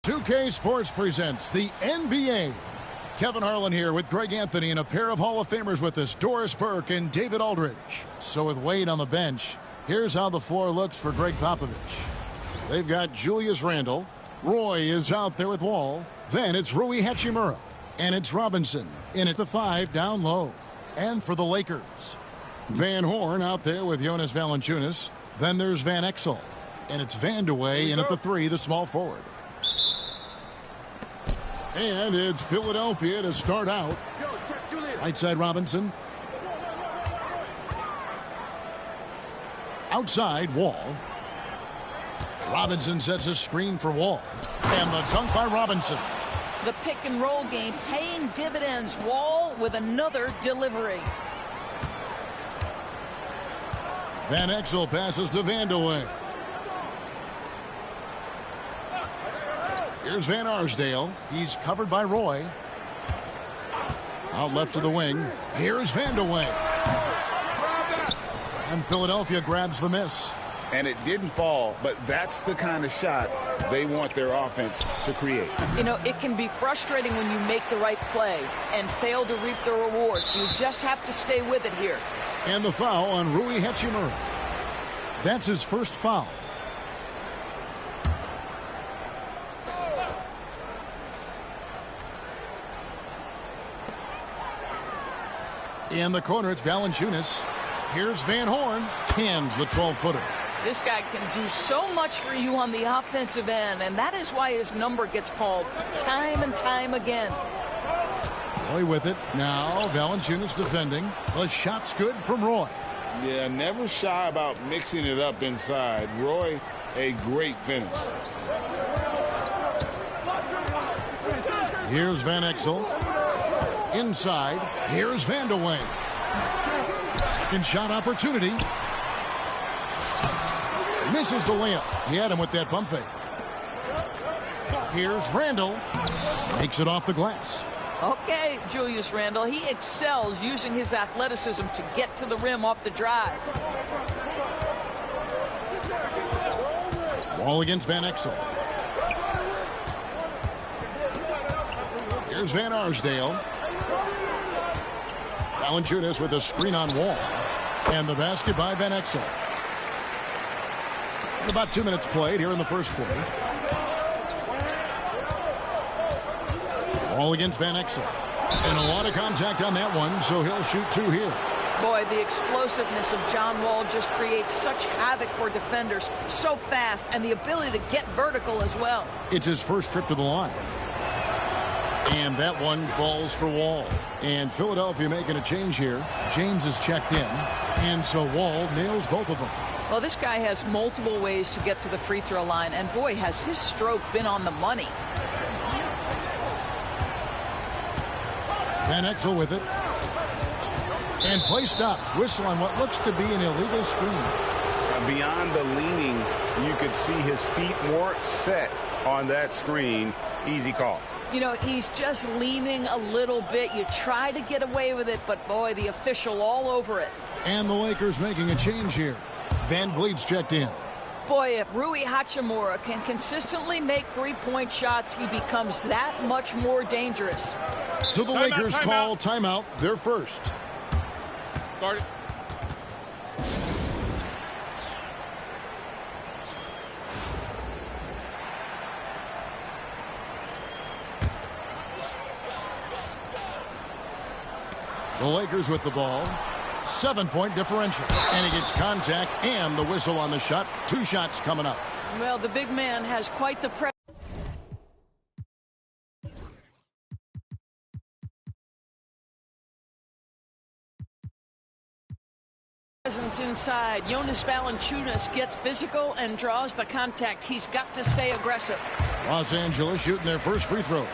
2K Sports presents the NBA. Kevin Harlan here with Greg Anthony and a pair of Hall of Famers with us, Doris Burke and David Aldridge. So with Wade on the bench, here's how the floor looks for Greg Popovich. They've got Julius Randle. Roy is out there with Wall. Then it's Rui Hachimura. And it's Robinson in at the 5 down low. And for the Lakers, Van Horn out there with Jonas Valanciunas. Then there's Van Exel. And it's Vandeweghe in at the 3, the small forward. And it's Philadelphia to start out. Right side Robinson. Outside Wall. Robinson sets a screen for Wall. And the dunk by Robinson. The pick and roll game paying dividends. Wall with another delivery. Van Exel passes to Vandeweghe. Here's Van Arsdale. He's covered by Roy. Out left to the wing. Here's Vandeweghe. And Philadelphia grabs the miss. And it didn't fall, but that's the kind of shot they want their offense to create. You know, it can be frustrating when you make the right play and fail to reap the rewards. You just have to stay with it here. And the foul on Rui Hachimura. That's his first foul. In the corner, it's Valanciunas. Here's Van Horn. Cans the 12-footer. This guy can do so much for you on the offensive end, and that is why his number gets called time and time again. Roy with it. Now Valanciunas defending. The shot's good from Roy. Yeah, never shy about mixing it up inside. Roy, a great finish. Here's Van Exel. Inside, here's Vandeweghe. Second shot opportunity. Misses the layup. He had him with that pump fake. Here's Randle. Makes it off the glass. Okay, Julius Randle. He excels using his athleticism to get to the rim off the drive. Wall against Van Exel. Here's Van Arsdale. Valanciunas with a screen on Wall. And the basket by Van Exel. And about 2 minutes played here in the first quarter. Wall against Van Exel. And a lot of contact on that one, so he'll shoot 2 here. Boy, the explosiveness of John Wall just creates such havoc for defenders. So fast, and the ability to get vertical as well. It's his first trip to the line. And that one falls for Wall. And Philadelphia making a change here. James is checked in. And so Wall nails both of them. Well, this guy has multiple ways to get to the free throw line. And boy, has his stroke been on the money. Van Exel with it. And play stops. Whistle on what looks to be an illegal screen. Beyond the leaning, you could see his feet weren't set on that screen. Easy call. You know, he's just leaning a little bit. You try to get away with it, but boy, the official all over it. And the Lakers making a change here. Van Vliet's checked in. Boy, if Rui Hachimura can consistently make three-point shots, he becomes that much more dangerous. So the Lakers call timeout, their first. Guard it. The Lakers with the ball. 7-point differential. And he gets contact and the whistle on the shot. 2 shots coming up. Well, the big man has quite the pressure. Presence inside. Jonas Valanciunas gets physical and draws the contact. He's got to stay aggressive. Los Angeles shooting their first free throws.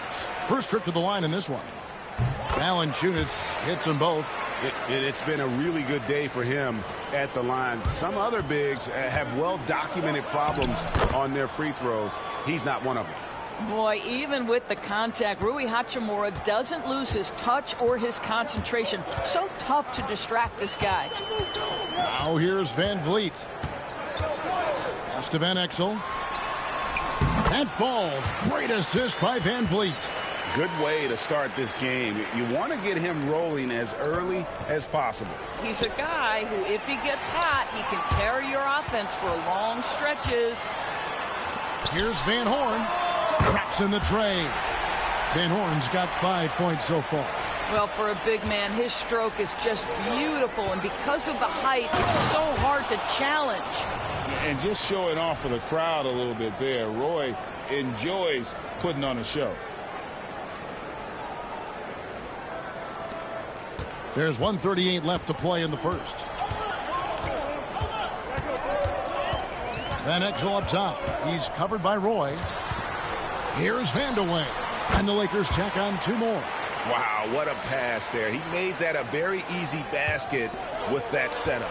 First trip to the line in this one. Valanciunas hits them both. It's been a really good day for him at the line. Some other bigs have well-documented problems on their free throws. He's not one of them. Boy, even with the contact, Rui Hachimura doesn't lose his touch or his concentration. So tough to distract this guy. Now here's Van Vliet. Pass to Van Exel. That falls. Great assist by Van Vliet. Good way to start this game. You want to get him rolling as early as possible. He's a guy who, if he gets hot, he can carry your offense for long stretches. Here's Van Horn. Traps in the tray. Van Horn's got 5 points so far. Well, for a big man, his stroke is just beautiful, and because of the height, it's so hard to challenge. And just showing off for the crowd a little bit there. Roy enjoys putting on a show. There's 1:38 left to play in the first. Van Exel up top. He's covered by Roy. Here's Vandeweghe. And the Lakers tack on 2 more. Wow, what a pass there. He made that a very easy basket with that setup.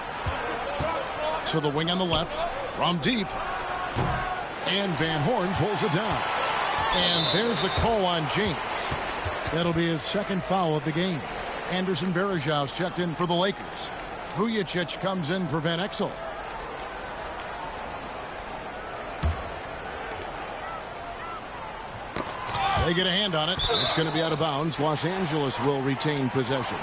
To the wing on the left. From deep. And Van Horn pulls it down. And there's the call on James. That'll be his second foul of the game. Anderson Varejão's checked in for the Lakers. Vujacic comes in for Van Exel. They get a hand on it. It's going to be out of bounds. Los Angeles will retain possession.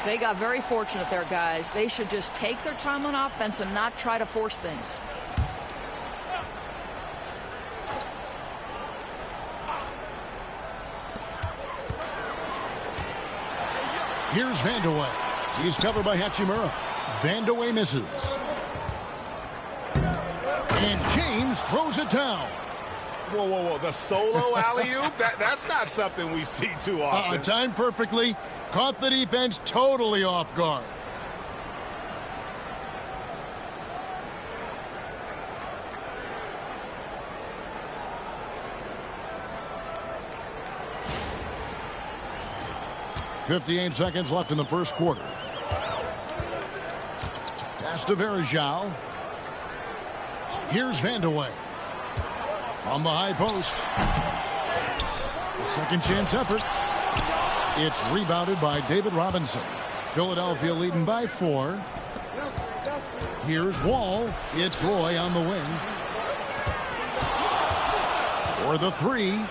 They got very fortunate there, guys. They should just take their time on offense and not try to force things. Here's Vandeweghe. He's covered by Hachimura. Vandeweghe misses. And James throws it down. Whoa, whoa, whoa. The solo alley-oop? That's not something we see too often. Timed perfectly. Caught the defense totally off guard. .58 seconds left in the first quarter. Pass to Varejão. Here's Vandeweghe. From the high post. A second chance effort. It's rebounded by David Robinson. Philadelphia leading by 4. Here's Wall. It's Roy on the wing. For the 3.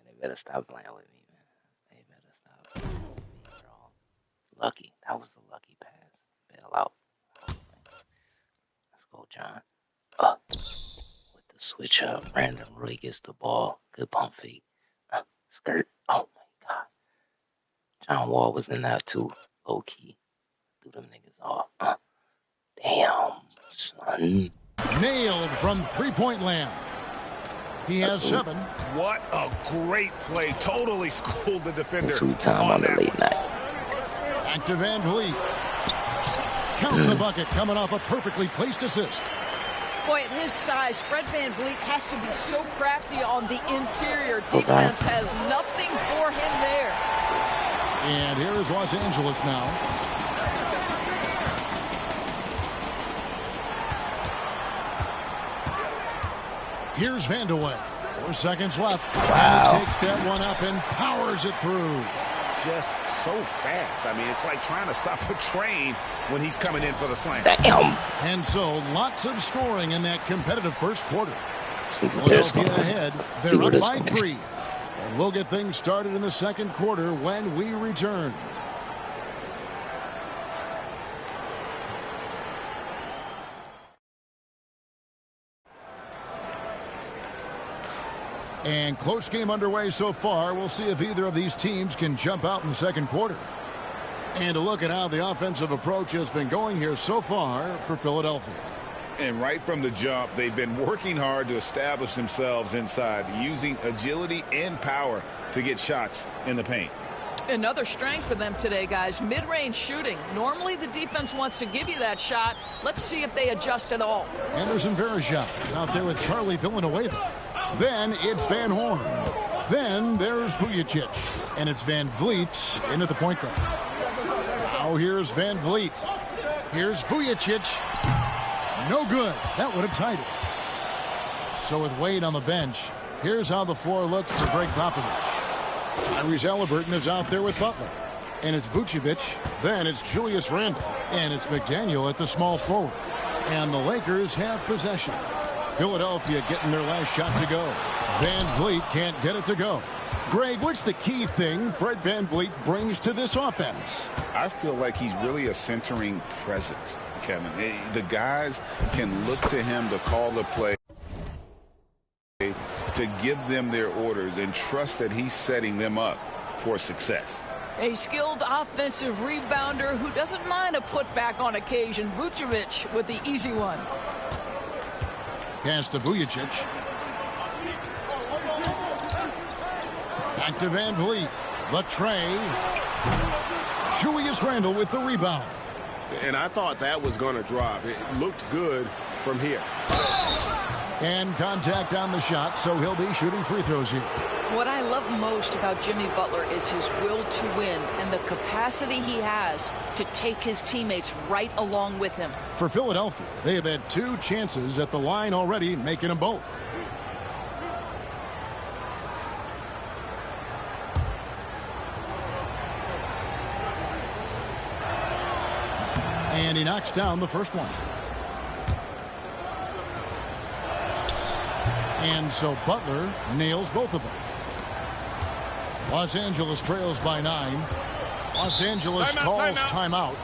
They better stop playing with me, man. They better stop playing with me, bro. Lucky. That was a lucky pass. Bail out. Let's go, John. With the switch up, Brandon Roy gets the ball. Good pump fake. Skirt. Oh, my God. John Wall was in that, too. Low key. Threw them niggas off. Damn, son. Nailed from three-point land. He has 7. What a great play. Totally schooled the defender. Two time on the late night. Back to Van Vliet. Count the bucket coming off a perfectly placed assist. Boy, at his size, Fred Van Vliet has to be so crafty on the interior. Defense has nothing for him there. And here is Los Angeles now. Here's Vandeweghe. 4 seconds left. Wow. And he takes that one up and powers it through. Just so fast. I mean, it's like trying to stop a train when he's coming in for the slam. Damn. And so, lots of scoring in that competitive first quarter. See what they're Philadelphia ahead. See They're what up it's by going. 3. And we'll get things started in the second quarter when we return. And close game underway so far. We'll see if either of these teams can jump out in the second quarter. And a look at how the offensive approach has been going here so far for Philadelphia. And right from the jump, they've been working hard to establish themselves inside, using agility and power to get shots in the paint. Another strength for them today, guys. Mid-range shooting. Normally the defense wants to give you that shot. Let's see if they adjust at all. Anderson Varejão is out there with Charlie Villanueva. Then it's Van Horn. Then there's Vujacic. And it's Van Vliet in at the point guard. Now here's Van Vliet. Here's Vujacic. No good. That would have tied it. So with Wade on the bench, here's how the floor looks for Greg Popovich. Tyrese Halliburton is out there with Butler. And it's Vucevic. Then it's Julius Randle. And it's McDaniel at the small forward. And the Lakers have possession. Philadelphia getting their last shot to go. Van Vliet can't get it to go. Greg, what's the key thing Fred Van Vliet brings to this offense? I feel like he's really a centering presence, Kevin. The guys can look to him to call the play, to give them their orders, and trust that he's setting them up for success. A skilled offensive rebounder who doesn't mind a putback on occasion. Vucevic with the easy one. Pass to Vujacic. Back to Van Vliet. The tray. Julius Randle with the rebound. And I thought that was going to drop. It looked good from here. And contact on the shot, so he'll be shooting free throws here. What I love most about Jimmy Butler is his will to win and the capacity he has to take his teammates right along with him. For Philadelphia, they have had 2 chances at the line already, making them both. And he knocks down the first one. And so Butler nails both of them. Los Angeles trails by 9. Los Angeles calls timeout.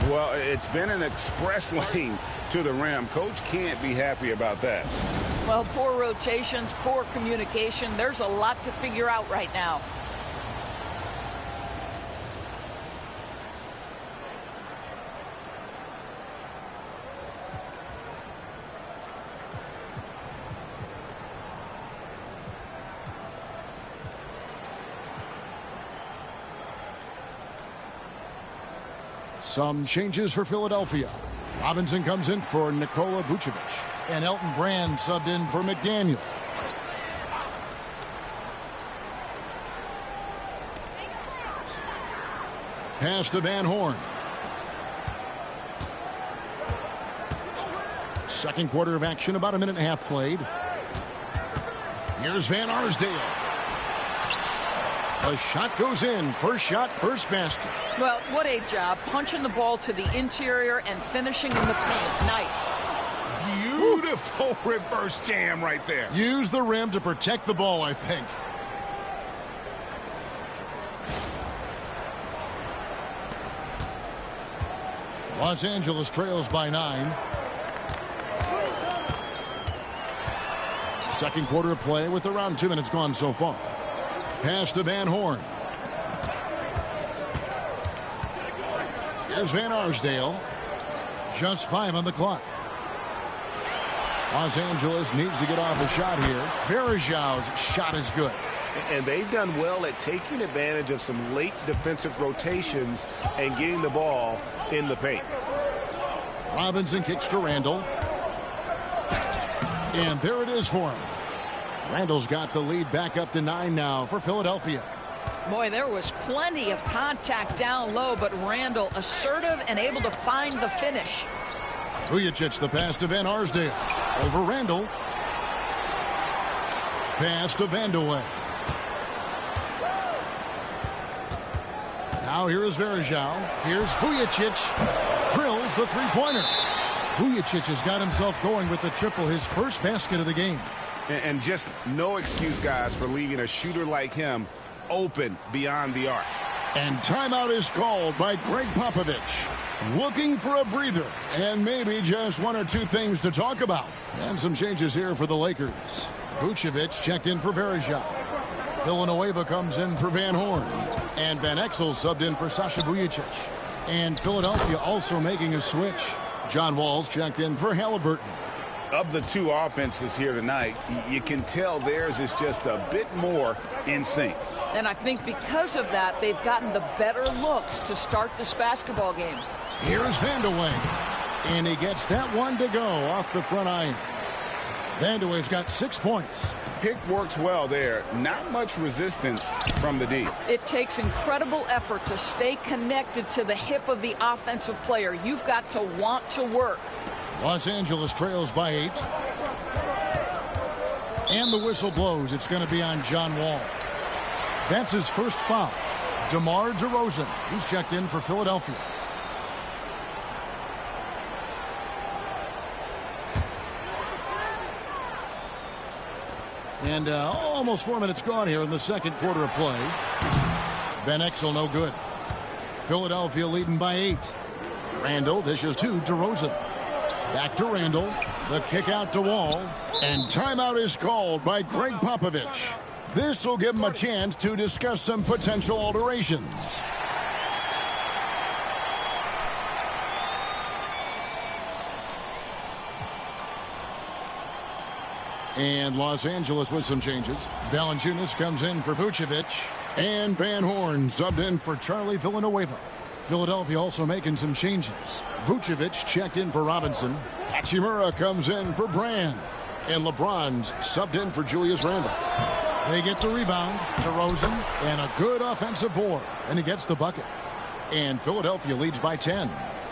Well, it's been an express lane to the rim. Coach can't be happy about that. Well, poor rotations, poor communication. There's a lot to figure out right now. Some changes for Philadelphia. Robinson comes in for Nikola Vucevic. And Elton Brand subbed in for McDaniel. Pass to Van Horn. Second quarter of action, about a minute and a half played. Here's Van Arsdale. The shot goes in. First shot, first basket. Well, what a job. Punching the ball to the interior and finishing in the paint. Nice. Beautiful reverse jam right there. Use the rim to protect the ball, I think. Los Angeles trails by 9. Second quarter of play with around 2 minutes gone so far. Pass to Van Horn. Here's Van Arsdale. Just 5 on the clock. Los Angeles needs to get off a shot here. Varejão's shot is good. And they've done well at taking advantage of some late defensive rotations and getting the ball in the paint. Robinson kicks to Randle. And there it is for him. Randle's got the lead back up to 9 now for Philadelphia. Boy, there was plenty of contact down low, but Randle assertive and able to find the finish. Vujacic the pass to Van Arsdale. Over Randle. Pass to Vandeweghe. Now here is Varejão. Here's Vujacic. Drills the three-pointer. Vujacic has got himself going with the triple, his first basket of the game. And just no excuse, guys, for leaving a shooter like him open beyond the arc. And timeout is called by Greg Popovich. Looking for a breather and maybe just 1 or 2 things to talk about. And some changes here for the Lakers. Vucevic checked in for Varejão. Villanueva comes in for Van Horn. And Van Exel subbed in for Sasha Vujacic. And Philadelphia also making a switch. John Wall's checked in for Halliburton. Of the 2 offenses here tonight, you can tell theirs is just a bit more in sync. And I think because of that, they've gotten the better looks to start this basketball game. Here's Vandeweghe. And he gets that one to go off the front iron. Vandeweghe's got 6 points. Pick works well there. Not much resistance from the D. It takes incredible effort to stay connected to the hip of the offensive player. You've got to want to work. Los Angeles trails by 8. And the whistle blows. It's going to be on John Wall. That's his first foul. DeMar DeRozan. He's checked in for Philadelphia. And almost 4 minutes gone here in the second quarter of play. Van Exel no good. Philadelphia leading by 8. Randall dishes to DeRozan. Back to Randall. The kick out to Wall. And timeout is called by Greg Popovich. This will give him a chance to discuss some potential alterations. And Los Angeles with some changes. Valanciunas comes in for Vucevic. And Van Horn subbed in for Charlie Villanueva. Philadelphia also making some changes. Vucevic checked in for Robinson. Hachimura comes in for Brand. And LeBron's subbed in for Julius Randle. They get the rebound. DeRozan and a good offensive board. And he gets the bucket. And Philadelphia leads by 10.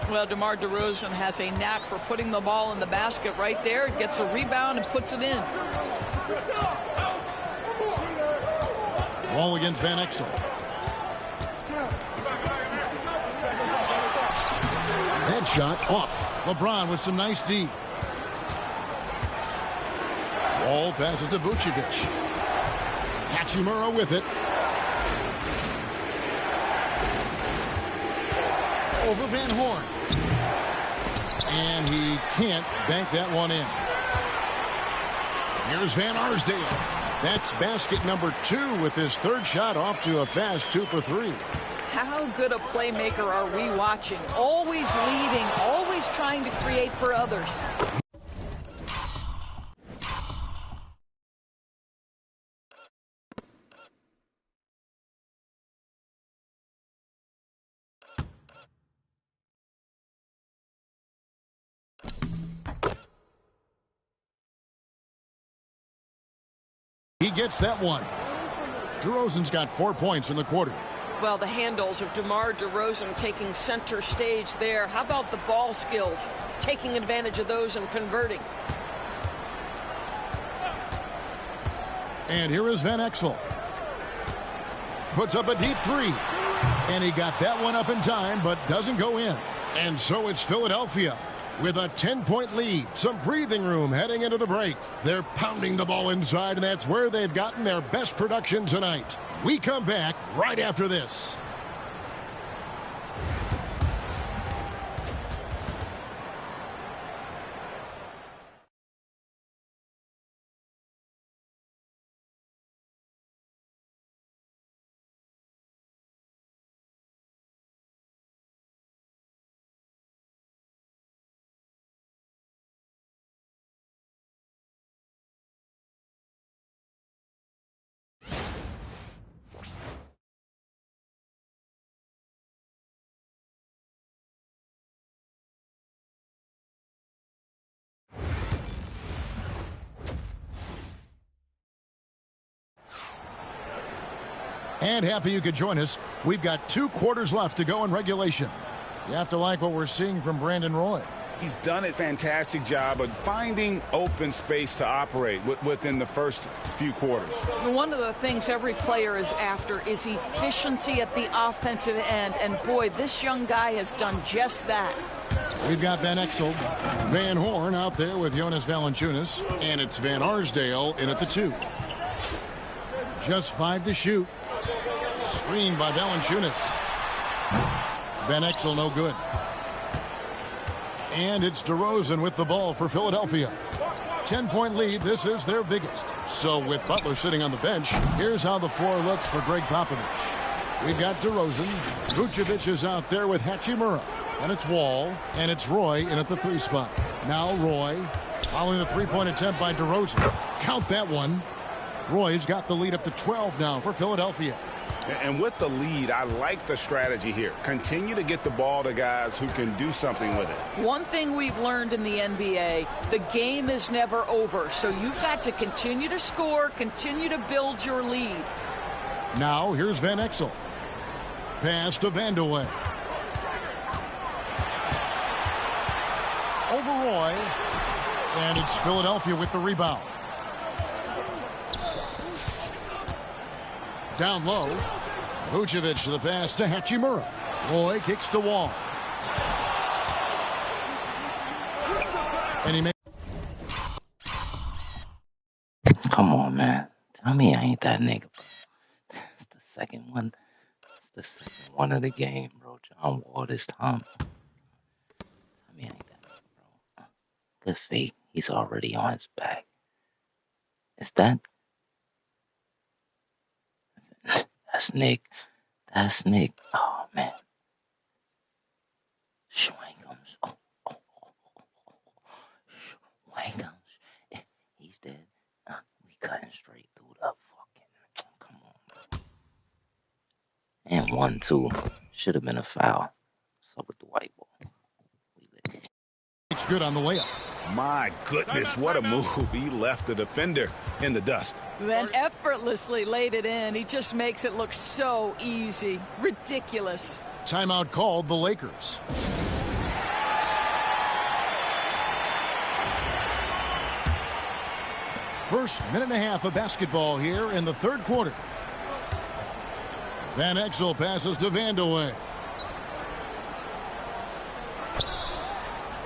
Well, DeMar DeRozan has a knack for putting the ball in the basket right there. Gets a rebound and puts it in. Wall against Van Exel. Headshot off. LeBron with some nice D. Wall passes to Vucevic. Hachimura with it. Over Van Horn. And he can't bank that one in. Here's Van Arsdale. That's basket number 2 with his third shot off to a fast 2 for 3. How good a playmaker are we watching? Always leading, always trying to create for others. He gets that one. DeRozan's got 4 points in the quarter. Well, the handles of DeMar DeRozan taking center stage there. How about the ball skills? Taking advantage of those and converting. And here is Van Exel. Puts up a deep 3. And he got that one up in time, but doesn't go in. And so it's Philadelphia with a 10-point lead. Some breathing room heading into the break. They're pounding the ball inside, and that's where they've gotten their best production tonight. We come back right after this. And happy you could join us. We've got 2 quarters left to go in regulation. You have to like what we're seeing from Brandon Roy. He's done a fantastic job of finding open space to operate within the first few quarters. One of the things every player is after is efficiency at the offensive end. And boy, this young guy has done just that. We've got Van Exel, Van Horn out there with Jonas Valanciunas. And it's Van Arsdale in at the 2. Just 5 to shoot. Screened by Valanciunas. Van Exel no good. And it's DeRozan with the ball for Philadelphia. 10-point lead. This is their biggest. So with Butler sitting on the bench, here's how the floor looks for Greg Popovich. We've got DeRozan. Vucevic is out there with Hachimura. And it's Wall. And it's Roy in at the 3 spot. Now Roy following the 3-point attempt by DeRozan. Count that one. Roy's got the lead up to 12 now for Philadelphia. And with the lead, I like the strategy here. Continue to get the ball to guys who can do something with it. One thing we've learned in the NBA, the game is never over. So you've got to continue to score, continue to build your lead. Now here's Van Exel. Pass to Vandeweghe. Over Roy. And it's Philadelphia with the rebound. Down low. Vucevic to the pass to Hachimura. Roy kicks to Wall. And he makes. Come on, man. Tell me I ain't that nigga, bro. It's the second one. It's the second one of the game, bro. John Wall this time. Tell me I ain't that nigga, bro. Good fake. He's already on his back. Is that? That's Nick. That's Nick. Oh, man. Schwankums. Oh. Schwankums. He's dead. We cutting straight through the fucking. Come on, bro. And 1-2. Should have been a foul. So with the white ball. It's good on the layup. My goodness, what a move. He left the defender in the dust. Then effortlessly laid it in. He just makes it look so easy. Ridiculous. Timeout called the Lakers. First minute and a half of basketball here in the third quarter. Van Exel passes to Vandeweghe.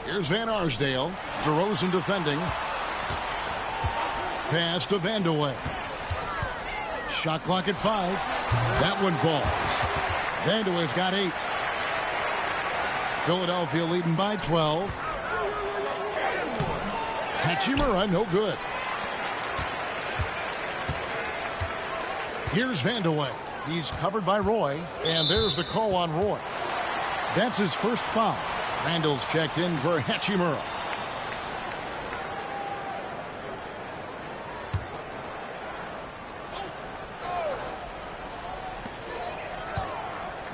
Here's Van Arsdale. DeRozan defending. Pass to Vandeweghe. Shot clock at 5. That one falls. Vandeweghe's got 8. Philadelphia leading by 12. Hachimura, no good. Here's Vandeweghe. He's covered by Roy, and there's the call on Roy. That's his first foul. Randall's checked in for Hachimura.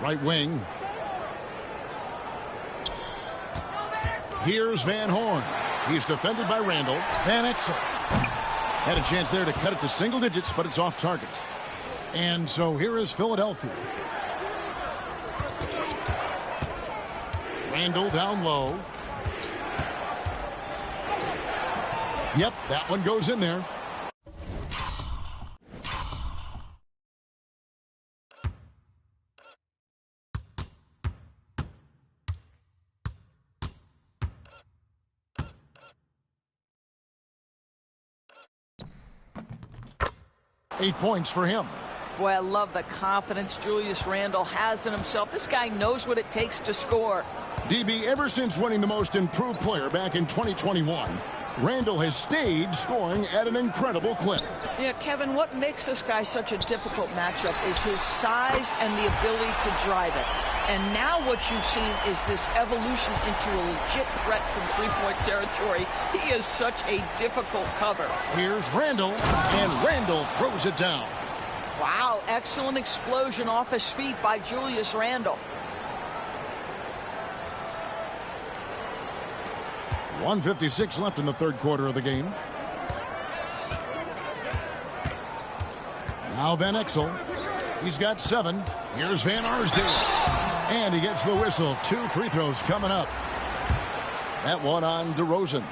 Right wing. Here's Van Horn. He's defended by Randall. Van Exel had a chance there to cut it to single digits, but it's off target. And so here is Philadelphia. Randall down low. Yep, that one goes in there. Eight points for him. Boy, I love the confidence Julius Randle has in himself. This guy knows what it takes to score. DB, ever since winning the most improved player back in 2021, Randle has stayed scoring at an incredible clip. Yeah, Kevin, what makes this guy such a difficult matchup is his size and the ability to drive it. And now what you've seen is this evolution into a legit threat from three-point territory. He is such a difficult cover. Here's Randle, and Randle throws it down. Wow, excellent explosion off his feet by Julius Randle. 1:56 left in the third quarter of the game. Now Van Exel. He's got 7. Here's Van Arsdale. And he gets the whistle. 2 free throws coming up. That one on DeRozan.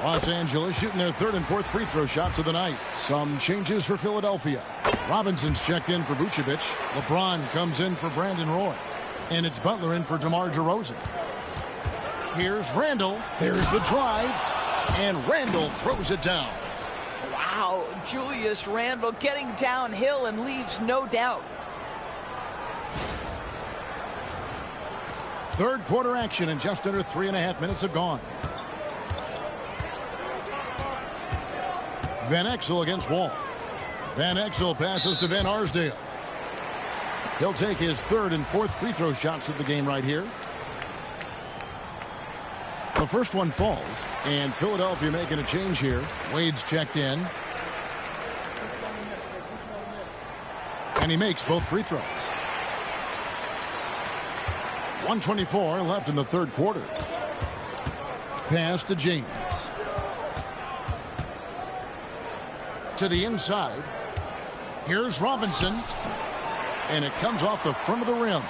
Los Angeles shooting their 3rd and 4th free throw shots of the night. Some changes for Philadelphia. Robinson's checked in for Vucevic. LeBron comes in for Brandon Roy. And it's Butler in for DeMar DeRozan. Here's Randle. There's the drive. And Randle throws it down. Wow, Julius Randle getting downhill and leaves no doubt. Third quarter action, and just under 3.5 minutes have gone. Van Exel against Wall. Van Exel passes to Van Arsdale. He'll take his 3rd and 4th free throw shots of the game right here. The first one falls, and Philadelphia making a change here. Wade's checked in. And he makes both free throws. 1:24 left in the third quarter. Pass to James. To the inside. Here's Robinson. And it comes off the front of the rim.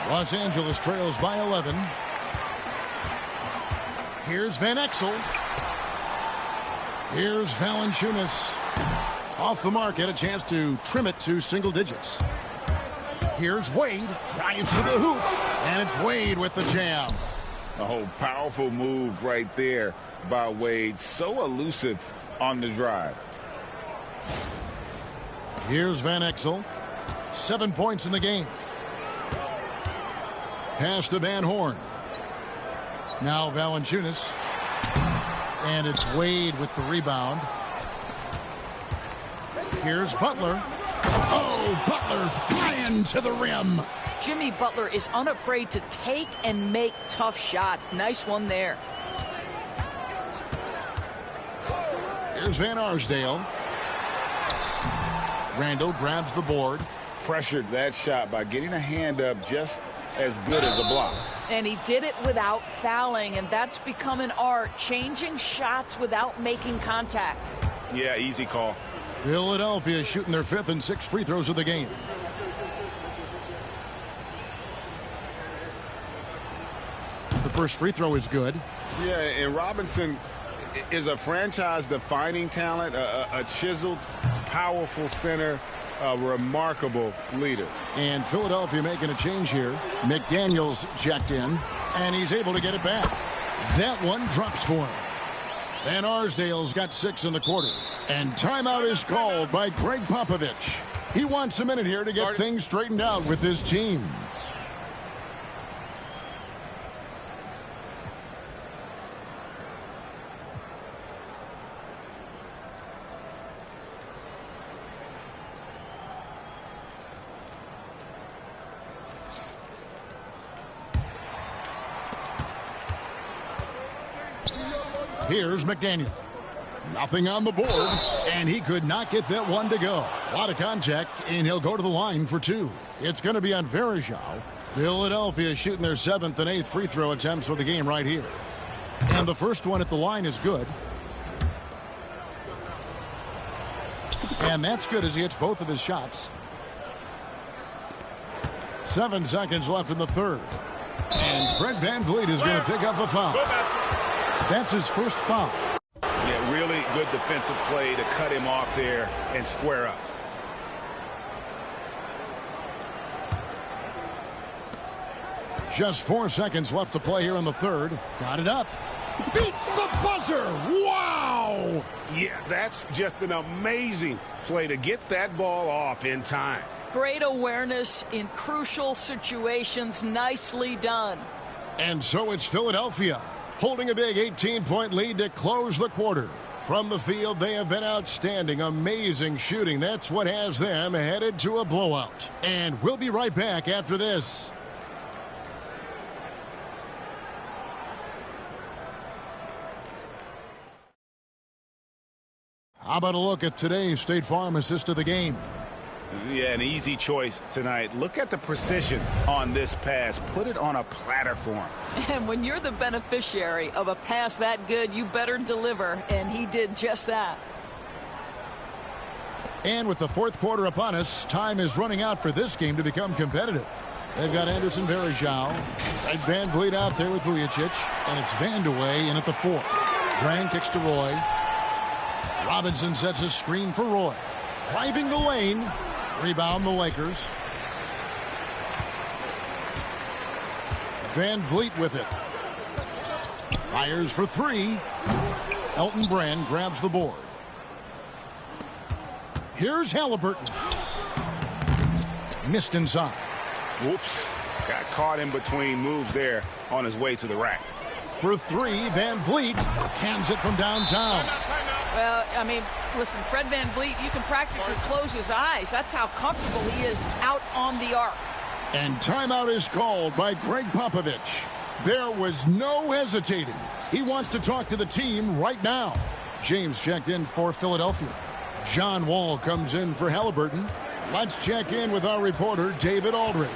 Los Angeles trails by 11. Here's Van Exel. Here's Valanciunas. Off the mark, had a chance to trim it to single digits. Here's Wade. Drives to the hoop. And it's Wade with the jam. Oh, powerful move right there by Wade. So elusive on the drive. Here's Van Exel. 7 points in the game. Pass to Van Horn. Now Valanciunas. And it's Wade with the rebound. Here's Butler. Oh, Butler flying to the rim. Jimmy Butler is unafraid to take and make tough shots. Nice one there. Here's Van Arsdale. Randall grabs the board. Pressured that shot by getting a hand up just as good as a block. And he did it without fouling, and that's become an art, changing shots without making contact. Yeah, easy call. Philadelphia shooting their 5th and 6th free throws of the game. The first free throw is good. Yeah, and Robinson is a franchise-defining talent, a chiseled, powerful center, a remarkable leader. And Philadelphia making a change here. McDaniels checked in, and he's able to get it back. That one drops for him. Van Arsdale's got 6 in the quarter. And timeout is called by Greg Popovich. He wants a minute here to get things straightened out with his team. Here's McDaniel. Nothing on the board, and he could not get that one to go. A lot of contact, and he'll go to the line for 2. It's going to be on Varejao. Philadelphia shooting their 7th and 8th free throw attempts for the game right here. And the first one at the line is good. And that's good as he hits both of his shots. 7 seconds left in the third. And Fred VanVleet is going to pick up a foul. That's his first foul. Yeah, really good defensive play to cut him off there and square up. Just 4 seconds left to play here in the third. Got it up. Beats the buzzer. Wow! Yeah, that's just an amazing play to get that ball off in time. Great awareness in crucial situations. Nicely done. And so it's Philadelphia holding a big 18-point lead to close the quarter. From the field, they have been outstanding. Amazing shooting. That's what has them headed to a blowout. And we'll be right back after this. How about a look at today's State Farm assist of the game? Yeah, an easy choice tonight. Look at the precision on this pass. Put it on a platter for him. And when you're the beneficiary of a pass that good, you better deliver, and he did just that. And with the fourth quarter upon us, time is running out for this game to become competitive. They've got Anderson Varejao, and VanVleet out there with Vujicic, and it's Vandeweghe in at the 4. Drang kicks to Roy. Robinson sets a screen for Roy. Driving the lane. Rebound the Lakers. VanVleet with it. Fires for 3. Elton Brand grabs the board. Here's Halliburton. Missed inside. Whoops. Got caught in between moves there on his way to the rack. For 3, VanVleet cans it from downtown. Well, I mean, listen, Fred VanVleet, you can practically close his eyes. That's how comfortable he is out on the arc. And timeout is called by Greg Popovich. There was no hesitating. He wants to talk to the team right now. James checked in for Philadelphia. John Wall comes in for Halliburton. Let's check in with our reporter, David Aldridge.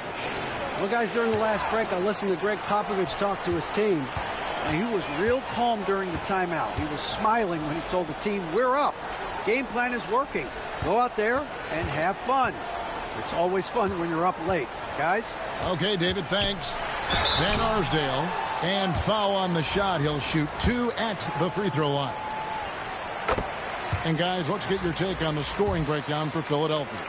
Well, guys, during the last break, I listened to Greg Popovich talk to his team. And he was real calm during the timeout. He was smiling when he told the team, we're up. Game plan is working. Go out there and have fun. It's always fun when you're up late. Guys? Okay, David, thanks. Van Arsdale. And foul on the shot. He'll shoot 2 at the free throw line. And, guys, let's get your take on the scoring breakdown for Philadelphia.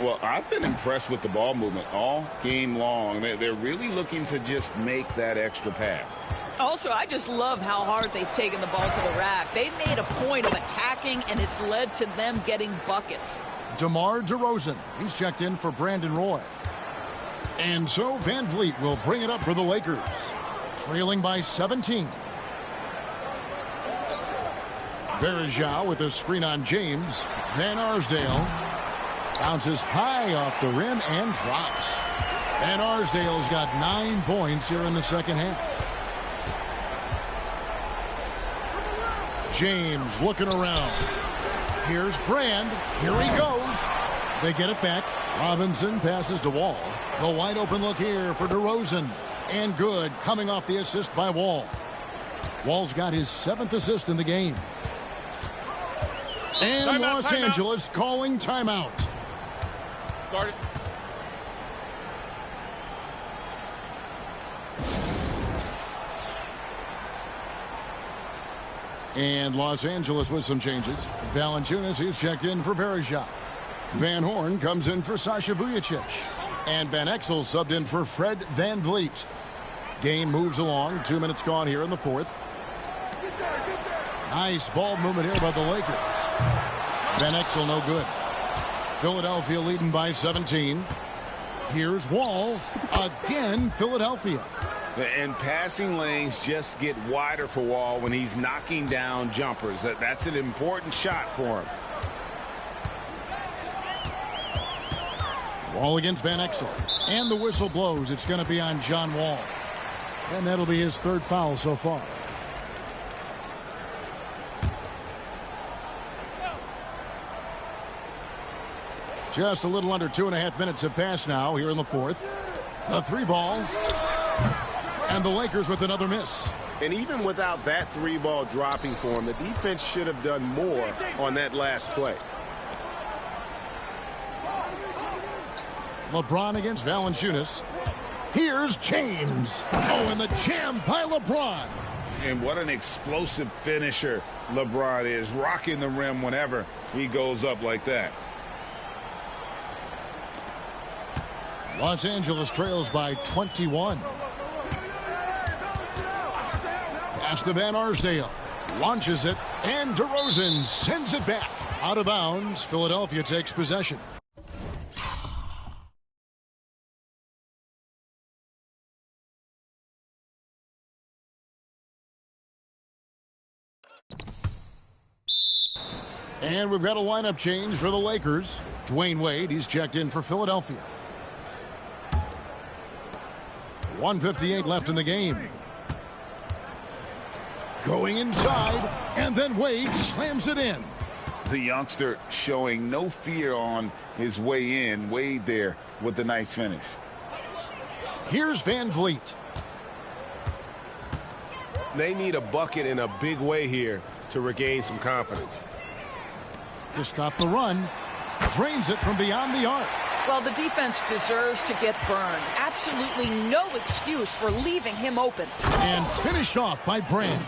Well, I've been impressed with the ball movement all game long. They're really looking to just make that extra pass. Also, I just love how hard they've taken the ball to the rack. They've made a point of attacking, and it's led to them getting buckets. DeMar DeRozan, he's checked in for Brandon Roy. And so Van Vliet will bring it up for the Lakers, trailing by 17. Verjao with a screen on James. Van Arsdale bounces high off the rim and drops. Van Arsdale's got 9 points here in the second half. James looking around. Here's Brand. Here he goes. They get it back. Robinson passes to Wall. The wide open look here for DeRozan. And good, coming off the assist by Wall. Wall's got his 7th assist in the game. And Los Angeles calling timeout. Guard it. And Los Angeles with some changes. Valanciunas, he's checked in for Verjao. Van Horn comes in for Sasha Vujacic. And Van Exel subbed in for Fred Van Vliet. Game moves along. 2 minutes gone here in the fourth. Nice ball movement here by the Lakers. Van Exel no good. Philadelphia leading by 17. Here's Wall. Again, Philadelphia. And passing lanes just get wider for Wall when he's knocking down jumpers. That's an important shot for him. Wall against Van Exel. And the whistle blows. It's going to be on John Wall. And that'll be his 3rd foul so far. Just a little under 2.5 minutes have passed now here in the fourth. The 3 ball. And the Lakers with another miss. And even without that 3 ball dropping for him, the defense should have done more on that last play. LeBron against Valanciunas. Here's James. Oh, and the jam by LeBron. And what an explosive finisher LeBron is, rocking the rim whenever he goes up like that. Los Angeles trails by 21. Pass to Van Arsdale. Launches it. And DeRozan sends it back. Out of bounds. Philadelphia takes possession. And we've got a lineup change for the Lakers. Dwayne Wade, he's checked in for Philadelphia. 1:58 left in the game. Going inside, and then Wade slams it in. The youngster showing no fear on his way in. Wade there with the nice finish. Here's Van Vliet. They need a bucket in a big way here to regain some confidence. To stop the run, drains it from beyond the arc. Well, the defense deserves to get burned. Absolutely no excuse for leaving him open. And finished off by Brand.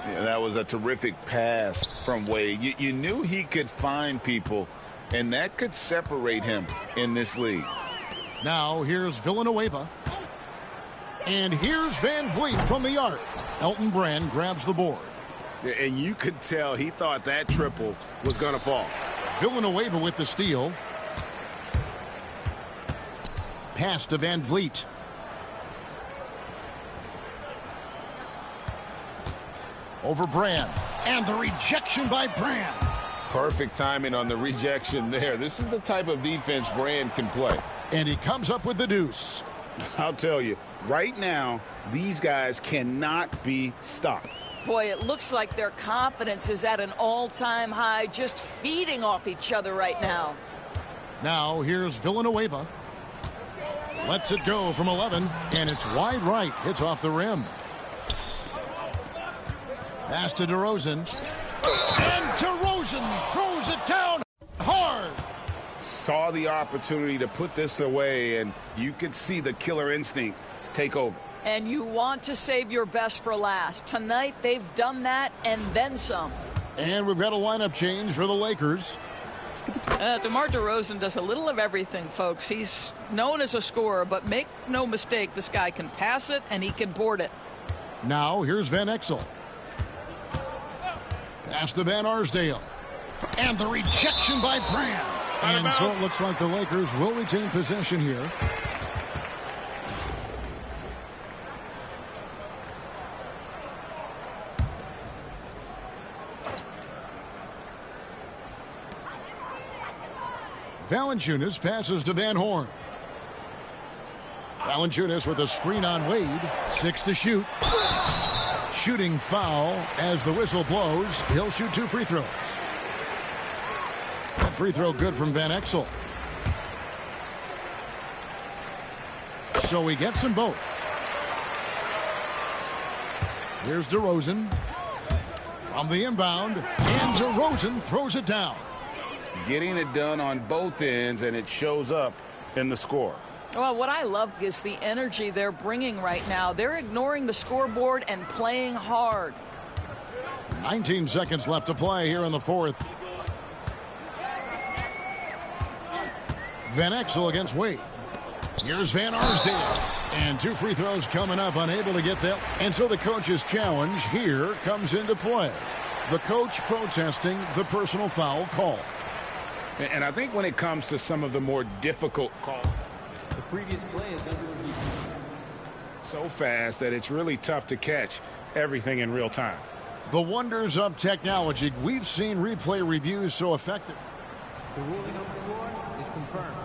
Yeah, that was a terrific pass from Wade. You knew he could find people, and that could separate him in this league. Now here's Villanueva. And here's Van Vliet from the arc. Elton Brand grabs the board. And you could tell he thought that triple was going to fall. Villanueva with the steal. Pass to Van Vliet. Over Brand. And the rejection by Brand. Perfect timing on the rejection there. This is the type of defense Brand can play. And he comes up with the deuce. I'll tell you, right now, these guys cannot be stopped. Boy, it looks like their confidence is at an all-time high, just feeding off each other right now. Now here's Villanueva. Lets it go from 11, and it's wide right. Hits off the rim. Pass to DeRozan. And DeRozan throws it down hard. Saw the opportunity to put this away, and you could see the killer instinct take over. And you want to save your best for last. Tonight, they've done that and then some. And we've got a lineup change for the Lakers. DeMar DeRozan does a little of everything, folks. He's known as a scorer, but make no mistake, this guy can pass it and he can board it. Now here's Van Exel. Pass to Van Arsdale. And the rejection by Brand. And so it looks like the Lakers will retain possession here. Valanciunas passes to Van Horn. Valanciunas with a screen on Wade. 6 to shoot. Shooting foul as the whistle blows. He'll shoot 2 free throws. That free throw good from Van Exel. So he gets them both. Here's DeRozan. From the inbound. And DeRozan throws it down. Getting it done on both ends, and it shows up in the score. Well, what I love is the energy they're bringing right now. They're ignoring the scoreboard and playing hard. 19 seconds left to play here in the fourth. Van Exel against Wade. Here's Van Arsdale. And 2 free throws coming up, unable to get that. And so the coach's challenge here comes into play. The coach protesting the personal foul call. And I think when it comes to some of the more difficult calls, the previous play is under review. So fast that it's really tough to catch everything in real time. The wonders of technology. We've seen replay reviews so effective. The ruling on the floor is confirmed.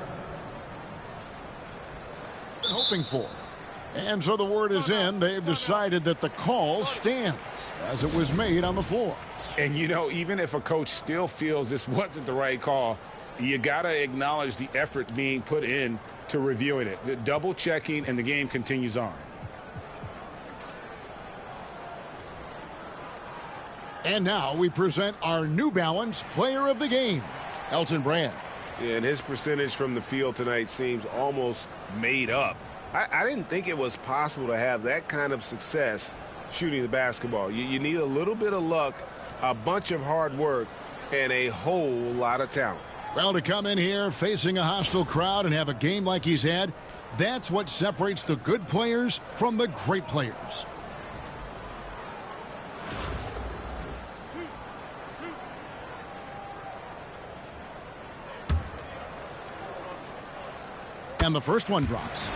Hoping for. And so the word is in. They've decided that the call stands as it was made on the floor. And, you know, even if a coach still feels this wasn't the right call, you got to acknowledge the effort being put in to reviewing it. The double checking, and the game continues on. And now we present our New Balance Player of the Game, Elton Brand. Yeah, and his percentage from the field tonight seems almost made up. I didn't think it was possible to have that kind of success shooting the basketball. You need a little bit of luck, a bunch of hard work, and a whole lot of talent. Well, to come in here facing a hostile crowd and have a game like he's had, that's what separates the good players from the great players. And the first one drops.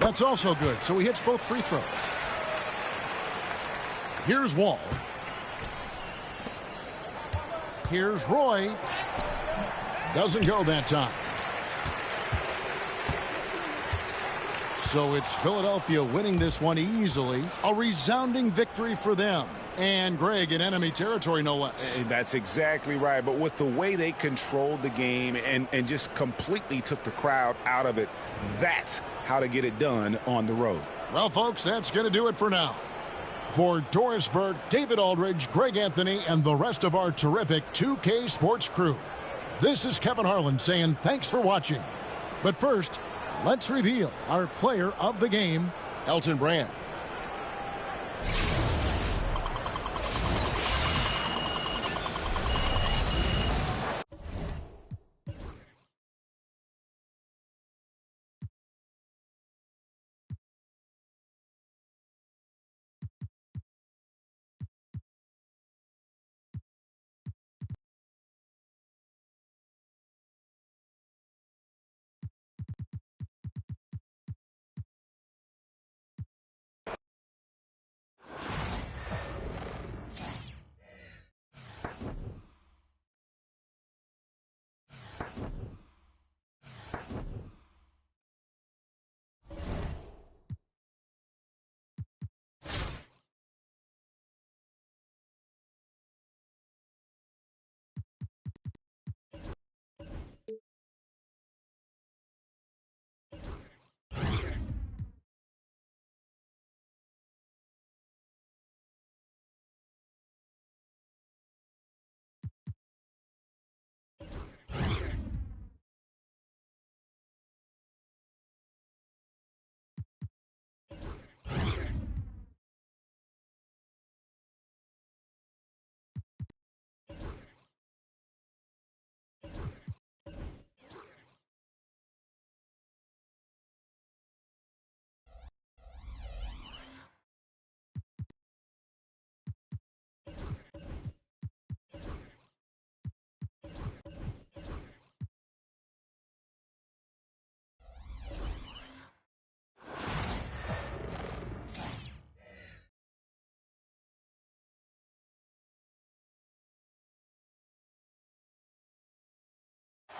That's also good, so he hits both free throws. Here's Wall. Here's Roy. Doesn't go that time. So it's Philadelphia winning this one easily. A resounding victory for them. And Greg in enemy territory, no less. That's exactly right. But with the way they controlled the game and just completely took the crowd out of it, that's how to get it done on the road. Well, folks, that's going to do it for now. For Doris Burke, David Aldridge, Greg Anthony, and the rest of our terrific 2K Sports crew, this is Kevin Harlan saying thanks for watching. But first, let's reveal our player of the game, Elton Brand.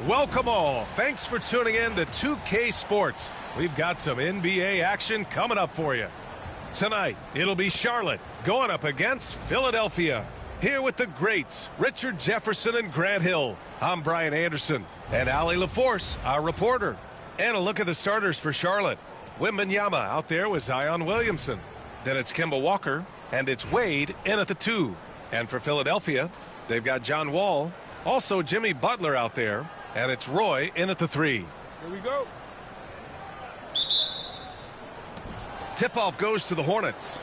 Welcome all. Thanks for tuning in to 2K Sports. We've got some NBA action coming up for you. Tonight, it'll be Charlotte going up against Philadelphia. Here with the greats, Richard Jefferson and Grant Hill. I'm Brian Anderson and Allie LaForce, our reporter. And a look at the starters for Charlotte. Wembanyama out there with Zion Williamson. Then it's Kemba Walker, and it's Wade in at the 2. And for Philadelphia, they've got John Wall, also Jimmy Butler out there, and it's Roy in at the 3. Here we go. Tip-off goes to the Hornets.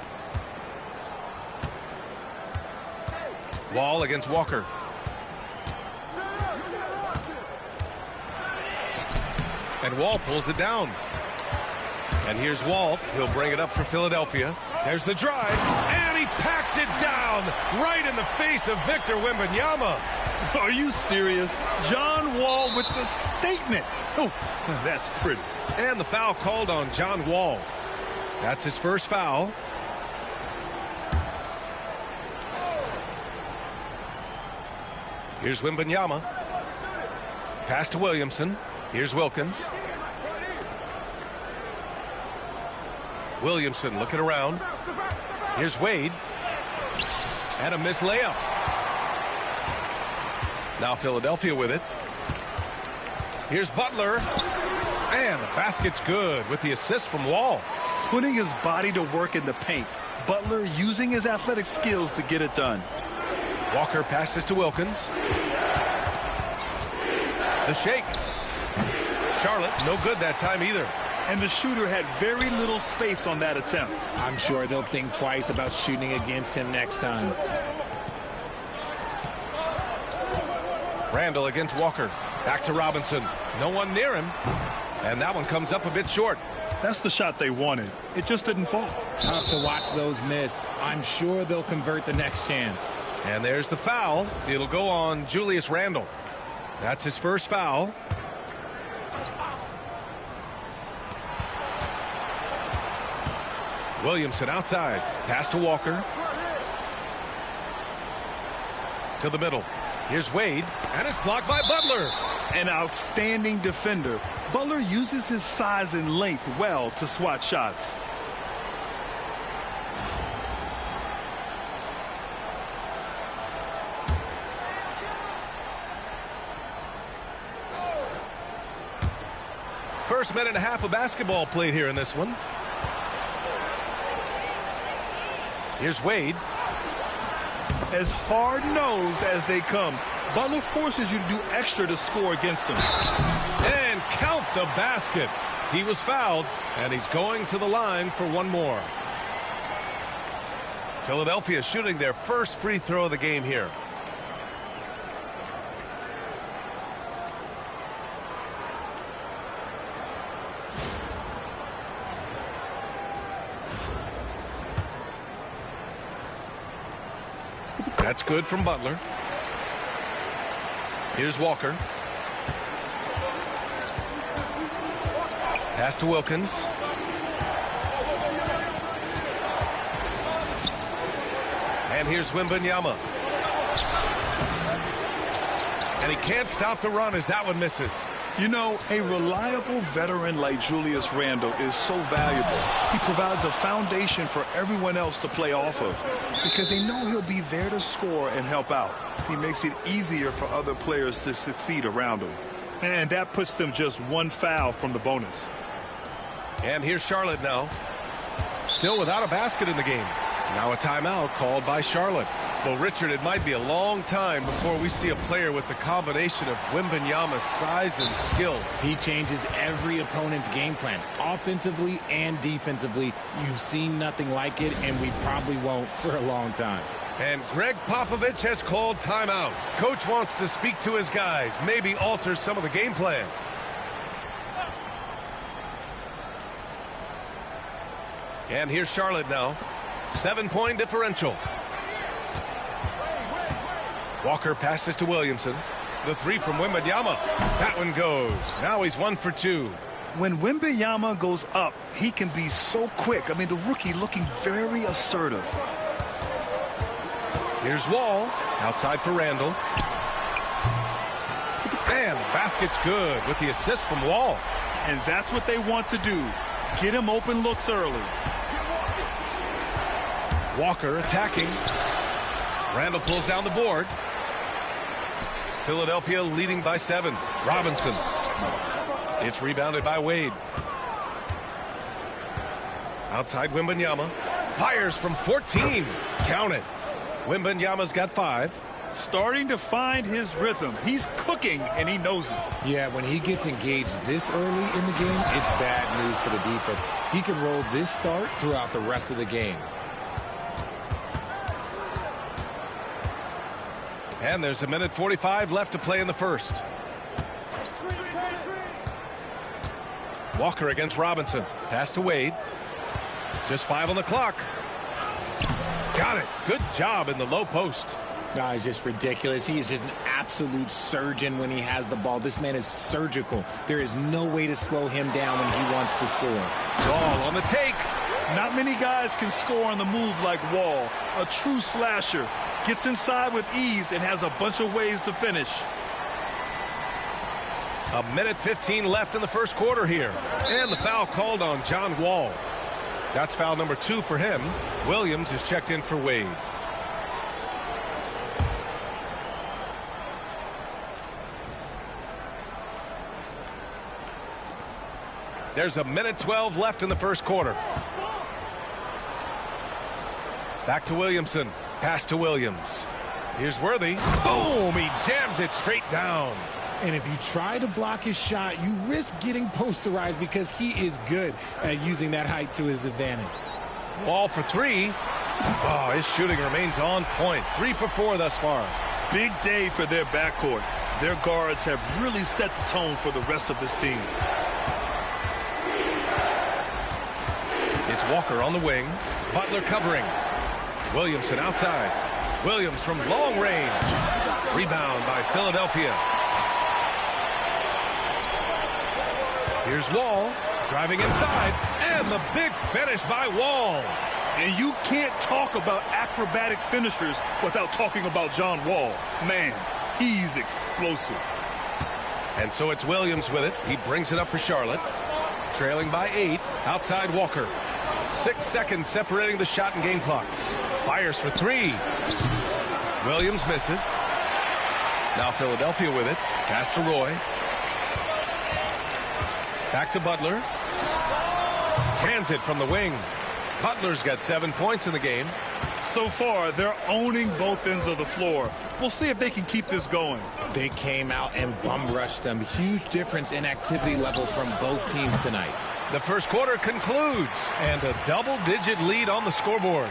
Wall against Walker. And Wall pulls it down. And here's Wall. He'll bring it up for Philadelphia. There's the drive. And he packs it down right in the face of Victor Wembanyama. Are you serious? John Wall with the statement. Oh, that's pretty. And the foul called on John Wall. That's his first foul. Here's Wembanyama. Pass to Williamson. Here's Wilkins. Williamson looking around. Here's Wade. And a missed layup. Now Philadelphia with it. Here's Butler. And the basket's good with the assist from Wall. Putting his body to work in the paint. Butler using his athletic skills to get it done. Walker passes to Wilkins. The shake. Charlotte, no good that time either. And the shooter had very little space on that attempt. I'm sure they'll think twice about shooting against him next time. Randall against Walker. Back to Robinson. No one near him. And that one comes up a bit short. That's the shot they wanted. It just didn't fall. Tough to watch those miss. I'm sure they'll convert the next chance. And there's the foul. It'll go on Julius Randle. That's his first foul. Williamson outside. Pass to Walker. To the middle. Here's Wade. And it's blocked by Butler. An outstanding defender. Butler uses his size and length well to swat shots. First minute and a half of basketball played here in this one. Here's Wade. As hard-nosed as they come, Butler forces you to do extra to score against him. And count the basket. He was fouled, and he's going to the line for one more. Philadelphia shooting their first free throw of the game here. That's good from Butler. Here's Walker. Pass to Wilkins. And here's Wembanyama. And he can't stop the run as that one misses. You know, a reliable veteran like Julius Randle is so valuable. He provides a foundation for everyone else to play off of because they know he'll be there to score and help out. He makes it easier for other players to succeed around him. And that puts them just one foul from the bonus. And here's Charlotte now. Still without a basket in the game. Now a timeout called by Charlotte. Well, Richard, it might be a long time before we see a player with the combination of Wembanyama's size and skill. He changes every opponent's game plan, offensively and defensively. You've seen nothing like it, and we probably won't for a long time. And Greg Popovich has called timeout. Coach wants to speak to his guys, maybe alter some of the game plan. And here's Charlotte now. 7-point differential. Walker passes to Williamson. The three from Wembanyama. That one goes. Now he's 1 for 2. When Wembanyama goes up, he can be so quick. I mean, the rookie looking very assertive. Here's Wall. Outside for Randall. And the basket's good with the assist from Wall. And that's what they want to do. Get him open looks early. Walker attacking. Randall pulls down the board. Philadelphia leading by 7. Robinson. It's rebounded by Wade. Outside Wembanyama. Fires from 14. Count it. Wembanyama's got 5. Starting to find his rhythm. He's cooking, and he knows it. Yeah, when he gets engaged this early in the game, it's bad news for the defense. He can roll this start throughout the rest of the game. And there's a minute 45 left to play in the first. Walker against Robinson. Pass to Wade. Just 5 on the clock. Got it. Good job in the low post. No, it's just ridiculous. He is just an absolute surgeon when he has the ball. This man is surgical. There is no way to slow him down when he wants to score. Wall on the take. Not many guys can score on the move like Wall. A true slasher. Gets inside with ease and has a bunch of ways to finish. A minute 15 left in the first quarter here. And the foul called on John Wall. That's foul number 2 for him. Williams is checked in for Wade. There's a minute 12 left in the first quarter. Back to Williamson. Pass to Williams. Here's Worthy. Boom! He jams it straight down. And if you try to block his shot, you risk getting posterized because he is good at using that height to his advantage. Wall for 3. Oh, his shooting remains on point. 3 for 4 thus far. Big day for their backcourt. Their guards have really set the tone for the rest of this team. It's Walker on the wing. Butler covering. Williamson outside. Williams from long range. Rebound by Philadelphia. Here's Wall driving inside. And the big finish by Wall. And you can't talk about acrobatic finishers without talking about John Wall. Man, he's explosive. And so it's Williams with it. He brings it up for Charlotte. Trailing by 8. Outside Walker. 6 seconds separating the shot and game clocks. Fires for 3. Williams misses. Now Philadelphia with it. Pass to Roy. Back to Butler. Cans it from the wing. Butler's got 7 points in the game. So far, they're owning both ends of the floor. We'll see if they can keep this going. They came out and bum rushed them. Huge difference in activity level from both teams tonight. The first quarter concludes, and a double-digit lead on the scoreboard.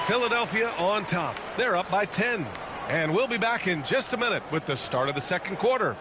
Philadelphia on top. They're up by 10. And we'll be back in just a minute with the start of the second quarter.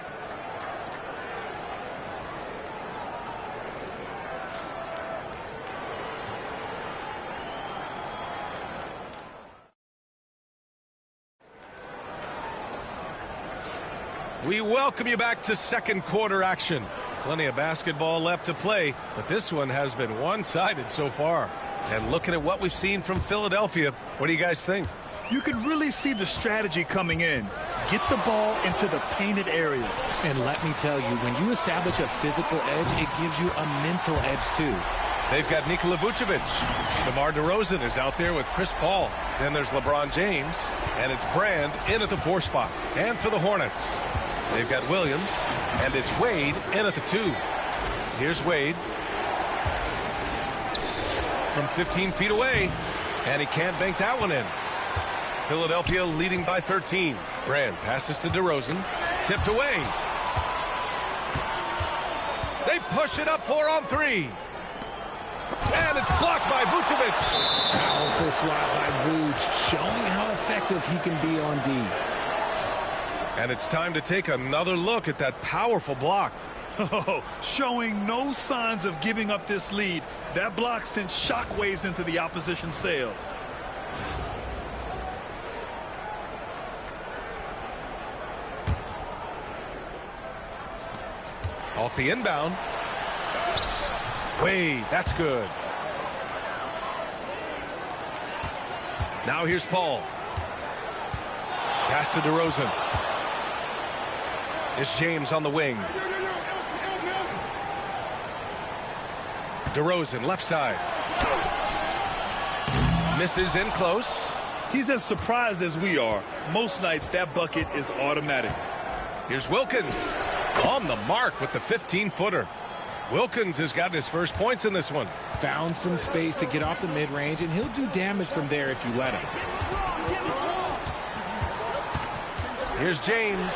We welcome you back to second quarter action. Plenty of basketball left to play, but this one has been one-sided so far. And looking at what we've seen from Philadelphia, what do you guys think? You could really see the strategy coming in. Get the ball into the painted area. And let me tell you, when you establish a physical edge, it gives you a mental edge too. They've got Nikola Vucevic. DeMar DeRozan is out there with Chris Paul. Then there's LeBron James. And it's Brand in at the 4 spot. And for the Hornets, they've got Williams. And it's Wade in at the 2. Here's Wade. From 15 feet away. And he can't bank that one in. Philadelphia leading by 13. Brand passes to DeRozan. Tipped away. They push it up 4 on 3. And it's blocked by Vucevic. Powerful slot by Vuce, showing how effective he can be on D. And it's time to take another look at that powerful block. Showing no signs of giving up this lead. That block sent shockwaves into the opposition sails. Off the inbound. Wade, that's good. Now here's Paul. Pass to DeRozan. It's James on the wing. DeRozan, left side. Misses in close. He's as surprised as we are. Most nights, that bucket is automatic. Here's Wilkins. On the mark with the 15-footer. Wilkins has gotten his first points in this one. Found some space to get off the mid-range, and he'll do damage from there if you let him. Here's James.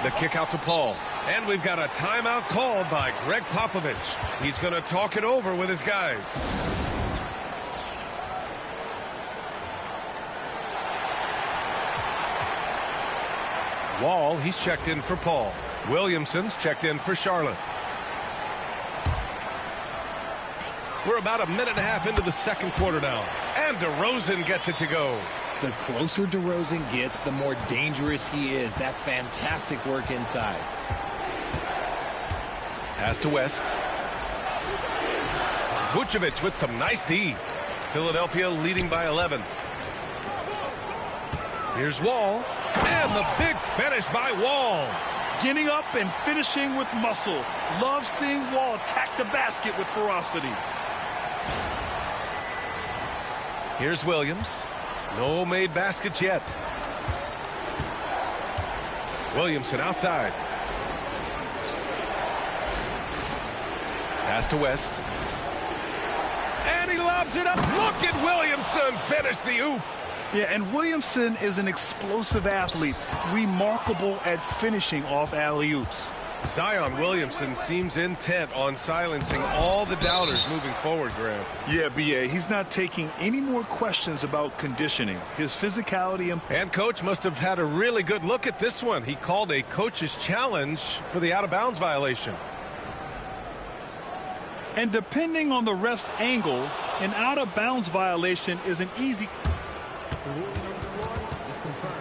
The kick out to Paul. And we've got a timeout called by Greg Popovich. He's going to talk it over with his guys. Wall, he's checked in for Paul. Williamson's checked in for Charlotte. We're about a minute and a half into the second quarter now. And DeRozan gets it to go. The closer DeRozan gets, the more dangerous he is. That's fantastic work inside. Pass to West. Vucevic with some nice D. Philadelphia leading by 11. Here's Wall. And the big finish by Wall. Getting up and finishing with muscle. Love seeing Wall attack the basket with ferocity. Here's Williams. No made baskets yet. Williamson outside. Pass to West. And he lobs it up. Look at Williamson finish the oop. Yeah, and Williamson is an explosive athlete, remarkable at finishing off alley-oops. Zion Williamson seems intent on silencing all the doubters moving forward, Graham. Yeah, B.A., he's not taking any more questions about conditioning, his physicality. And coach must have had a really good look at this one. He called a coach's challenge for the out-of-bounds violation. And depending on the ref's angle, an out-of-bounds violation is an easy... The ruling on the floor is confirmed.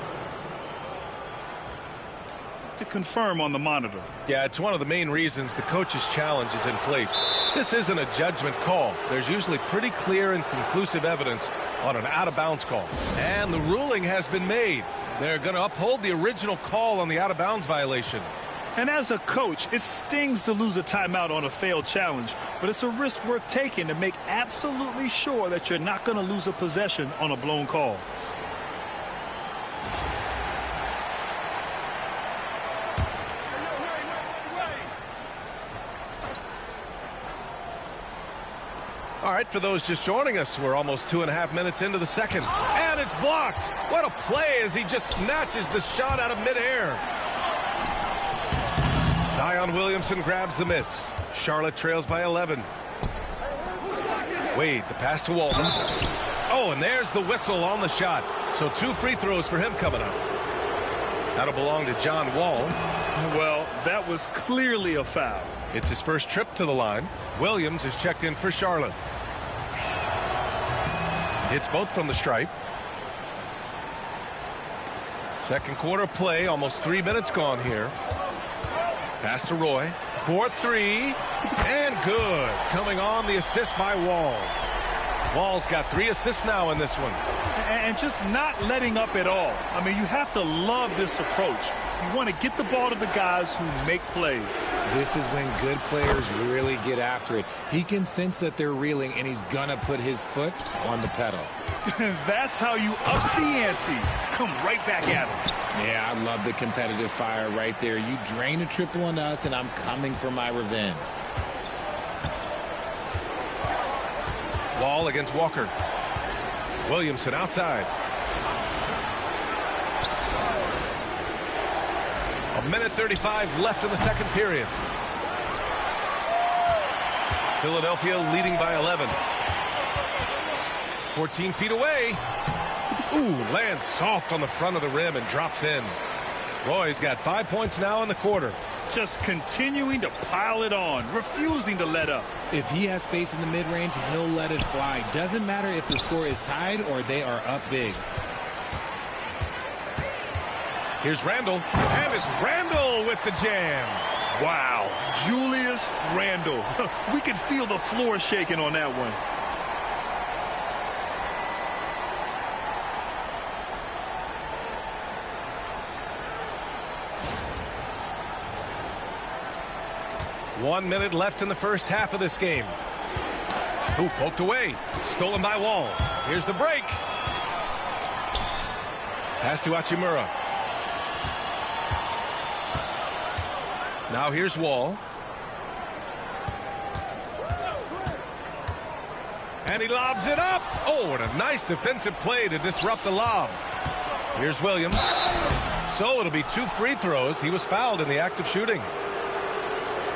to confirm on the monitor. Yeah, it's one of the main reasons the coach's challenge is in place. This isn't a judgment call. There's usually pretty clear and conclusive evidence on an out-of-bounds call. And the ruling has been made. They're going to uphold the original call on the out-of-bounds violation. And as a coach, it stings to lose a timeout on a failed challenge, but it's a risk worth taking to make absolutely sure that you're not going to lose a possession on a blown call. All right, for those just joining us, we're almost 2.5 minutes into the second. And it's blocked. What a play as he just snatches the shot out of midair. Zion Williamson grabs the miss. Charlotte trails by 11. Wade, the pass to Walton. Oh, and there's the whistle on the shot. So 2 free throws for him coming up. That'll belong to John Wall. Well, that was clearly a foul. It's his first trip to the line. Williams is checked in for Charlotte. Hits both from the stripe. Second quarter play, almost 3 minutes gone here. Pass to Roy. 4-3. And good. Coming on the assist by Wall. Wall's got 3 assists now in this one. And just not letting up at all. I mean, you have to love this approach. You want to get the ball to the guys who make plays. This is when good players really get after it. He can sense that they're reeling, and he's going to put his foot on the pedal. That's how you up the ante. Come right back at him. Yeah, I love the competitive fire right there. You drain a triple on us, and I'm coming for my revenge. Wall against Walker. Williamson outside. A minute 35 left in the second period. Philadelphia leading by 11. 14 feet away. Ooh, lands soft on the front of the rim and drops in. Roy's got 5 points now in the quarter. Just continuing to pile it on, refusing to let up. If he has space in the mid-range, he'll let it fly. Doesn't matter if the score is tied or they are up big. Here's Randle, and it's Randle with the jam. Wow, Julius Randle. We could feel the floor shaking on that one. 1 minute left in the first half of this game. Who poked away? Stolen by Wall. Here's the break. Pass to Hachimura. Now here's Wall. And he lobs it up. Oh, what a nice defensive play to disrupt the lob. Here's Williams. So it'll be 2 free throws. He was fouled in the act of shooting.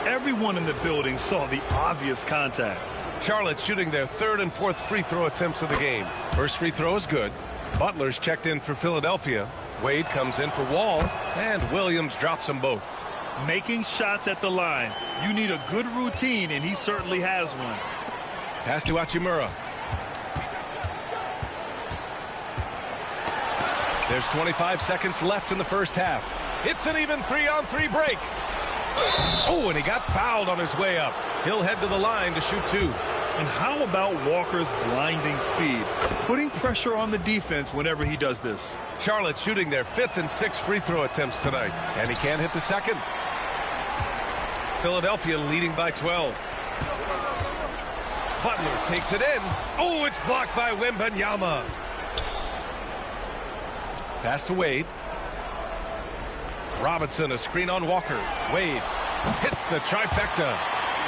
Everyone in the building saw the obvious contact. Charlotte shooting their 3rd and 4th free throw attempts of the game. First free throw is good. Butler's checked in for Philadelphia. Wade comes in for Wall, and Williams drops them both. Making shots at the line. You need a good routine, and he certainly has one. Pass to Hachimura. There's 25 seconds left in the first half. It's an even 3-on-3 break. Oh, and he got fouled on his way up. He'll head to the line to shoot 2. And how about Walker's blinding speed? Putting pressure on the defense whenever he does this. Charlotte shooting their 5th and 6th free throw attempts tonight. And he can't hit the second. Philadelphia leading by 12. Butler takes it in. Oh, it's blocked by Wembanyama. Pass to Wade. Robinson, a screen on Walker. Wade hits the trifecta.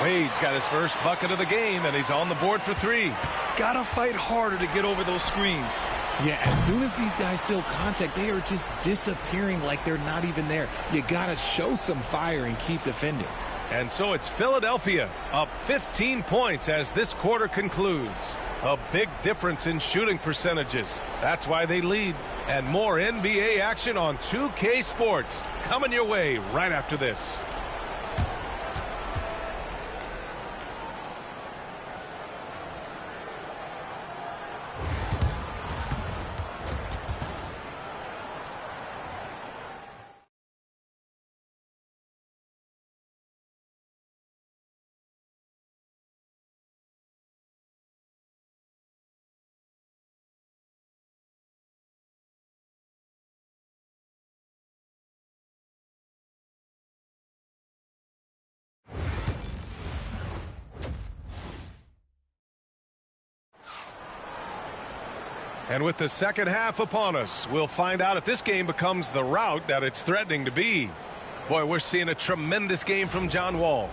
Wade's got his first bucket of the game, and he's on the board for 3. Gotta fight harder to get over those screens. Yeah, as soon as these guys feel contact, they are just disappearing like they're not even there. You gotta show some fire and keep defending. And so it's Philadelphia up 15 points as this quarter concludes. A big difference in shooting percentages. That's why they lead. And more NBA action on 2K Sports coming your way right after this. And with the second half upon us, we'll find out if this game becomes the rout that it's threatening to be. Boy, we're seeing a tremendous game from John Wall.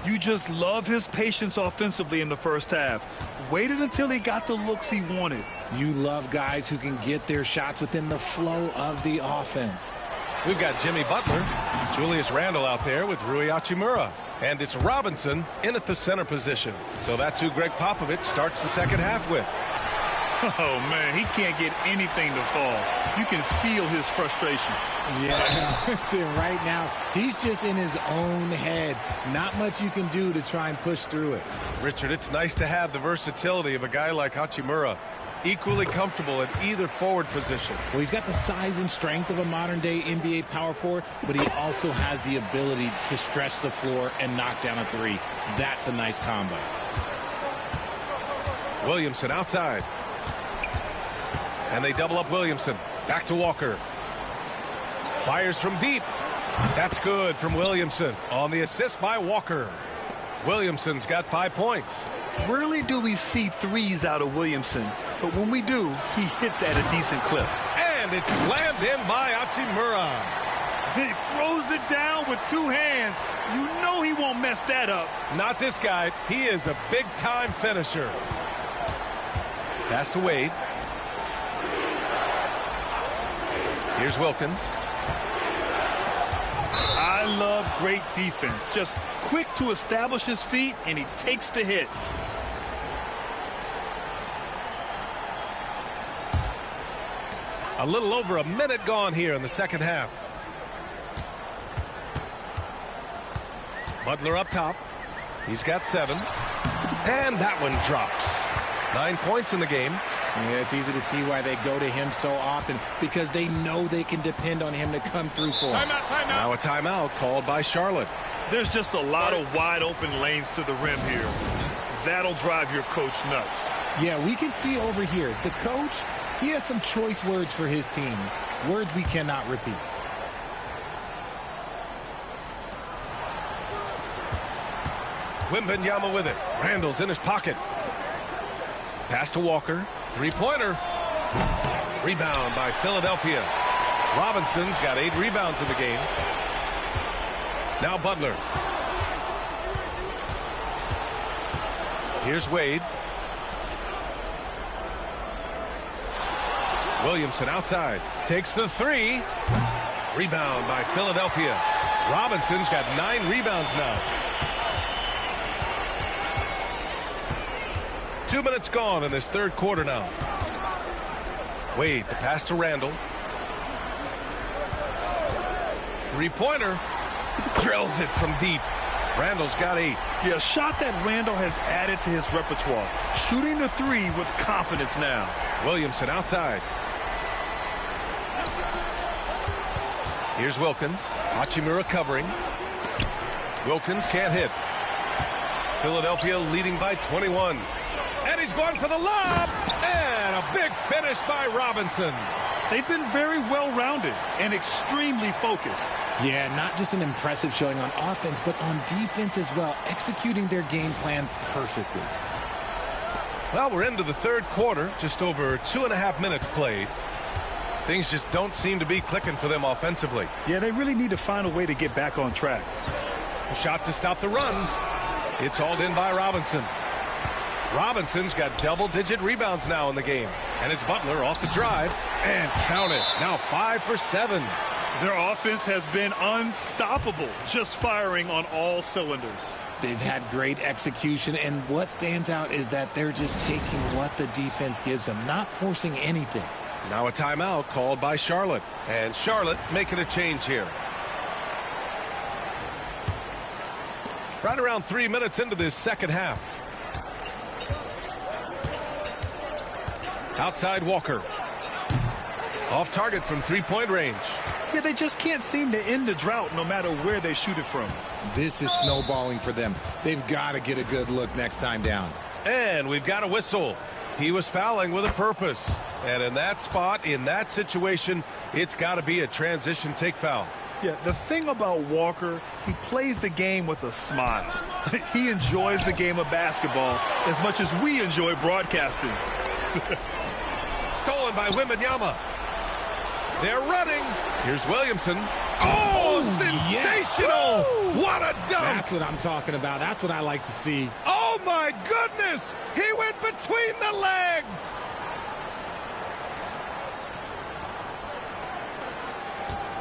You just love his patience offensively in the first half. Waited until he got the looks he wanted. You love guys who can get their shots within the flow of the offense. We've got Jimmy Butler, Julius Randle out there with Rui Hachimura. And it's Robinson in at the center position. So that's who Greg Popovich starts the second half with. Oh, man, he can't get anything to fall. You can feel his frustration. Yeah, right now, he's just in his own head. Not much you can do to try and push through it. Richard, it's nice to have the versatility of a guy like Hachimura. Equally comfortable at either forward position. Well, he's got the size and strength of a modern-day NBA power forward, but he also has the ability to stretch the floor and knock down a 3. That's a nice combo. Williamson outside. And they double up Williamson. Back to Walker. Fires from deep. That's good from Williamson on the assist by Walker. Williamson's got 5 points. Rarely do we see threes out of Williamson, but when we do, he hits at a decent clip. And it's slammed in by Hachimura. He throws it down with 2 hands. You know he won't mess that up. Not this guy. He is a big-time finisher. Pass to Wade. Here's Wilkins. I love great defense. Just quick to establish his feet, and he takes the hit. A little over a minute gone here in the second half. Butler up top. He's got 7. And that one drops. 9 points in the game. Yeah, it's easy to see why they go to him so often, because they know they can depend on him to come through for them. Timeout. Now a timeout called by Charlotte. There's just a lot of wide open lanes to the rim here. That'll drive your coach nuts. Yeah, we can see over here, the coach, he has some choice words for his team. Words we cannot repeat. Wembanyama with it. Randall's in his pocket. Pass to Walker. Three-pointer. Rebound by Philadelphia. Robinson's got 8 rebounds in the game. Now Butler. Here's Wade. Williamson outside. Takes the 3. Rebound by Philadelphia. Robinson's got 9 rebounds now. 2 minutes gone in this third quarter now. Wade, the pass to Randall. Three-pointer. Drills it from deep. Randall's got 8. Yeah, a shot that Randall has added to his repertoire. Shooting the 3 with confidence now. Williamson outside. Here's Wilkins. Hachimura covering. Wilkins can't hit. Philadelphia leading by 21. And he's going for the lob. And a big finish by Robinson. They've been very well-rounded and extremely focused. Yeah, not just an impressive showing on offense, but on defense as well, executing their game plan perfectly. Well, we're into the third quarter, just over 2.5 minutes played. Things just don't seem to be clicking for them offensively. Yeah, they really need to find a way to get back on track. A shot to stop the run. It's hauled in by Robinson. Robinson's got double-digit rebounds now in the game. And it's Butler off the drive. And count it. Now 5 for 7. Their offense has been unstoppable, just firing on all cylinders. They've had great execution, and what stands out is that they're just taking what the defense gives them, not forcing anything. Now a timeout called by Charlotte. And Charlotte making a change here. Right around 3 minutes into this second half. Outside Walker. Off target from three-point range. Yeah, they just can't seem to end the drought no matter where they shoot it from. This is snowballing for them. They've got to get a good look next time down. And we've got a whistle. He was fouling with a purpose. And in that spot, in that situation, it's got to be a transition take foul. Yeah, the thing about Walker, he plays the game with a smile. He enjoys the game of basketball as much as we enjoy broadcasting. Stolen by Wembanyama. They're running. Here's Williamson. Oh, sensational! Yes. What a dunk! That's what I'm talking about. That's what I like to see. Oh, my goodness! He went between the legs!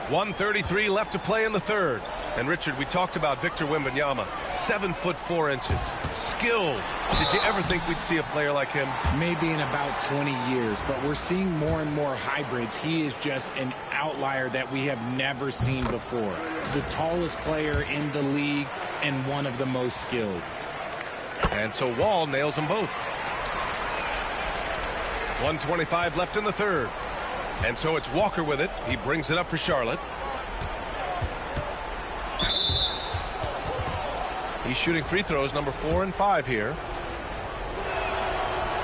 .133 left to play in the third. And, Richard, we talked about Victor Wembanyama. 7'4". Skilled. Did you ever think we'd see a player like him? Maybe in about 20 years, but we're seeing more and more hybrids. He is just an outlier that we have never seen before. The tallest player in the league and one of the most skilled. And so Wall nails them both. 1:25 left in the third. And so it's Walker with it. He brings it up for Charlotte. He's shooting free throws number 4 and 5 here.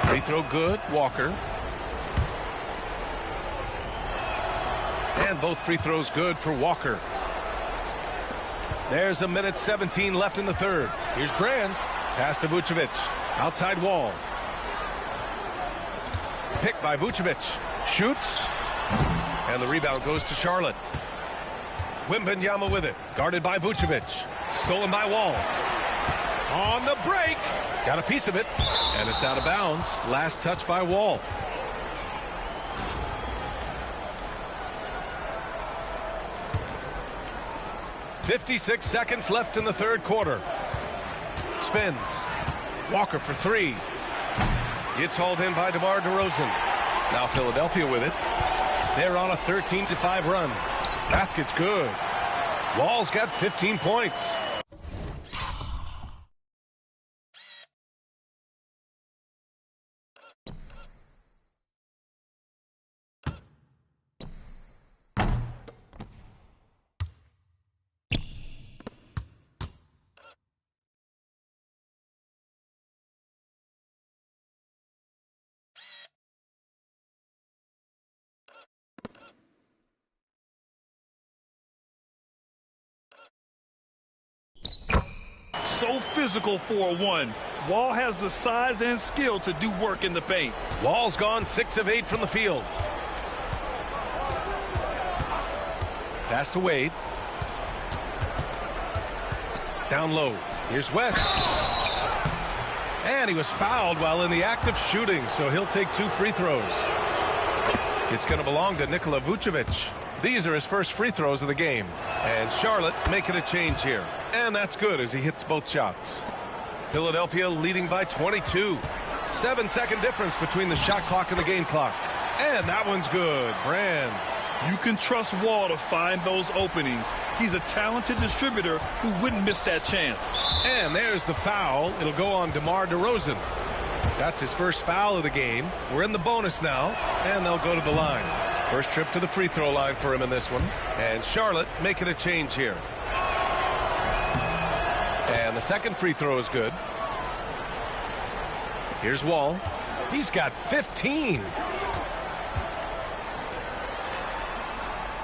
Free throw good, Walker. And both free throws good for Walker. There's 1:17 left in the third. Here's Brand. Pass to Vucevic. Outside Wall. Picked by Vucevic. Shoots. And the rebound goes to Charlotte. Wembanyama with it. Guarded by Vucevic. Stolen by Wall. On the break. Got a piece of it. And it's out of bounds. Last touch by Wall. .56 seconds left in the third quarter. Spins. Walker for 3. It's hauled in by DeMar DeRozan. Now Philadelphia with it. They're on a 13-5 run. Basket's good. Wall's got 15 points. so physical for a 1. Wall has the size and skill to do work in the paint. Wall's gone 6 of 8 from the field. Pass to Wade. Down low. Here's West. And he was fouled while in the act of shooting, so he'll take 2 free throws. It's going to belong to Nikola Vucevic. These are his first free throws of the game. And Charlotte making a change here. And that's good as he hits both shots. Philadelphia leading by 22. 7-second difference between the shot clock and the game clock. And that one's good. Brand. You can trust Wall to find those openings. He's a talented distributor who wouldn't miss that chance. And there's the foul. It'll go on DeMar DeRozan. That's his first foul of the game. We're in the bonus now, and they'll go to the line. First trip to the free throw line for him in this one. And Charlotte making a change here. And the second free throw is good. Here's Wall. He's got 15.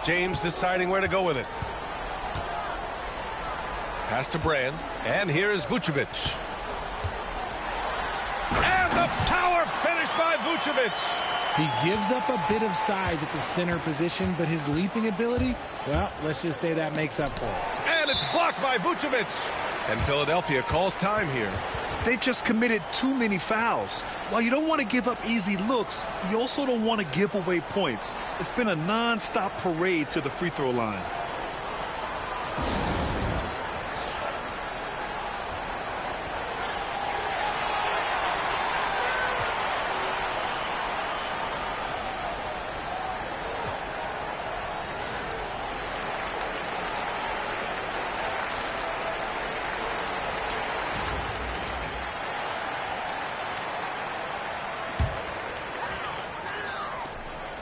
James deciding where to go with it. Pass to Brand. And here's Vucevic. And the power finish by Vucevic. He gives up a bit of size at the center position, but his leaping ability, well, let's just say that makes up for it. And it's blocked by Vucevic. And Philadelphia calls time here. They've just committed too many fouls. While you don't want to give up easy looks, you also don't want to give away points. It's been a non-stop parade to the free throw line.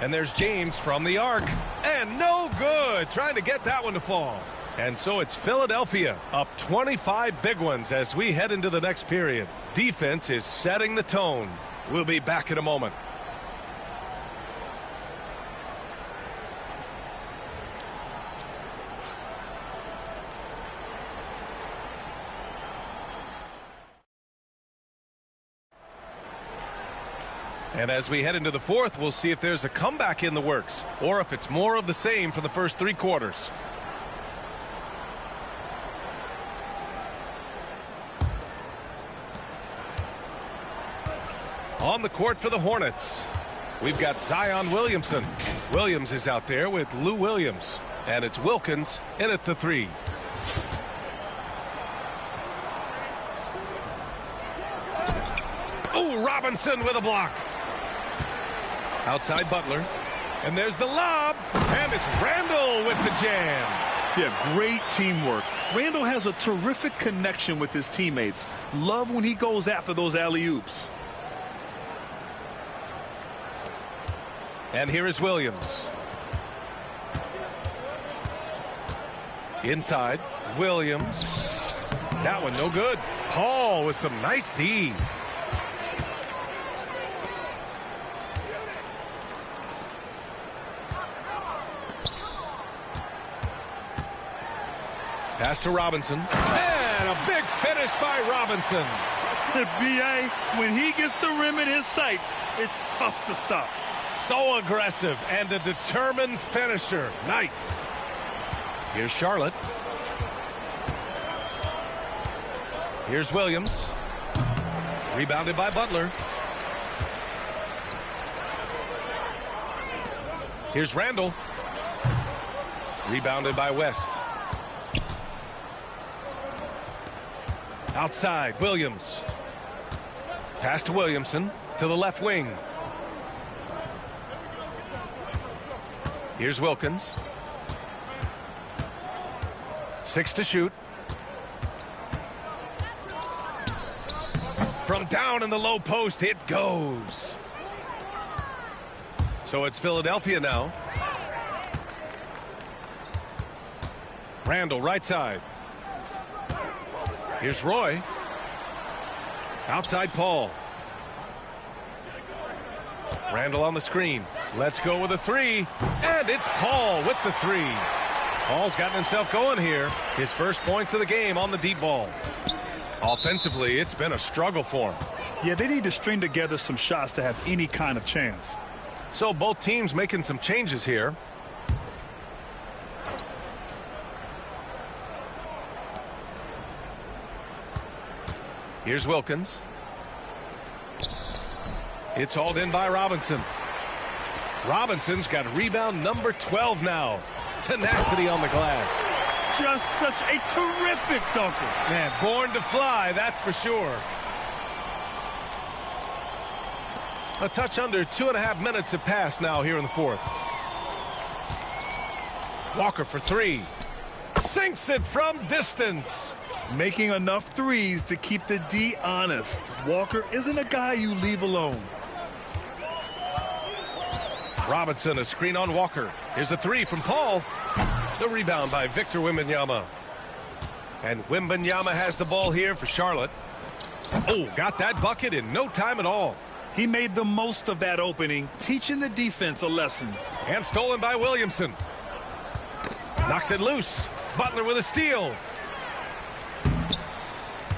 And there's James from the arc. And no good. Trying to get that one to fall. And so it's Philadelphia up 25 big ones as we head into the next period. Defense is setting the tone. We'll be back in a moment. And as we head into the fourth, we'll see if there's a comeback in the works or if it's more of the same for the first 3 quarters. On the court for the Hornets, we've got Zion Williamson. Williams is out there with Lou Williams. And it's Wilkins in at the 3. Oh, Robinson with a block. Outside Butler. And there's the lob. And it's Randall with the jam. Yeah, great teamwork. Randall has a terrific connection with his teammates. Love when he goes after those alley-oops. And here is Williams. Inside, Williams. That one no good. Paul with some nice D. Pass to Robinson. And a big finish by Robinson. B.A., when he gets the rim in his sights, it's tough to stop. So aggressive and a determined finisher. Nice. Here's Charlotte. Here's Williams. Rebounded by Butler. Here's Randall. Rebounded by West. Outside, Williams. Pass to Williamson to the left wing. Here's Wilkins. 6 to shoot. From down in the low post, it goes. So it's Philadelphia now. Randall, right side. Here's Roy. Outside Paul. Randall on the screen. Let's go with a 3. And it's Paul with the 3. Paul's gotten himself going here. His first points of the game on the deep ball. Offensively, it's been a struggle for him. Yeah, they need to string together some shots to have any kind of chance. So both teams making some changes here. Here's Wilkins. It's hauled in by Robinson. Robinson's got rebound number 12 now. Tenacity on the glass. Just such a terrific dunker. Man, born to fly, that's for sure. A touch under 2.5 minutes have passed now here in the fourth. Walker for three. Sinks it from distance. Making enough threes to keep the D honest. Walker isn't a guy you leave alone. Robinson, a screen on Walker. Here's a three from Paul. The rebound by Victor Wembanyama. And Wembanyama has the ball here for Charlotte. Oh, got that bucket in no time at all. He made the most of that opening, teaching the defense a lesson. And stolen by Williamson. Knocks it loose. Butler with a steal.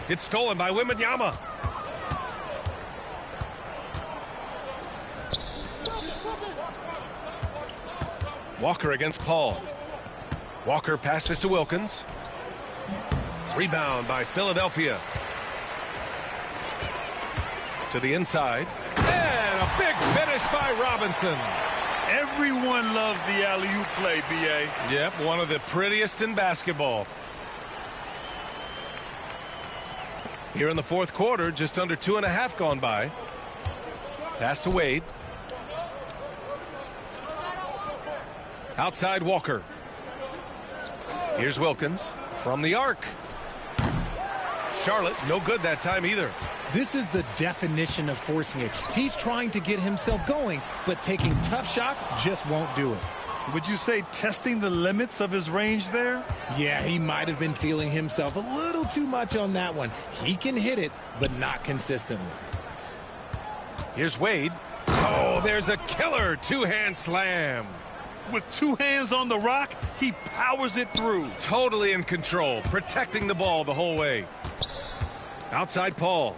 It's stolen by Wembanyama. Walker against Paul. Walker passes to Wilkins. Rebound by Philadelphia. To the inside. And a big finish by Robinson. Everyone loves the alley-oop play, B.A. Yep, one of the prettiest in basketball. Here in the fourth quarter, just under 2.5 gone by. Pass to Wade. Outside Walker. Here's Wilkins from the arc. Charlotte, no good that time either. This is the definition of forcing it. He's trying to get himself going, but taking tough shots just won't do it. Would you say testing the limits of his range there? Yeah, he might have been feeling himself a little too much on that one. He can hit it, but not consistently. Here's Wade. Oh, there's a killer two-hand slam. With two hands on the rock, he powers it through. Totally in control, protecting the ball the whole way. Outside Paul.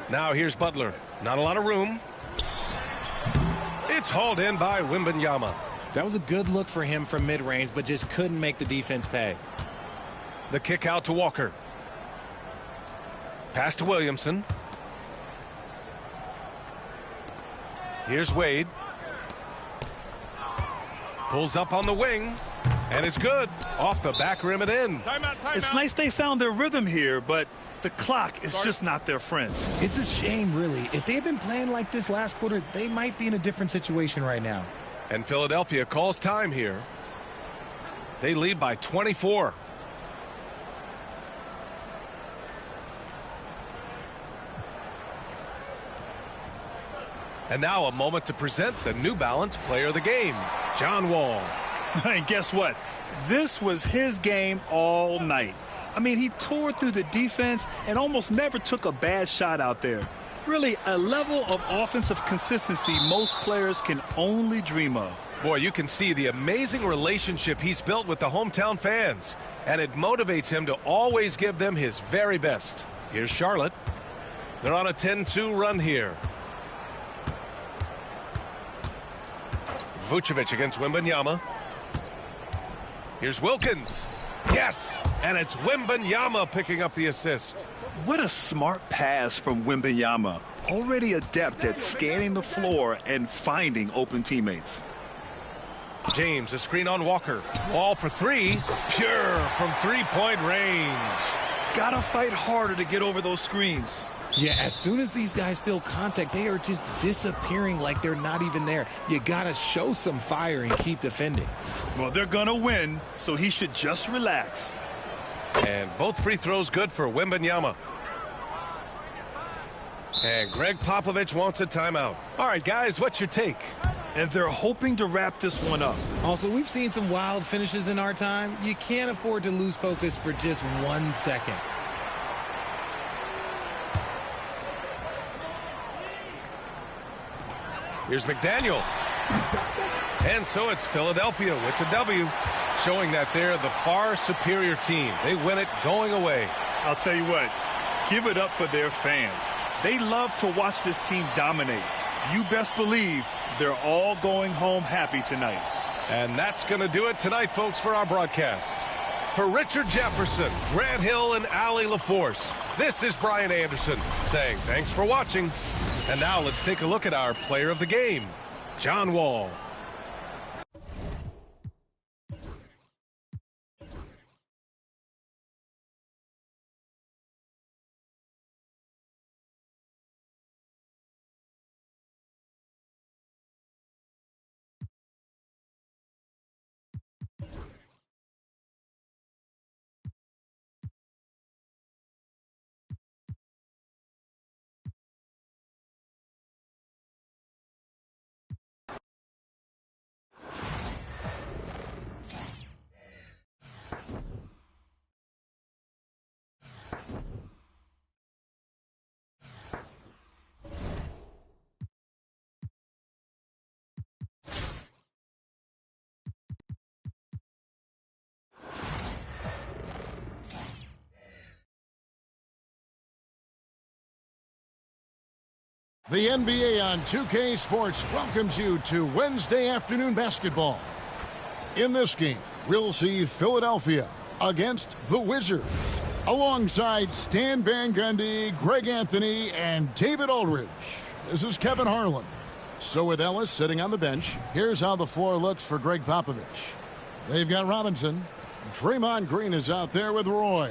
Now here's Butler. Not a lot of room. It's hauled in by Wembanyama. That was a good look for him from mid-range, but just couldn't make the defense pay. The kick out to Walker. Pass to Williamson. Here's Wade. Pulls up on the wing. And it's good. Off the back rim and in. Timeout. It's nice they found their rhythm here, but the clock is just not their friend. It's a shame, really. If they had been playing like this last quarter, they might be in a different situation right now. And Philadelphia calls time here. They lead by 24. And now a moment to present the New Balance Player of the Game, John Wall. And guess what? This was his game all night. I mean, he tore through the defense and almost never took a bad shot out there. Really, a level of offensive consistency most players can only dream of. Boy, you can see the amazing relationship he's built with the hometown fans, and it motivates him to always give them his very best. Here's Charlotte. They're on a 10-2 run here. Vucevic against Wembanyama. Here's Wilkins. Yes, and it's Wembanyama picking up the assist. What a smart pass from Wembanyama. Already adept at scanning the floor and finding open teammates. James, a screen on Walker. Wall for three. Pure from three-point range. Gotta fight harder to get over those screens. Yeah, as soon as these guys feel contact, they are just disappearing like they're not even there. You gotta show some fire and keep defending. Well, they're gonna win, so he should just relax. And both free throws good for Wembanyama. And Greg Popovich wants a timeout. All right, guys, what's your take? And they're hoping to wrap this one up. Also, we've seen some wild finishes in our time. You can't afford to lose focus for just 1 second. Here's McDaniel. And so it's Philadelphia with the W, showing that they're the far superior team. They win it going away. I'll tell you what, give it up for their fans. They love to watch this team dominate. You best believe they're all going home happy tonight. And that's going to do it tonight, folks, for our broadcast. For Richard Jefferson, Grant Hill, and Allie LaForce, this is Brian Anderson saying thanks for watching. And now let's take a look at our player of the game, John Wall. The NBA on 2K Sports welcomes you to Wednesday afternoon basketball. In this game, we'll see Philadelphia against the Wizards, alongside Stan Van Gundy, Greg Anthony, and David Aldridge. This is Kevin Harlan. So with Ellis sitting on the bench, here's how the floor looks for Greg Popovich. They've got Robinson. Draymond Green is out there with Roy.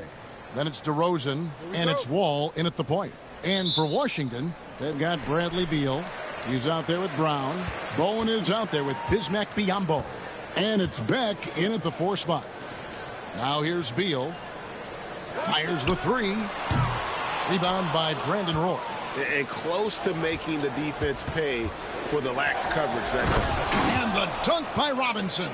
Then it's DeRozan, and it's Wall in at the point. And for Washington, they've got Bradley Beal. He's out there with Brown. Bowen is out there with Bismack Biyombo. And it's Beck in at the 4 spot. Now here's Beal. Fires the 3. Rebound by Brandon Roy. And close to making the defense pay for the lax coverage. And the dunk by Robinson.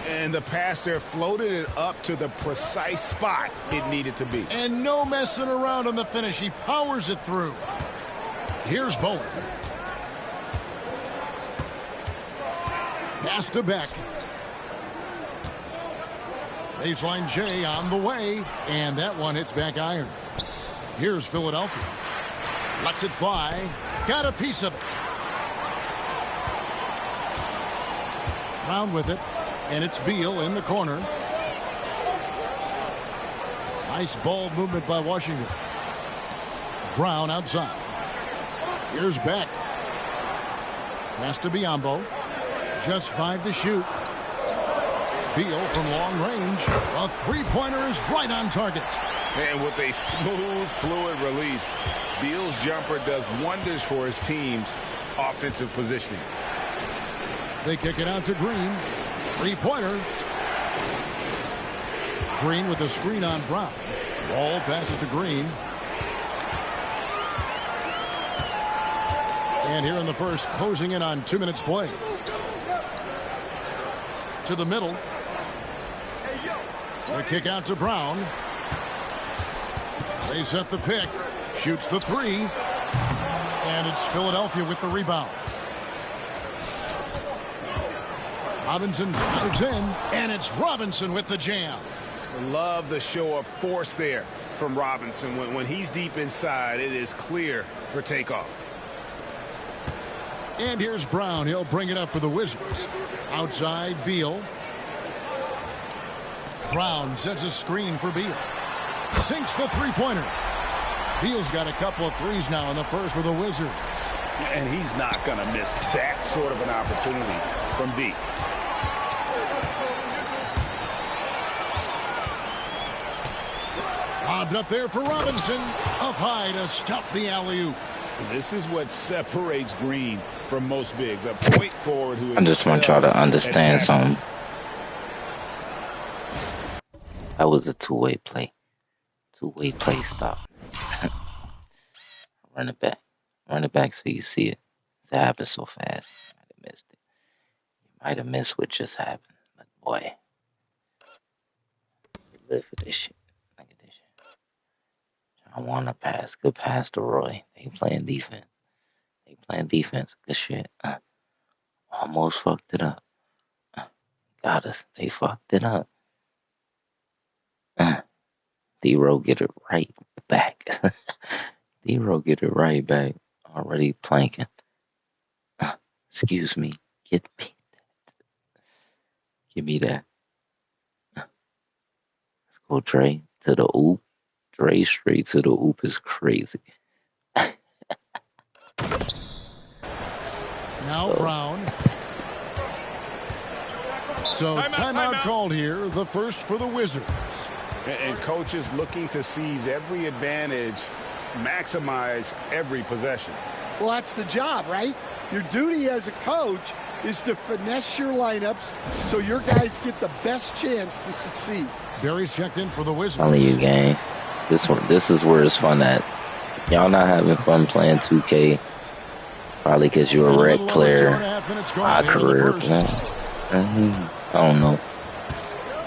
And the pass there floated it up to the precise spot it needed to be. And no messing around on the finish. He powers it through. Here's Bowen. Pass to Beck. Baseline J on the way. And that one hits back iron. Here's Philadelphia. Lets it fly. Got a piece of it. Round with it. And it's Beal in the corner. Nice ball movement by Washington. Brown outside. Here's Beck. Pass to Biyombo. Just 5 to shoot. Beal from long range. A 3-pointer is right on target. And with a smooth, fluid release, Beal's jumper does wonders for his team's offensive positioning. They kick it out to Green. 3-pointer. Green with a screen on Brown. Ball passes to Green. And here in the first, closing in on 2 minutes play. To the middle. The kick out to Brown. They set the pick. Shoots the 3. And it's Philadelphia with the rebound. Robinson drives in, and it's Robinson with the jam. Love the show of force there from Robinson. When he's deep inside, it is clear for takeoff. And here's Brown. He'll bring it up for the Wizards. Outside, Beal. Brown sets a screen for Beal. Sinks the 3-pointer. Beal's got a couple of threes now in the first for the Wizards. And he's not going to miss that sort of an opportunity from deep. Lobbed up there for Robinson. Up high to stuff the alley-oop. This is what separates Green from most bigs. A point forward who I just want y'all to understand something. That was a two-way play. Two-way play stop. Run it back. Run it back so you see it. It happened so fast. I missed it. Might have missed what just happened, but boy, we live for this shit. Look at this shit. I want to pass. Good pass to Roy. They playing defense. They playing defense. Good shit. Almost fucked it up. Got us. They fucked it up. D-Row get it right back. D-Row get it right back. Already planking. Excuse me. Get me. Give me that. Let's go, Dre. To the oop. Dre straight to the oop is crazy. Now Brown. So timeout called here, the first for the Wizards. And coaches looking to seize every advantage, maximize every possession. Well, that's the job, right? Your duty as a coach is to finesse your lineups so your guys get the best chance to succeed. Barry's checked in for the Wizards. Telling you, gang. This is where it's fun at. Y'all not having fun playing 2K. Probably because you're a rec player. My career plan. I don't know.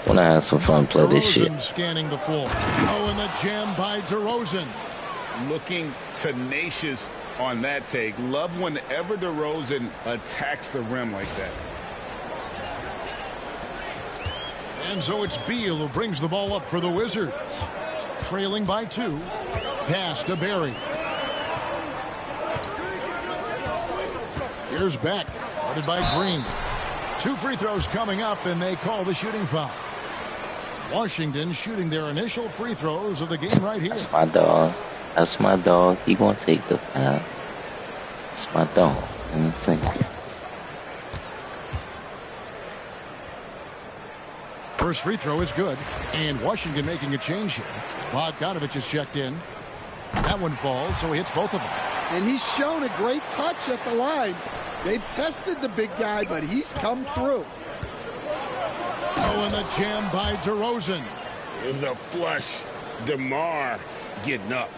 When I have some fun, play this shit. Scanning the floor. Oh, and the jam by DeRozan. Looking tenacious on that take. Love whenever DeRozan attacks the rim like that. And so it's Beal who brings the ball up for the Wizards. Trailing by 2. Pass to Barry. Here's Beck. Guarded by Green. 2 free throws coming up, and they call the shooting foul. Washington shooting their initial free throws of the game right here. That's my dog. That's my dog. He gonna take the foul. That's my dog. First free throw is good, and Washington making a change here. Bogdanovich is checked in. That one falls, so he hits both of them. And he's shown a great touch at the line. They've tested the big guy, but he's come through. Oh, and the jam by DeRozan. The flush. DeMar getting up.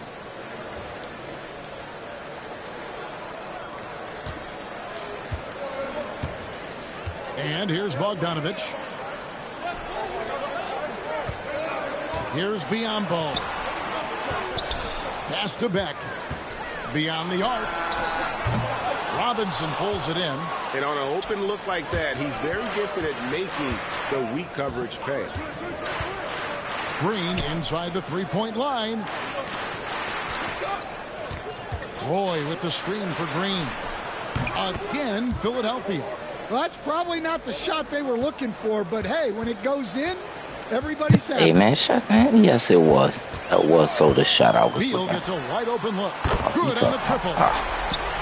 And here's Bogdanovich. Here's Biyombo. Pass to Beck. Beyond the arc. Robinson pulls it in. And on an open look like that, he's very gifted at making the weak coverage pay. Green inside the three-point line. Roy with the screen for Green. Again, Philadelphia. Well, that's probably not the shot they were looking for, but hey, when it goes in, everybody's happy. Hey, man, shot, man. Yes, it was. That was so the shot I was Beal looking. gets a wide open look. Good on the triple.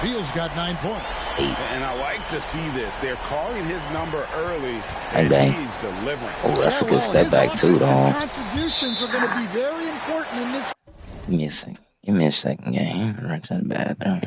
Beal's got 9 points. And I like to see this. They're calling his number early, and he's delivering. Oh, that's a good step back, too, though. Contributions are going to be very important in this. Give me a second. Give me a second, game. Right to the bathroom.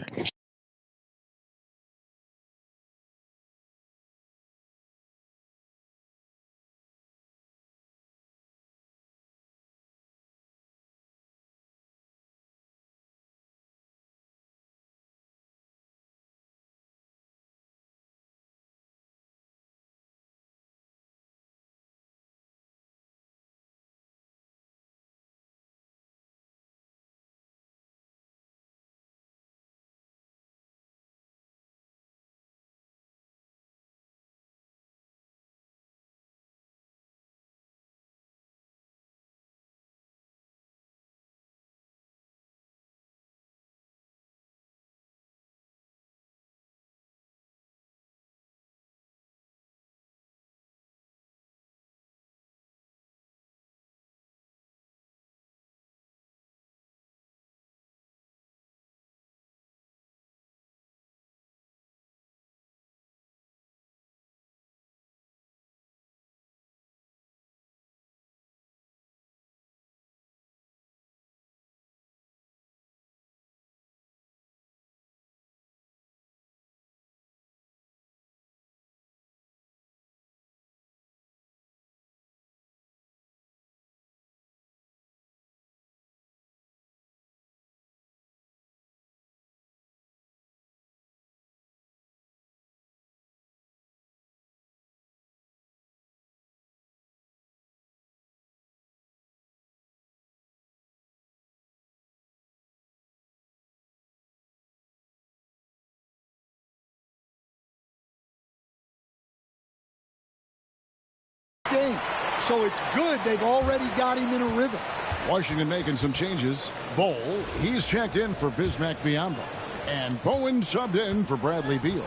So it's good they've already got him in a rhythm. Washington making some changes. Bowl, he's checked in for Bismack Biyombo. And Bowen subbed in for Bradley Beal.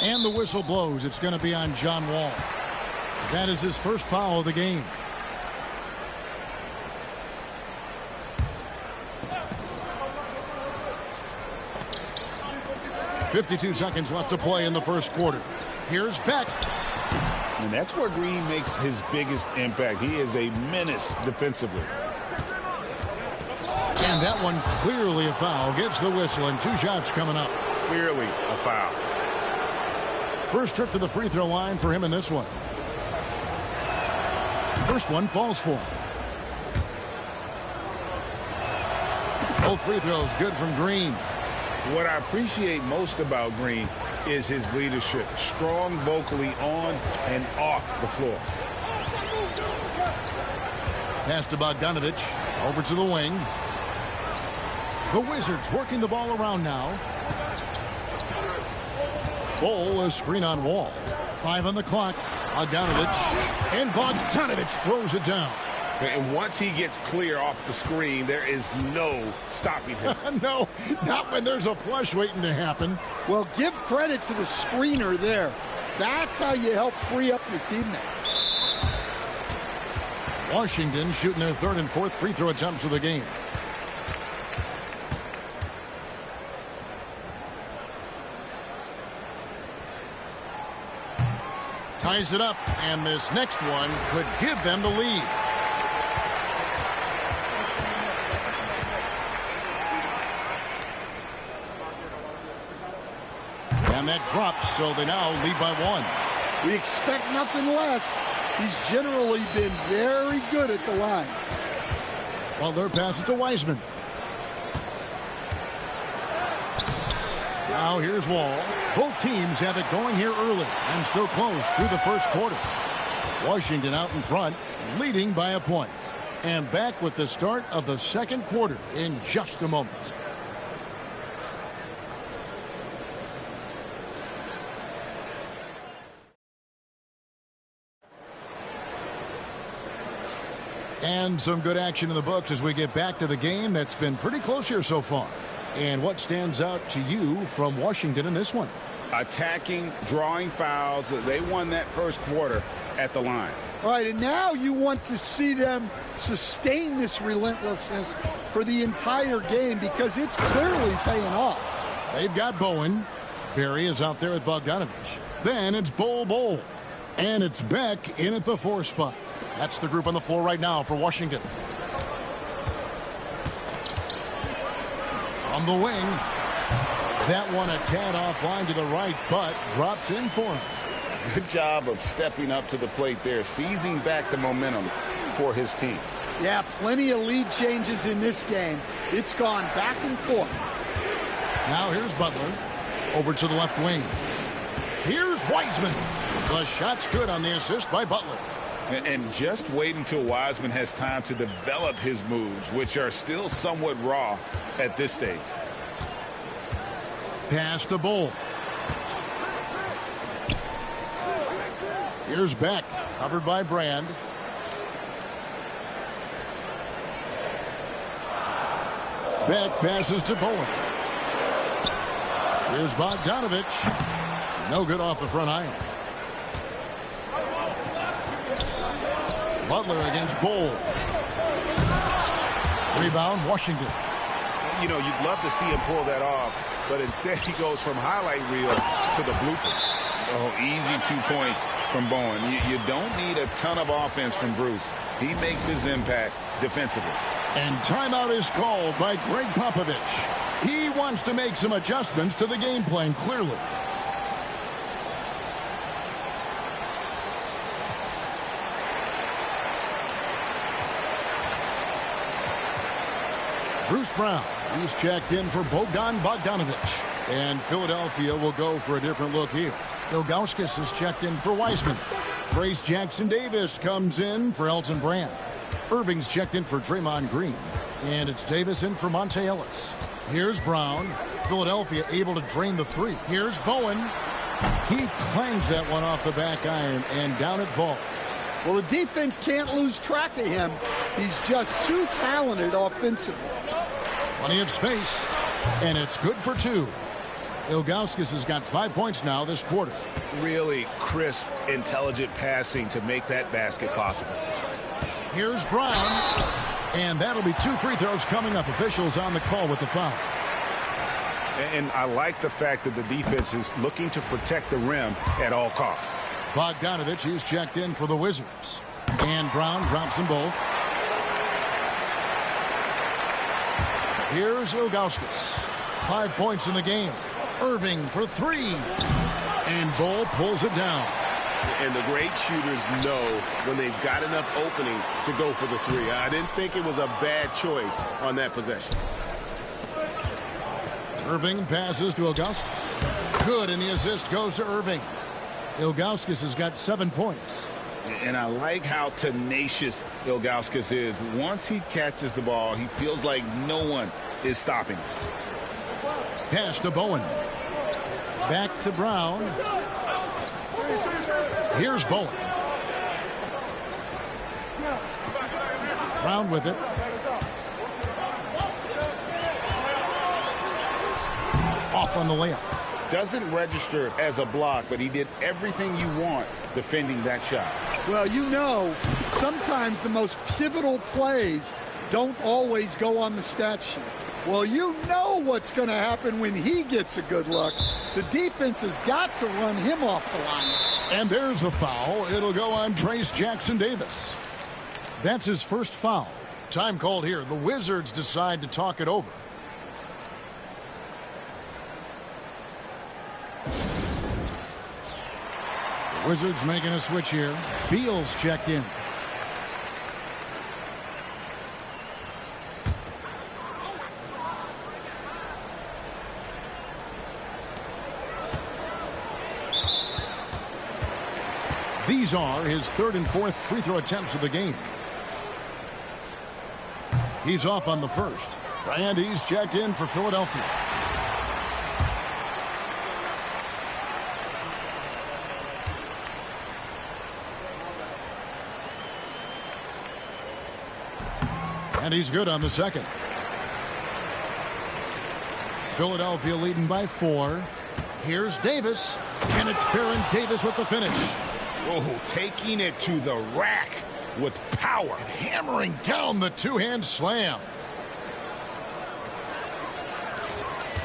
And the whistle blows. It's going to be on John Wall. That is his first foul of the game. .52 seconds left to play in the first quarter. Here's Beck. And that's where Green makes his biggest impact. He is a menace defensively. And that one clearly a foul. Gets the whistle, and 2 shots coming up. Clearly a foul. First trip to the free throw line for him in this one. First one falls for him. Both free throws good from Green. What I appreciate most about Green is his leadership. Strong vocally on and off the floor. Pass to Bogdanovich. Over to the wing. The Wizards working the ball around now. Bowl, a screen on Wall. 5 on the clock. Bogdanovich. And Bogdanovich throws it down. And once he gets clear off the screen, there is no stopping him. No, not when there's a flush waiting to happen. Well, give credit to the screener there. That's how you help free up your teammates. Washington shooting their 3rd and 4th free throw attempts of the game. Ties it up, and this next one could give them the lead. And that drops, so they now lead by 1. We expect nothing less. He's generally been very good at the line. Butler passes to Wiseman. Now here's Wall. Both teams have it going here early and still close through the first quarter. Washington out in front, leading by a point. And back with the start of the second quarter in just a moment. And some good action in the books as we get back to the game that's been pretty close here so far. And what stands out to you from Washington in this one? Attacking, drawing fouls. They won that first quarter at the line. All right, and now you want to see them sustain this relentlessness for the entire game because it's clearly paying off. They've got Bowen. Barry is out there with Bogdanovich. Then it's Bowl. And it's Beck in at the 4 spot. That's the group on the floor right now for Washington. From the wing. That one a tad offline to the right, but drops in for him. Good job of stepping up to the plate there, seizing back the momentum for his team. Yeah, plenty of lead changes in this game. It's gone back and forth. Now here's Butler. Over to the left wing. Here's Wiseman. The shot's good on the assist by Butler. And just wait until Wiseman has time to develop his moves, which are still somewhat raw at this stage. Pass to Bowl. Here's Beck, covered by Brand. Beck passes to Bowen. Here's Bogdanovich. No good off the front iron. Butler against Bowl. Rebound, Washington. You know, you'd love to see him pull that off, but instead he goes from highlight reel to the bloopers. Oh, easy 2 points from Bowen. You don't need a ton of offense from Bruce. He makes his impact defensively. And timeout is called by Greg Popovich. He wants to make some adjustments to the game plan, clearly. Bruce Brown, he's checked in for Bogdanovich. And Philadelphia will go for a different look here. Ilgauskas is checked in for Wiseman. Trace Jackson-Davis comes in for Elton Brand. Irving's checked in for Draymond Green. And it's Davis in for Monte Ellis. Here's Brown. Philadelphia able to drain the 3. Here's Bowen. He clangs that one off the back iron, and down it falls. Well, the defense can't lose track of him. He's just too talented offensively. Plenty of space, and it's good for 2. Ilgauskas has got 5 points now this quarter. Really crisp, intelligent passing to make that basket possible. Here's Brown, and that'll be 2 free throws coming up. Officials on the call with the foul. And I like the fact that the defense is looking to protect the rim at all costs. Bogdanovich is checked in for the Wizards. And Brown drops them both. Here's Ilgauskas. 5 points in the game. Irving for 3. And Bull pulls it down. And the great shooters know when they've got enough opening to go for the 3. I didn't think it was a bad choice on that possession. Irving passes to Ilgauskas. Good, and the assist goes to Irving. Ilgauskas has got 7 points. And I like how tenacious Ilgauskas is. Once he catches the ball, he feels like no one is stopping him. Pass to Bowen. Back to Brown. Here's Bowen. Brown with it. Off on the layup. Doesn't register as a block, but he did everything you want defending that shot. Well, you know, sometimes the most pivotal plays don't always go on the stat sheet. Well, you know what's going to happen when he gets a good look. The defense has got to run him off the line. And there's the foul. It'll go on Trace Jackson-Davis. That's his first foul. Time called here. The Wizards decide to talk it over. The Wizards making a switch here. Beal's checked in. These are his 3rd and 4th free throw attempts of the game. He's off on the first. And he's checked in for Philadelphia. And he's good on the second. Philadelphia leading by 4. Here's Davis. And it's Baron Davis with the finish. Oh, taking it to the rack with power. And hammering down the two-hand slam.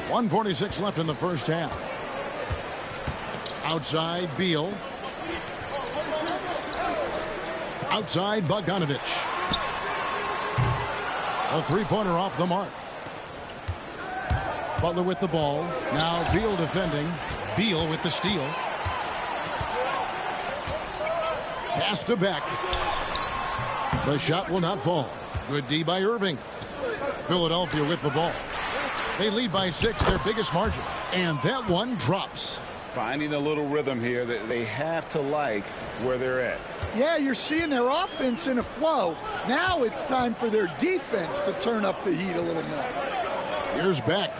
1:46 left in the first half. Outside, Beal. Outside, Bogdanovich. A three-pointer off the mark. Butler with the ball. Now Beal defending. Beal with the steal. Pass to Beck. The shot will not fall. Good D by Irving. Philadelphia with the ball. They lead by 6, their biggest margin. And that one drops. Finding a little rhythm here that they have to like where they're at. Yeah, you're seeing their offense in a flow. Now it's time for their defense to turn up the heat a little more. Here's Beck.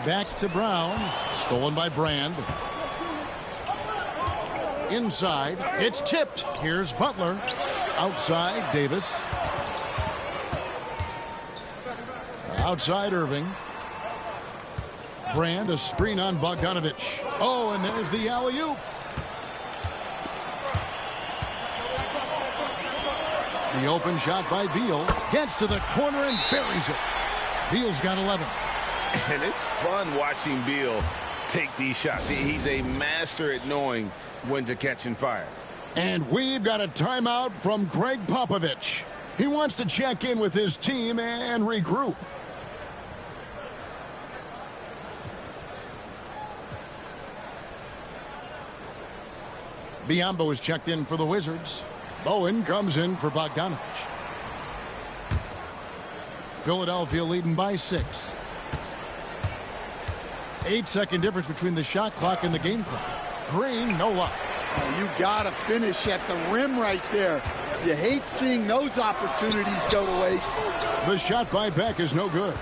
Back to Brown. Stolen by Brand. Inside. It's tipped. Here's Butler. Outside, Davis. Outside, Irving. Brand, a screen on Bogdanovich. Oh, and there's the alley-oop. The open shot by Beal. Gets to the corner and buries it. Beal's got 11. And it's fun watching Beal take these shots. He's a master at knowing when to catch and fire. And we've got a timeout from Greg Popovich. He wants to check in with his team and regroup. Biyombo is checked in for the Wizards. Bowen comes in for Bogdanovich. Philadelphia leading by 6. 8-second difference between the shot clock and the game clock. Green, no luck. Oh, you got to finish at the rim right there. You hate seeing those opportunities go to waste. The shot by Beck is no good.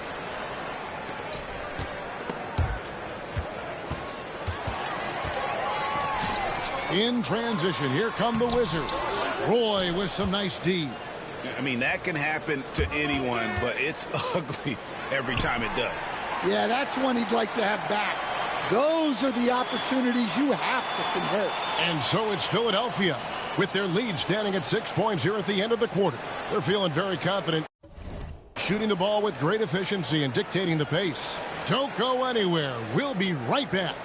In transition, here come the Wizards. Roy with some nice D. I mean, that can happen to anyone, but it's ugly every time it does. Yeah, that's one he'd like to have back. Those are the opportunities you have to convert. And so it's Philadelphia with their lead standing at 6 points here at the end of the quarter. They're feeling very confident, shooting the ball with great efficiency and dictating the pace. Don't go anywhere. We'll be right back.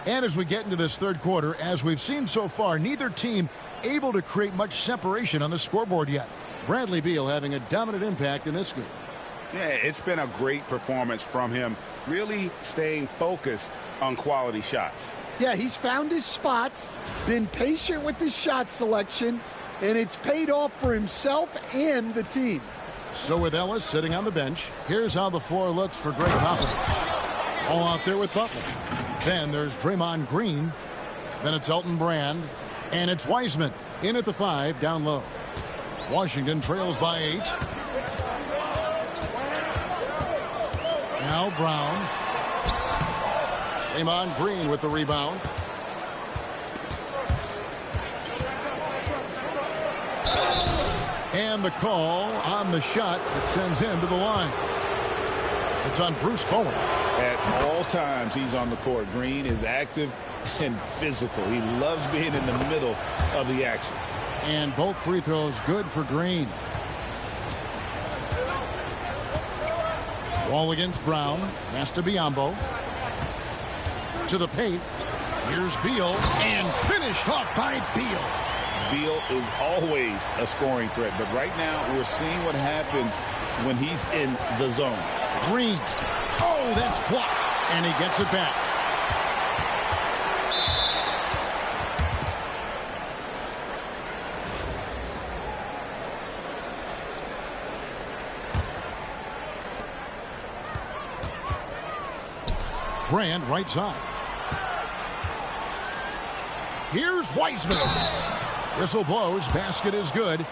And as we get into this third quarter, as we've seen so far, neither team able to create much separation on the scoreboard yet. Bradley Beal having a dominant impact in this game. Yeah, it's been a great performance from him, really staying focused on quality shots. Yeah, he's found his spots, been patient with his shot selection, and it's paid off for himself and the team. So with Ellis sitting on the bench, here's how the floor looks for Greg Popovich. All out there with Butler. Then there's Draymond Green. Then it's Elton Brand. And it's Wiseman in at the 5 down low. Washington trails by 8. Now Brown. Draymond Green with the rebound. And the call on the shot that sends him to the line. It's on Bruce Bowen. At all times, he's on the court. Green is active and physical. He loves being in the middle of the action. And both free throws good for Green. Ball against Brown. Has to Biyombo. To the paint. Here's Beal. And finished off by Beal. Beal is always a scoring threat, but right now we're seeing what happens when he's in the zone. Green. Oh, that's blocked. And he gets it back. Brand right side. Here's Wiseman. Whistle blows. Basket is good.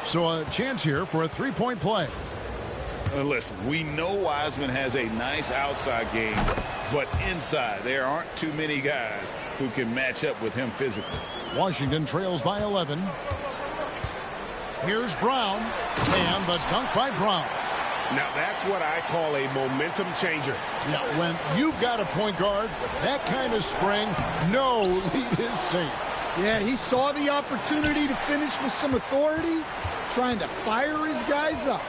So a chance here for a three-point play. Listen, we know Wiseman has a nice outside game, but inside there aren't too many guys who can match up with him physically. Washington trails by 11. Here's Brown, and the dunk by Brown. Now that's what I call a momentum changer. Yeah, when you've got a point guard with that kind of spring, no lead is safe. Yeah, he saw the opportunity to finish with some authority, trying to fire his guys up.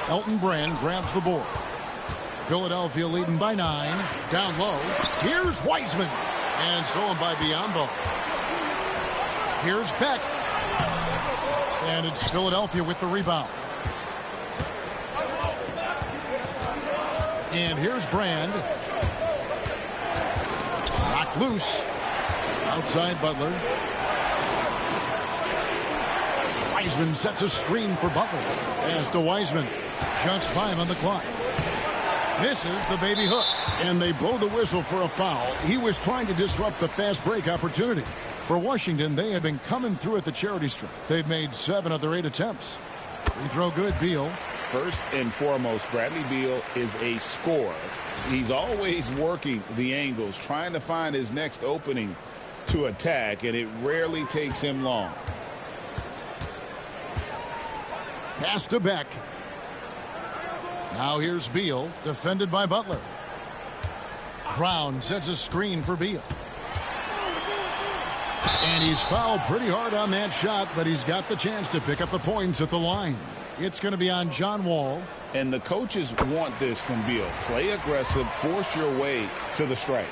Elton Brand grabs the board. Philadelphia leading by 9. Down low. Here's Wiseman. And stolen by Biyombo. Here's Beck. And it's Philadelphia with the rebound. And here's Brand. Knocked loose. Outside Butler. Wiseman sets a screen for Butler. As to Wiseman. Just 5 on the clock. Misses the baby hook. And they blow the whistle for a foul. He was trying to disrupt the fast break opportunity. For Washington, they have been coming through at the charity stripe. They've made 7 of their 8 attempts. Free throw good, Beal. First and foremost, Bradley Beal is a scorer. He's always working the angles, trying to find his next opening to attack, and it rarely takes him long. Pass to Beck. Now here's Beal, defended by Butler. Brown sets a screen for Beal. And he's fouled pretty hard on that shot, but he's got the chance to pick up the points at the line. It's going to be on John Wall. And the coaches want this from Beal. Play aggressive, force your way to the strike.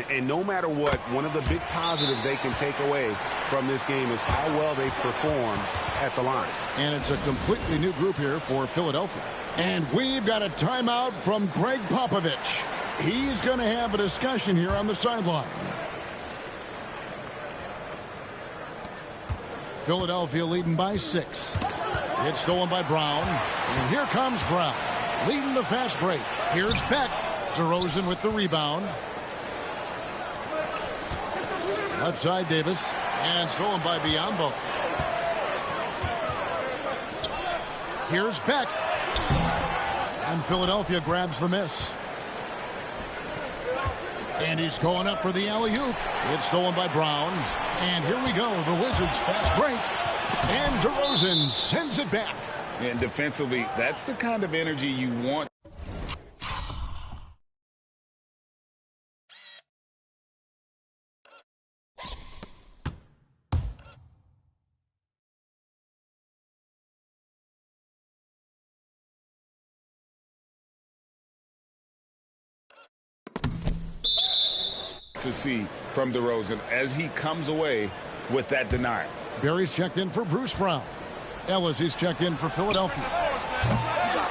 And no matter what, one of the big positives they can take away from this game is how well they've performed at the line. And it's a completely new group here for Philadelphia. And we've got a timeout from Greg Popovich. He's going to have a discussion here on the sideline. Philadelphia leading by 6. It's stolen by Brown. And here comes Brown, leading the fast break. Here's Beck. DeRozan with the rebound. Left side, Davis. And stolen by Biyombo. Here's Beck. And Philadelphia grabs the miss. And he's going up for the alley-oop. It's stolen by Brown. And here we go, the Wizards fast break. And DeRozan sends it back. And defensively, that's the kind of energy you want. To see from DeRozan as he comes away with that denial. Barry's checked in for Bruce Brown. Ellis, he's checked in for Philadelphia.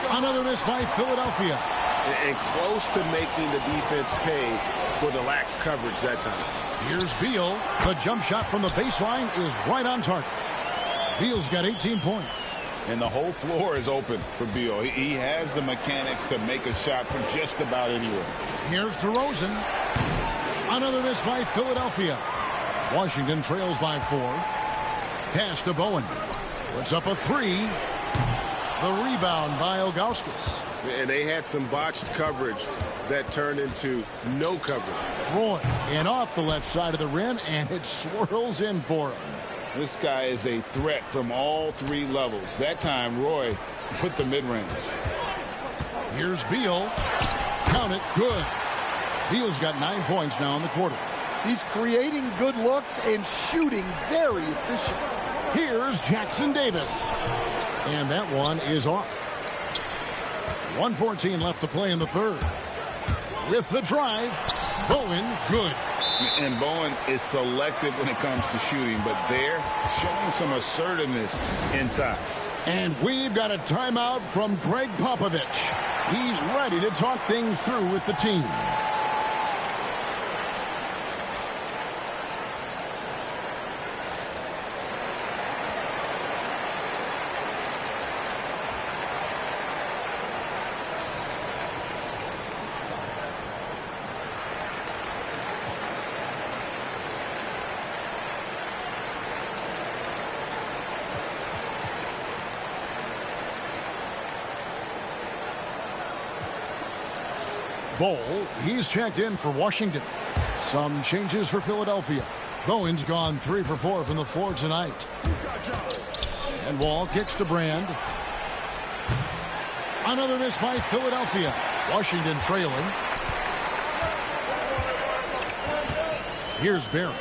Another miss by Philadelphia. And close to making the defense pay for the lax coverage that time. Here's Beal. The jump shot from the baseline is right on target. Beal's got 18 points. And the whole floor is open for Beal. He has the mechanics to make a shot from just about anywhere. Here's DeRozan. Another miss by Philadelphia. Washington trails by 4. Pass to Bowen. Puts up a 3. The rebound by Ilgauskas. And they had some botched coverage that turned into no coverage. Roy, and off the left side of the rim, and it swirls in for him. This guy is a threat from all 3 levels. That time, Roy put the mid-range. Here's Beal. Count it. Good. Beal's got 9 points now in the quarter. He's creating good looks and shooting very efficient. Here's Jackson Davis. And that one is off. 1:14 left to play in the third. With the drive, Bowen, good. And Bowen is selective when it comes to shooting, but they're showing some assertiveness inside. And we've got a timeout from Greg Popovich. He's ready to talk things through with the team. Bol, he's checked in for Washington. Some changes for Philadelphia. Bowen's gone 3 for 4 from the floor tonight. And Wall kicks to Brand. Another miss by Philadelphia. Washington trailing. Here's Barry.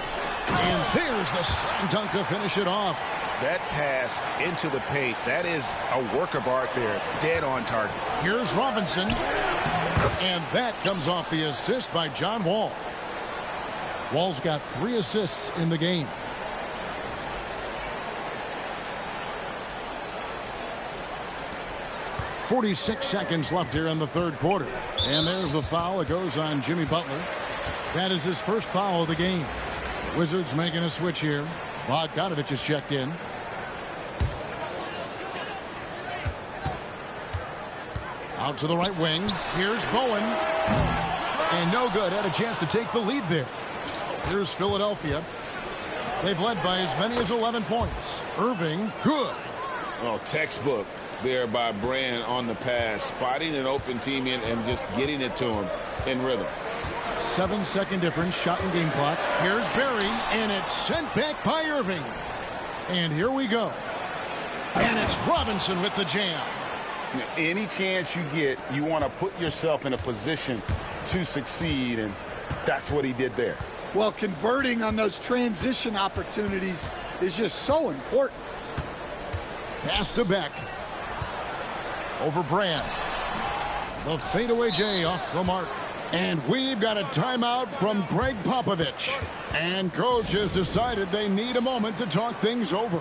And there's the slam dunk to finish it off. That pass into the paint, that is a work of art there. Dead on target. Here's Robinson. And that comes off the assist by John Wall. Wall's got 3 assists in the game. .46 seconds left here in the third quarter. And there's the foul. It goes on Jimmy Butler. That is his first foul of the game. Wizards making a switch here. Bogdanovich is checked in. Out to the right wing. Here's Bowen. And no good. Had a chance to take the lead there. Here's Philadelphia. They've led by as many as 11 points. Irving, good. Oh, textbook there by Brand on the pass. Spotting an open teammate and just getting it to him in rhythm. 7-second difference, shot and game clock. Here's Barry, and it's sent back by Irving. And here we go. And it's Robinson with the jam. Any chance you get, you want to put yourself in a position to succeed. And That's what he did there. Well, converting on those transition opportunities is just so important. Pass to Beck. Over Brand. The fadeaway J off the mark. And we've got a timeout from Greg Popovich. And coach has decided they need a moment to talk things over.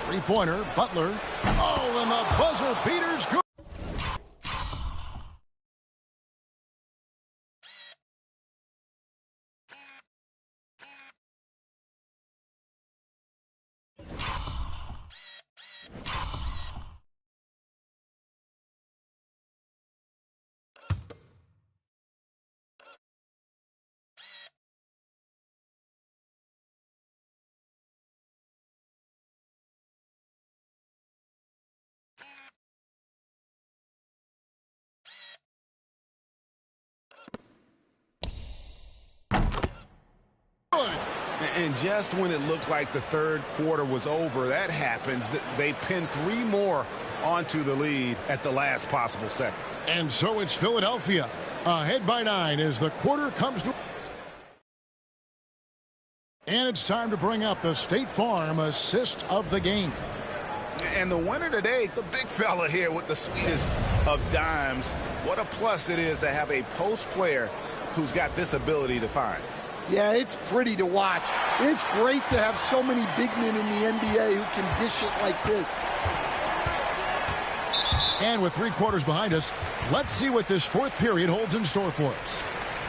Three-pointer, Butler. Oh, and the buzzer beater's good. And just when it looked like the third quarter was over, that happens. They pin 3 more onto the lead at the last possible second. And so it's Philadelphia ahead by 9 as the quarter comes to. And it's time to bring up the State Farm assist of the game. And the winner today, the big fella here with the sweetest of dimes. What a plus it is to have a post player who's got this ability to find. Yeah, it's pretty to watch. It's great to have so many big men in the NBA who can dish it like this. And with 3 quarters behind us, let's see what this fourth period holds in store for us.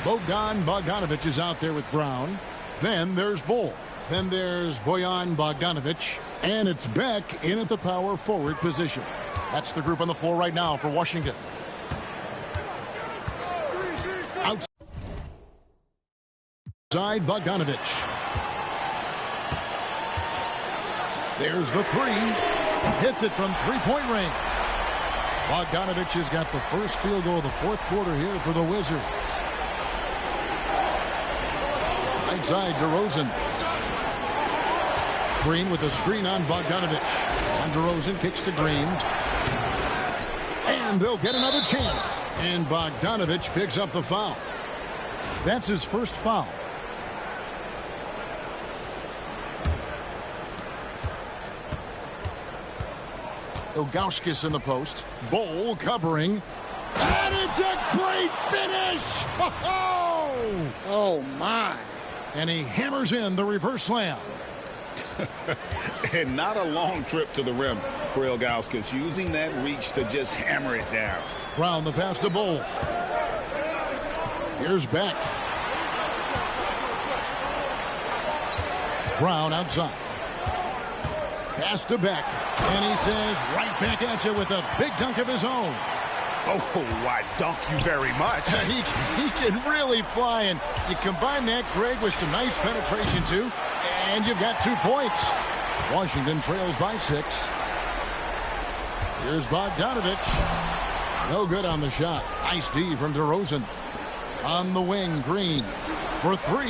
Bogdanovich is out there with Brown. Then there's Bull. Then there's Bojan Bogdanovic. And it's Beck in at the power forward position. That's the group on the floor right now for Washington. Outside Bogdanovic. There's the 3. Hits it from 3-point range. Bogdanovic has got the first field goal of the fourth quarter here for the Wizards. Right side, DeRozan. Green with a screen on Bogdanovic. And DeRozan kicks to Green. And they'll get another chance. And Bogdanovic picks up the foul. That's his first foul. Ilgauskas in the post. Bull covering. And it's a great finish! Oh, my. And he hammers in the reverse slam. And not a long trip to the rim for Ilgauskas, using that reach to just hammer it down. Brown the pass to Bull. Here's Beck. Brown outside. Pass to Beck. And he says, right back at you with a big dunk of his own. Oh, why dunk you very much. He can really fly, and you combine that, Greg, with some nice penetration, too, and you've got 2 points. Washington trails by 6. Here's Bogdanovic. No good on the shot. Nice D from DeRozan. On the wing, Green for 3.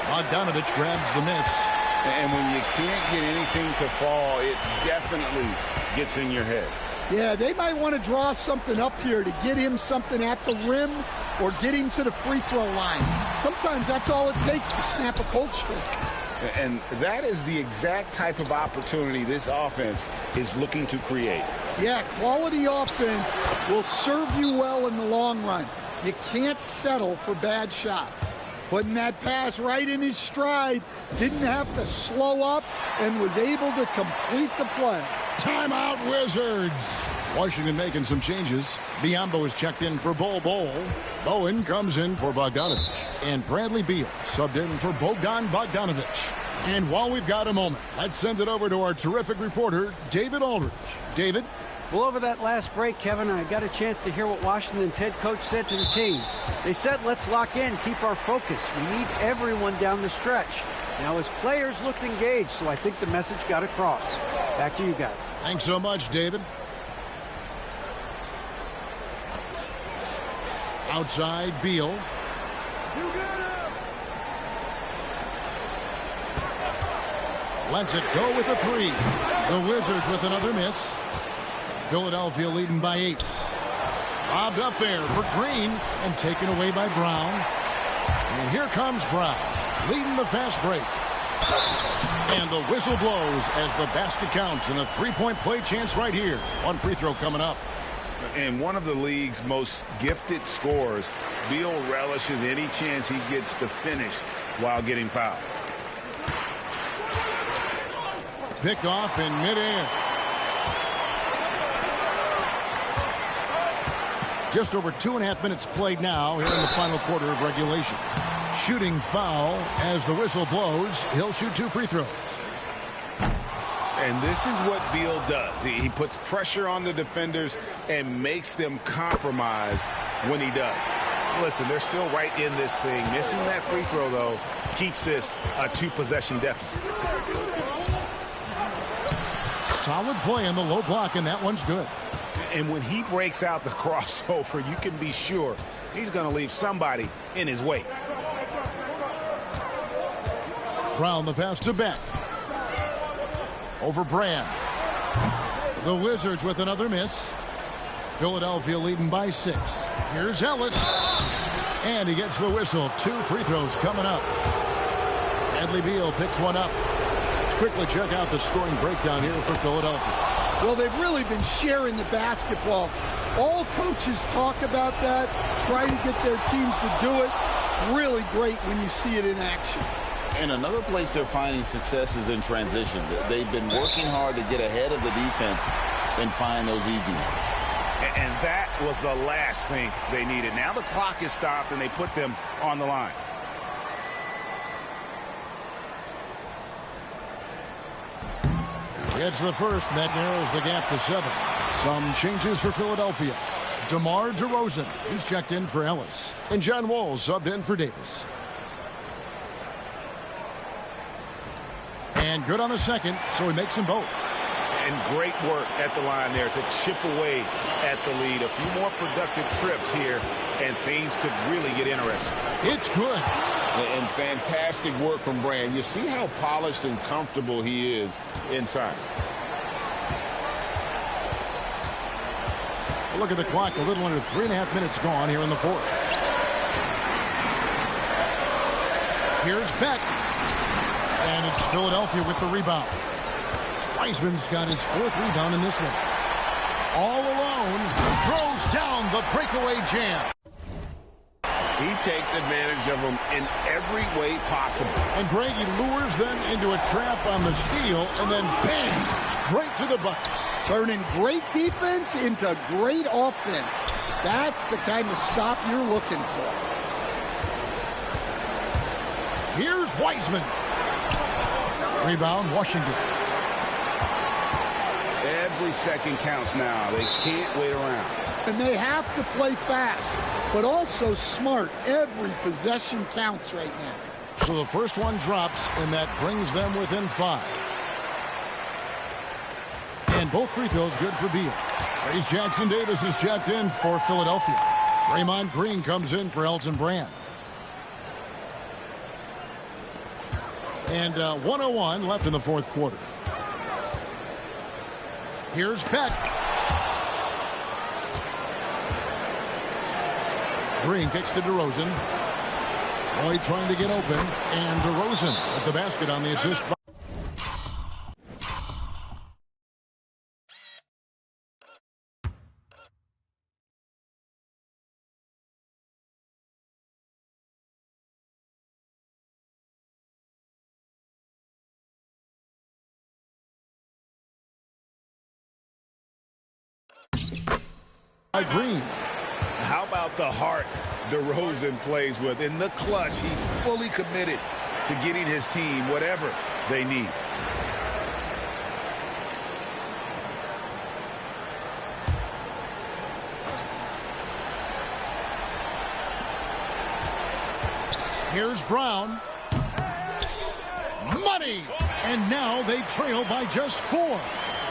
Bogdanovic grabs the miss. And when you can't get anything to fall, it definitely gets in your head. Yeah, they might want to draw something up here to get him something at the rim or get him to the free throw line. Sometimes that's all it takes to snap a cold streak. And that is the exact type of opportunity this offense is looking to create. Yeah, quality offense will serve you well in the long run. You can't settle for bad shots. Putting that pass right in his stride, didn't have to slow up, and was able to complete the play. Timeout, Wizards. Washington making some changes. Biyombo is checked in for Bull. Bowen comes in for Bogdanovic. And Bradley Beal subbed in for Bojan Bogdanovic. And while we've got a moment, let's send it over to our terrific reporter, David Aldridge. David? Well, over that last break, Kevin, I got a chance to hear what Washington's head coach said to the team. They said, let's lock in, keep our focus. We need everyone down the stretch. Now his players looked engaged, so I think the message got across. Back to you guys. Thanks so much, David. Outside, Beal. Lets it go with a three. The Wizards with another miss. Philadelphia leading by 8. Bobbed up there for Green and taken away by Brown. And here comes Brown, leading the fast break. And the whistle blows as the basket counts, and a three-point play chance right here. One free throw coming up. And one of the league's most gifted scorers, Beal relishes any chance he gets to finish while getting fouled. Picked off in midair. Just over 2.5 minutes played now here in the final quarter of regulation. Shooting foul as the whistle blows. He'll shoot 2 free throws. And this is what Beal does. He puts pressure on the defenders and makes them compromise when he does. Listen, they're still right in this thing. Missing that free throw, though, keeps this a 2-possession deficit. Solid play in the low block, and that one's good. And when he breaks out the crossover, you can be sure he's going to leave somebody in his wake. Brown the pass to Beck. Over Brand. The Wizards with another miss. Philadelphia leading by 6. Here's Ellis. And he gets the whistle. 2 free throws coming up. Bradley Beal picks one up. Let's quickly check out the scoring breakdown here for Philadelphia. Well, they've really been sharing the basketball. All coaches talk about that, try to get their teams to do it. It's really great when you see it in action. And another place they're finding success is in transition. They've been working hard to get ahead of the defense and find those easy ones. And that was the last thing they needed. Now the clock is stopped, and they put them on the line. Gets the first, and that narrows the gap to 7. Some changes for Philadelphia. DeMar DeRozan, he's checked in for Ellis. And John Wall subbed in for Davis. And good on the second, so he makes them both. And great work at the line there to chip away at the lead. A few more productive trips here, and things could really get interesting. It's good. And fantastic work from Brand. You see how polished and comfortable he is inside. Look at the clock, a little under 3.5 minutes gone here in the 4th. Here's Beck. And it's Philadelphia with the rebound. Wiseman's got his 4th rebound in this one. All alone, throws down the breakaway jam. He takes advantage of them in every way possible. And Greg, he lures them into a trap on the steal, and then bang, straight to the bucket. Turning great defense into great offense. That's the kind of stop you're looking for. Here's Wiseman. Rebound, Washington. Every second counts now. They can't wait around. And they have to play fast, but also smart. Every possession counts right now. So the first one drops, and that brings them within 5. And both free throws good for Beal. Trace Jackson Davis is checked in for Philadelphia. Draymond Green comes in for Elton Brand. And 1:01 left in the 4th quarter. Here's Beck. Green kicks to DeRozan. Lloyd trying to get open. And DeRozan at the basket on the assist. By Green. How about the heart DeRozan plays with? In the clutch, he's fully committed to getting his team whatever they need. Here's Brown. Money! And now they trail by just 4.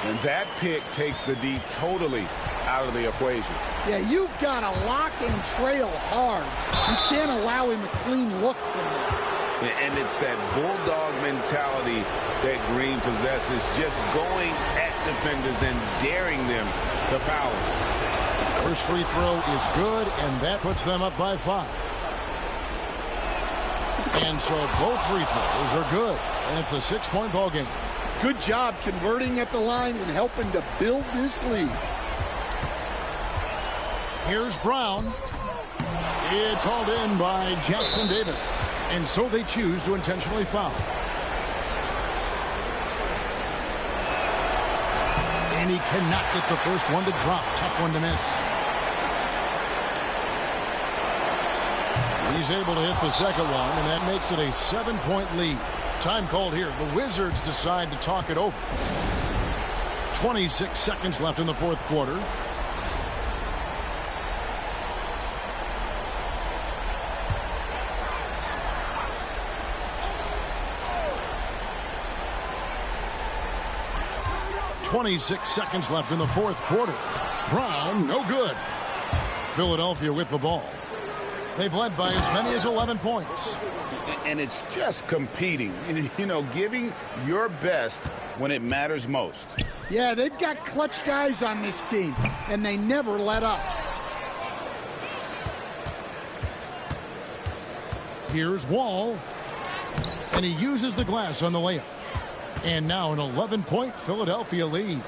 And that pick takes the D totally out of the equation. Yeah, you've got to lock and trail hard. You can't allow him a clean look from there. And it's that bulldog mentality that Green possesses, just going at defenders and daring them to foul him. First free throw is good, and that puts them up by 5. And so both free throws are good, and it's a 6-point ball game. Good job converting at the line and helping to build this lead. Here's Brown. It's hauled in by Jackson Davis. And so they choose to intentionally foul. And he cannot get the first one to drop. Tough one to miss. He's able to hit the second one, and that makes it a 7-point lead. Time called here. The Wizards decide to talk it over. 26 seconds left in the fourth quarter. .26 seconds left in the fourth quarter. Brown, no good. Philadelphia with the ball. They've led by as many as 11 points. And it's just competing, you know, giving your best when it matters most. Yeah, they've got clutch guys on this team, and they never let up. Here's Wall, and he uses the glass on the layup. And now an 11-point Philadelphia lead.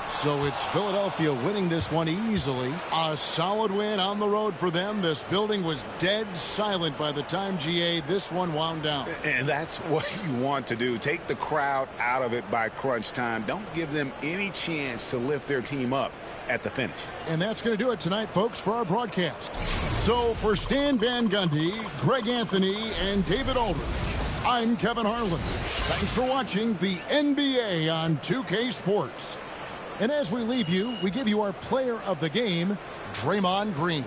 So it's Philadelphia winning this one easily. A solid win on the road for them. This building was dead silent by the time, GA, this one wound down. And that's what you want to do. Take the crowd out of it by crunch time. Don't give them any chance to lift their team up at the finish. And that's going to do it tonight, folks, for our broadcast. So for Stan Van Gundy, Greg Anthony, and David Aldridge, I'm Kevin Harlan. Thanks for watching the NBA on 2K Sports. And as we leave you, we give you our player of the game, Draymond Green.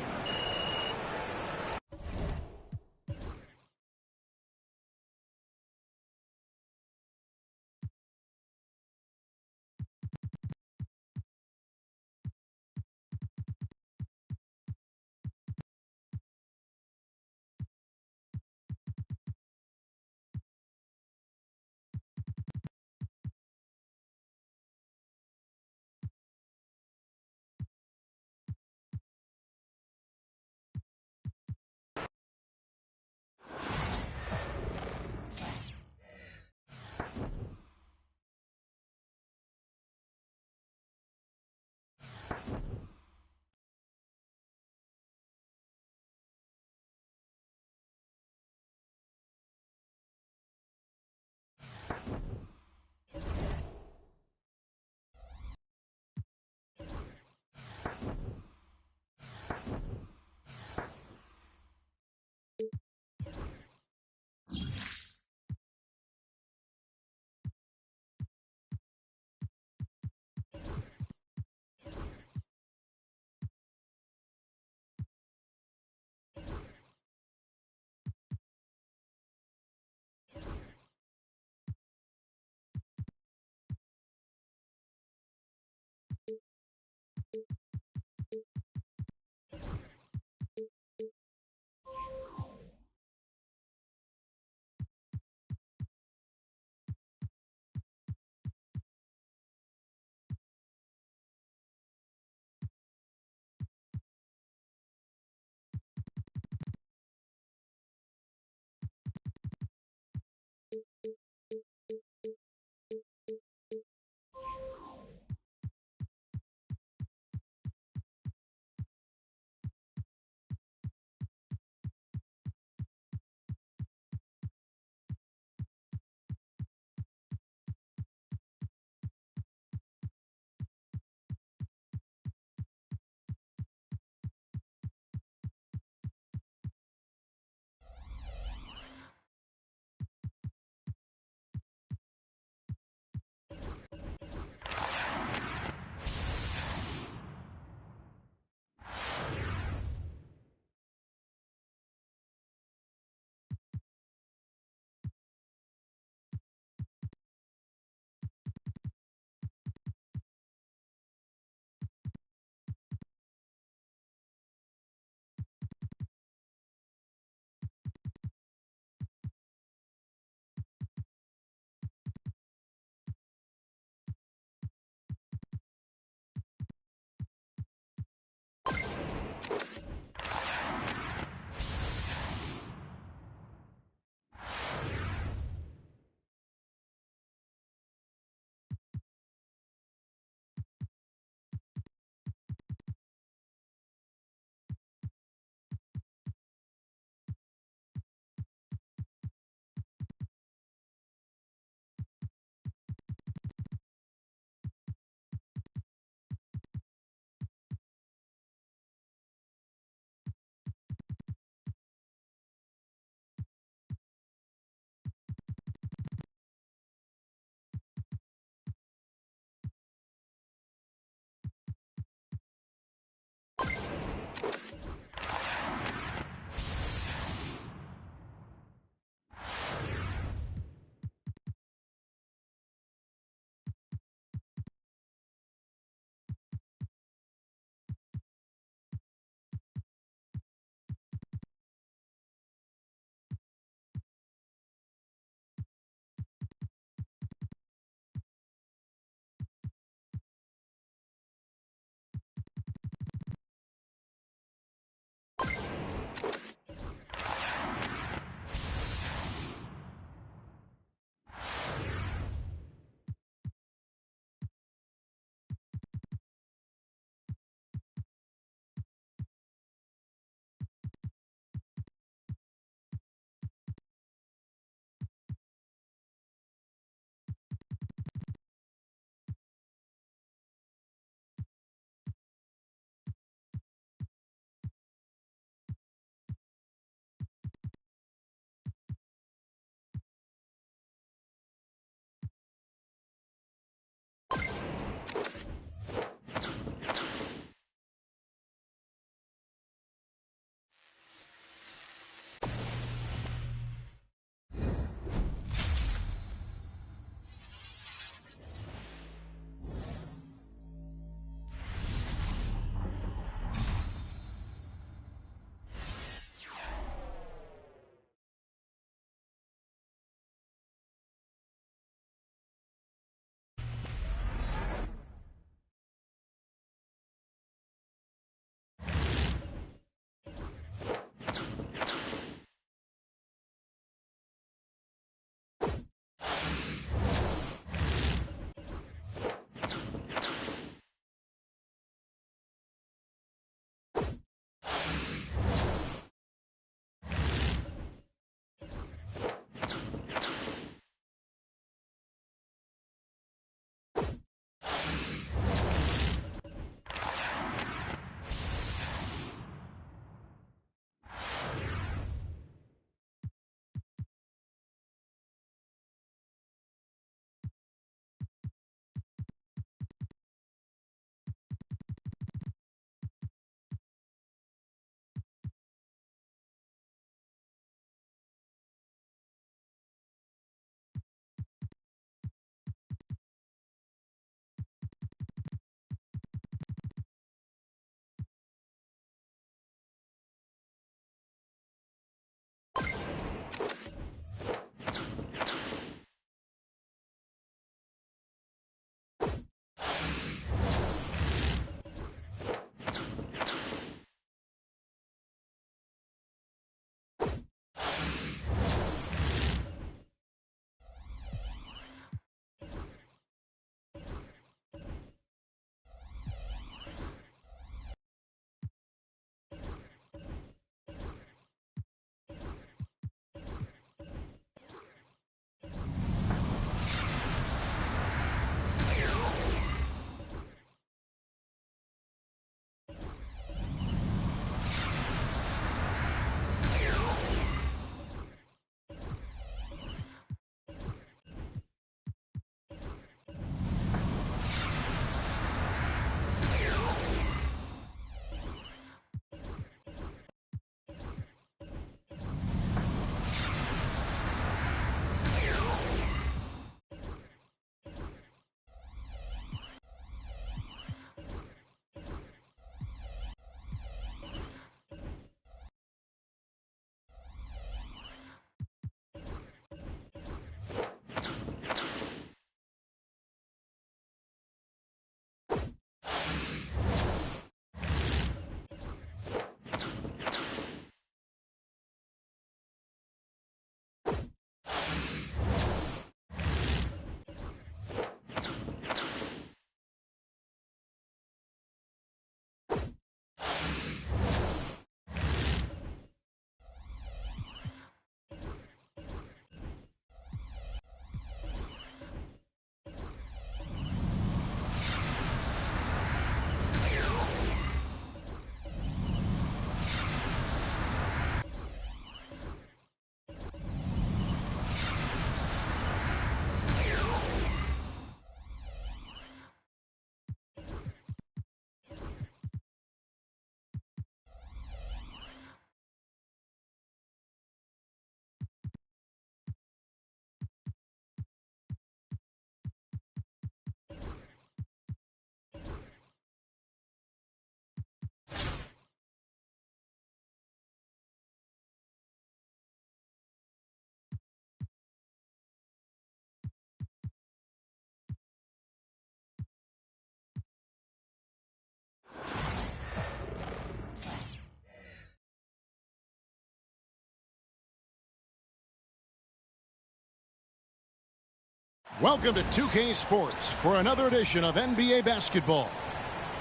Welcome to 2K Sports for another edition of NBA basketball.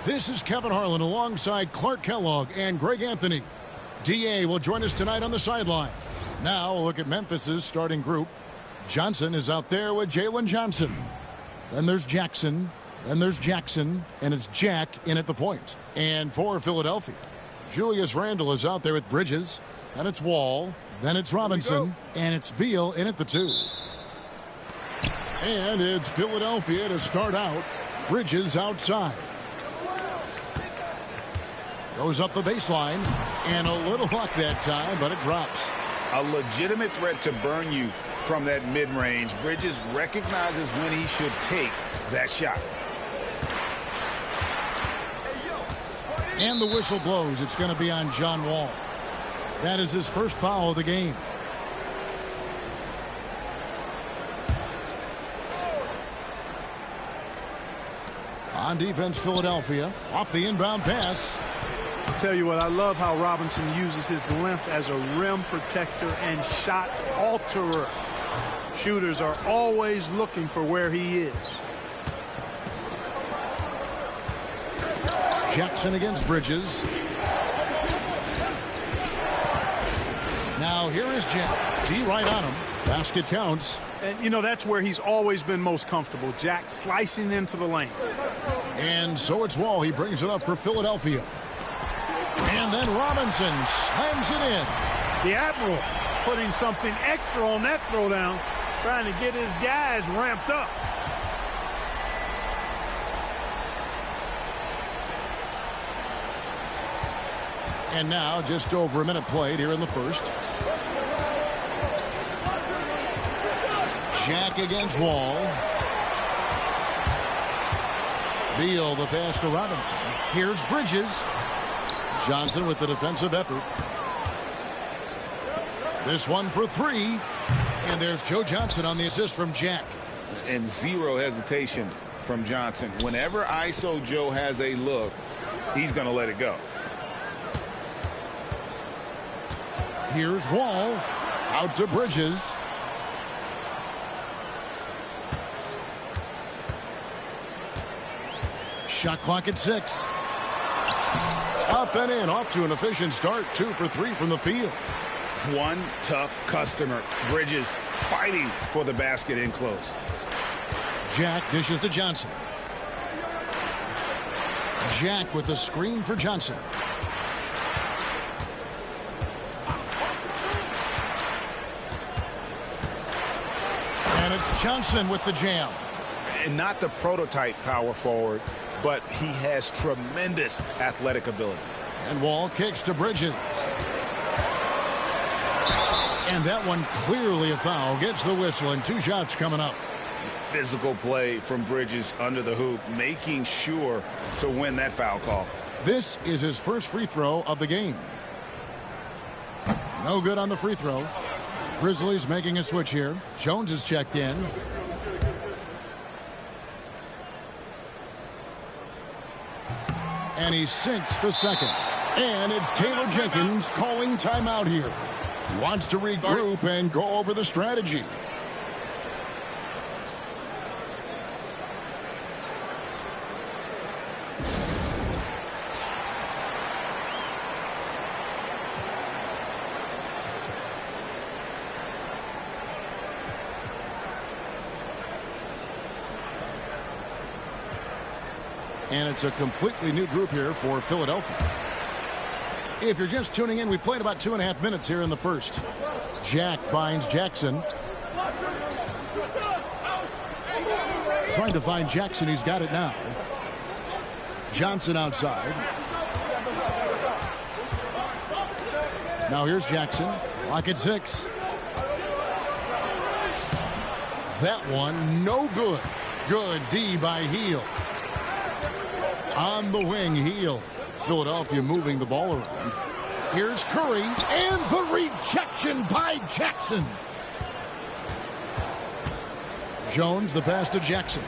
This is Kevin Harlan alongside Clark Kellogg and Greg Anthony. DA will join us tonight on the sideline. Now we'll look at Memphis's starting group. Johnson is out there with Jalen Johnson. Then there's Jackson. Then there's Jackson. And it's Jack in at the point. And for Philadelphia, Julius Randle is out there with Bridges. Then it's Wall. Then it's Robinson. And it's Beal in at the 2. And it's Philadelphia to start out. Bridges outside. Goes up the baseline. And a little luck that time, but it drops. A legitimate threat to burn you from that mid-range. Bridges recognizes when he should take that shot. And the whistle blows. It's going to be on John Wall. That is his first foul of the game. On defense, Philadelphia. Off the inbound pass. I'll tell you what, I love how Robinson uses his length as a rim protector and shot alterer. Shooters are always looking for where he is. Jackson against Bridges. Now here is Jack. D right on him. Basket counts. And, you know, that's where he's always been most comfortable. Jack slicing into the lane. And so it's Wall. He brings it up for Philadelphia. And then Robinson slams it in. The Admiral putting something extra on that throwdown, trying to get his guys ramped up. And now just over a minute played here in the first. Jack against Wall. Beal the pass to Robinson. Here's Bridges. Johnson with the defensive effort. This one for 3. And there's Joe Johnson on the assist from Jack. And zero hesitation from Johnson. Whenever ISO Joe has a look, he's going to let it go. Here's Wall. Out to Bridges. Shot clock at 6. Up and in. Off to an efficient start. 2 for 3 from the field. One tough customer. Bridges fighting for the basket in close. Jack dishes to Johnson. Jack with the screen for Johnson. And it's Johnson with the jam. And not the prototype power forward, but he has tremendous athletic ability. And Wall kicks to Bridges. And that one clearly a foul. Gets the whistle and 2 shots coming up. Physical play from Bridges under the hoop, making sure to win that foul call. This is his first free throw of the game. No good on the free throw. Grizzlies making a switch here. Jones is checked in. And he sinks the second. And it's Taylor Jenkins calling timeout here. He wants to regroup and go over the strategy. And it's a completely new group here for Philadelphia. If you're just tuning in, we've played about 2.5 minutes here in the first. Jack finds Jackson. Trying to find Jackson. He's got it now. Johnson outside. Now here's Jackson. Clock at 6. That one, no good. Good D by Heel. On the wing, Heel. Philadelphia moving the ball around. Here's Curry, and the rejection by Jackson. Jones, the pass to Jackson.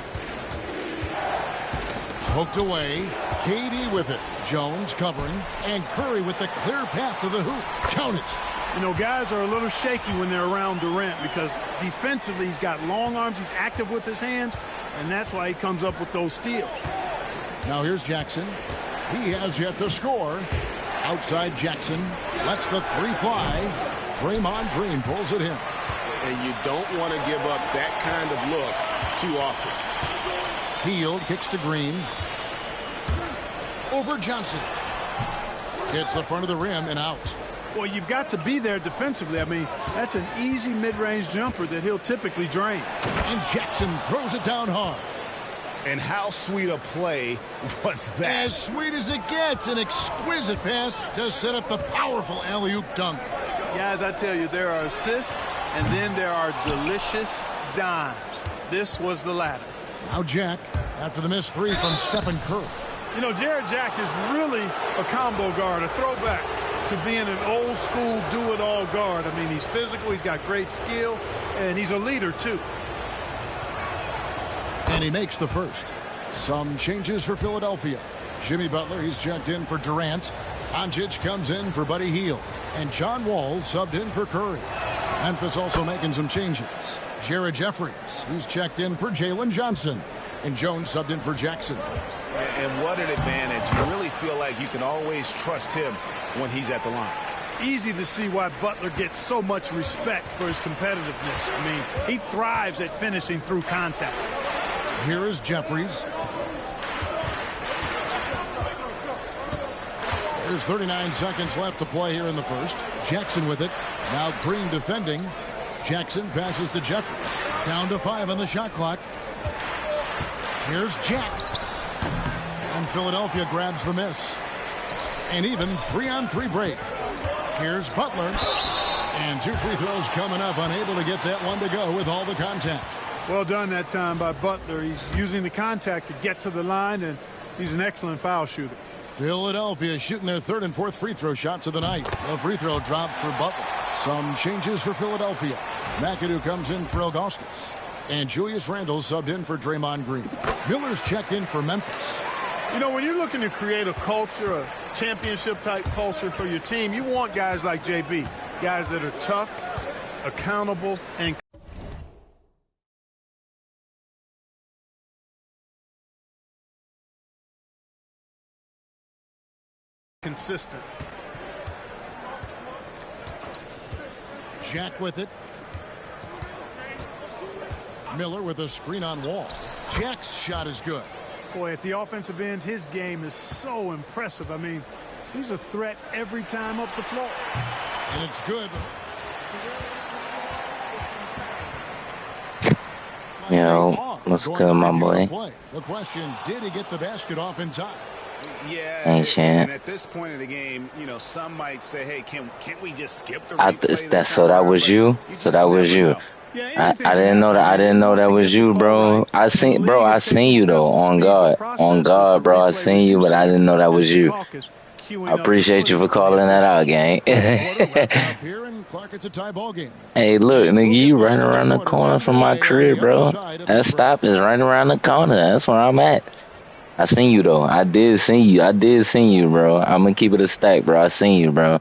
Hooked away. KD with it. Jones covering, and Curry with the clear path to the hoop. Count it. You know, guys are a little shaky when they're around Durant because defensively he's got long arms, he's active with his hands, and that's why he comes up with those steals. Now here's Jackson. He has yet to score. Outside Jackson lets the three fly. Draymond Green pulls it in. And you don't want to give up that kind of look too often. Hield kicks to Green. Over Johnson. Hits the front of the rim and out. Well, you've got to be there defensively. I mean, that's an easy mid-range jumper that he'll typically drain. And Jackson throws it down hard. And how sweet a play was that? As sweet as it gets. An exquisite pass to set up the powerful alley-oop dunk. Guys, I tell you, there are assists, and then there are delicious dimes. This was the latter. Now Jack, after the missed three from Stephen Curry. You know, Jared Jack is really a combo guard, a throwback to being an old-school do-it-all guard. I mean, he's physical, he's got great skill, and he's a leader, too. And he makes the first. Some changes for Philadelphia. Jimmy Butler, he's checked in for Durant. Doncic comes in for Buddy Hield. And John Wall subbed in for Curry. Memphis also making some changes. Jared Jeffries, he's checked in for Jalen Johnson. And Jones subbed in for Jackson. And what an advantage. You really feel like you can always trust him when he's at the line. Easy to see why Butler gets so much respect for his competitiveness. I mean, he thrives at finishing through contact. Here is Jeffries. There's 39 seconds left to play here in the first. Jackson with it. Now Green defending. Jackson passes to Jeffries. Down to 5 on the shot clock. Here's Jack. And Philadelphia grabs the miss. And even 3-on-3 break. Here's Butler. And 2 free throws coming up. Unable to get that one to go with all the contact. Well done that time by Butler. He's using the contact to get to the line, and he's an excellent foul shooter. Philadelphia shooting their 3rd and 4th free throw shots of the night. A free throw drop for Butler. Some changes for Philadelphia. McAdoo comes in for Ilgauskas. And Julius Randle subbed in for Draymond Green. Miller's checked in for Memphis. You know, when you're looking to create a culture, a championship-type culture for your team, you want guys like JB, guys that are tough, accountable, and consistent. Jack with it. Miller with a screen on Wall. Jack's shot is good. Boy, at the offensive end, his game is so impressive. I mean, he's a threat every time up the floor. And it's good. Yo, what's good, my boy? The question, did he get the basket off in time? Yeah, and at this point in the game, you know, some might say, hey, can't we just skip the replay? So that was you? So that was you? I didn't know that. I didn't know that was you, bro. I seen you though. On God, bro. I seen you, but I didn't know that was you. I appreciate you for calling that out, gang. Hey, look, nigga, you running around the corner from my crib, bro. That stop is right around the corner. That's where I'm at. I seen you though. I did see you, bro. I'm gonna keep it a stack, bro. I seen you, bro.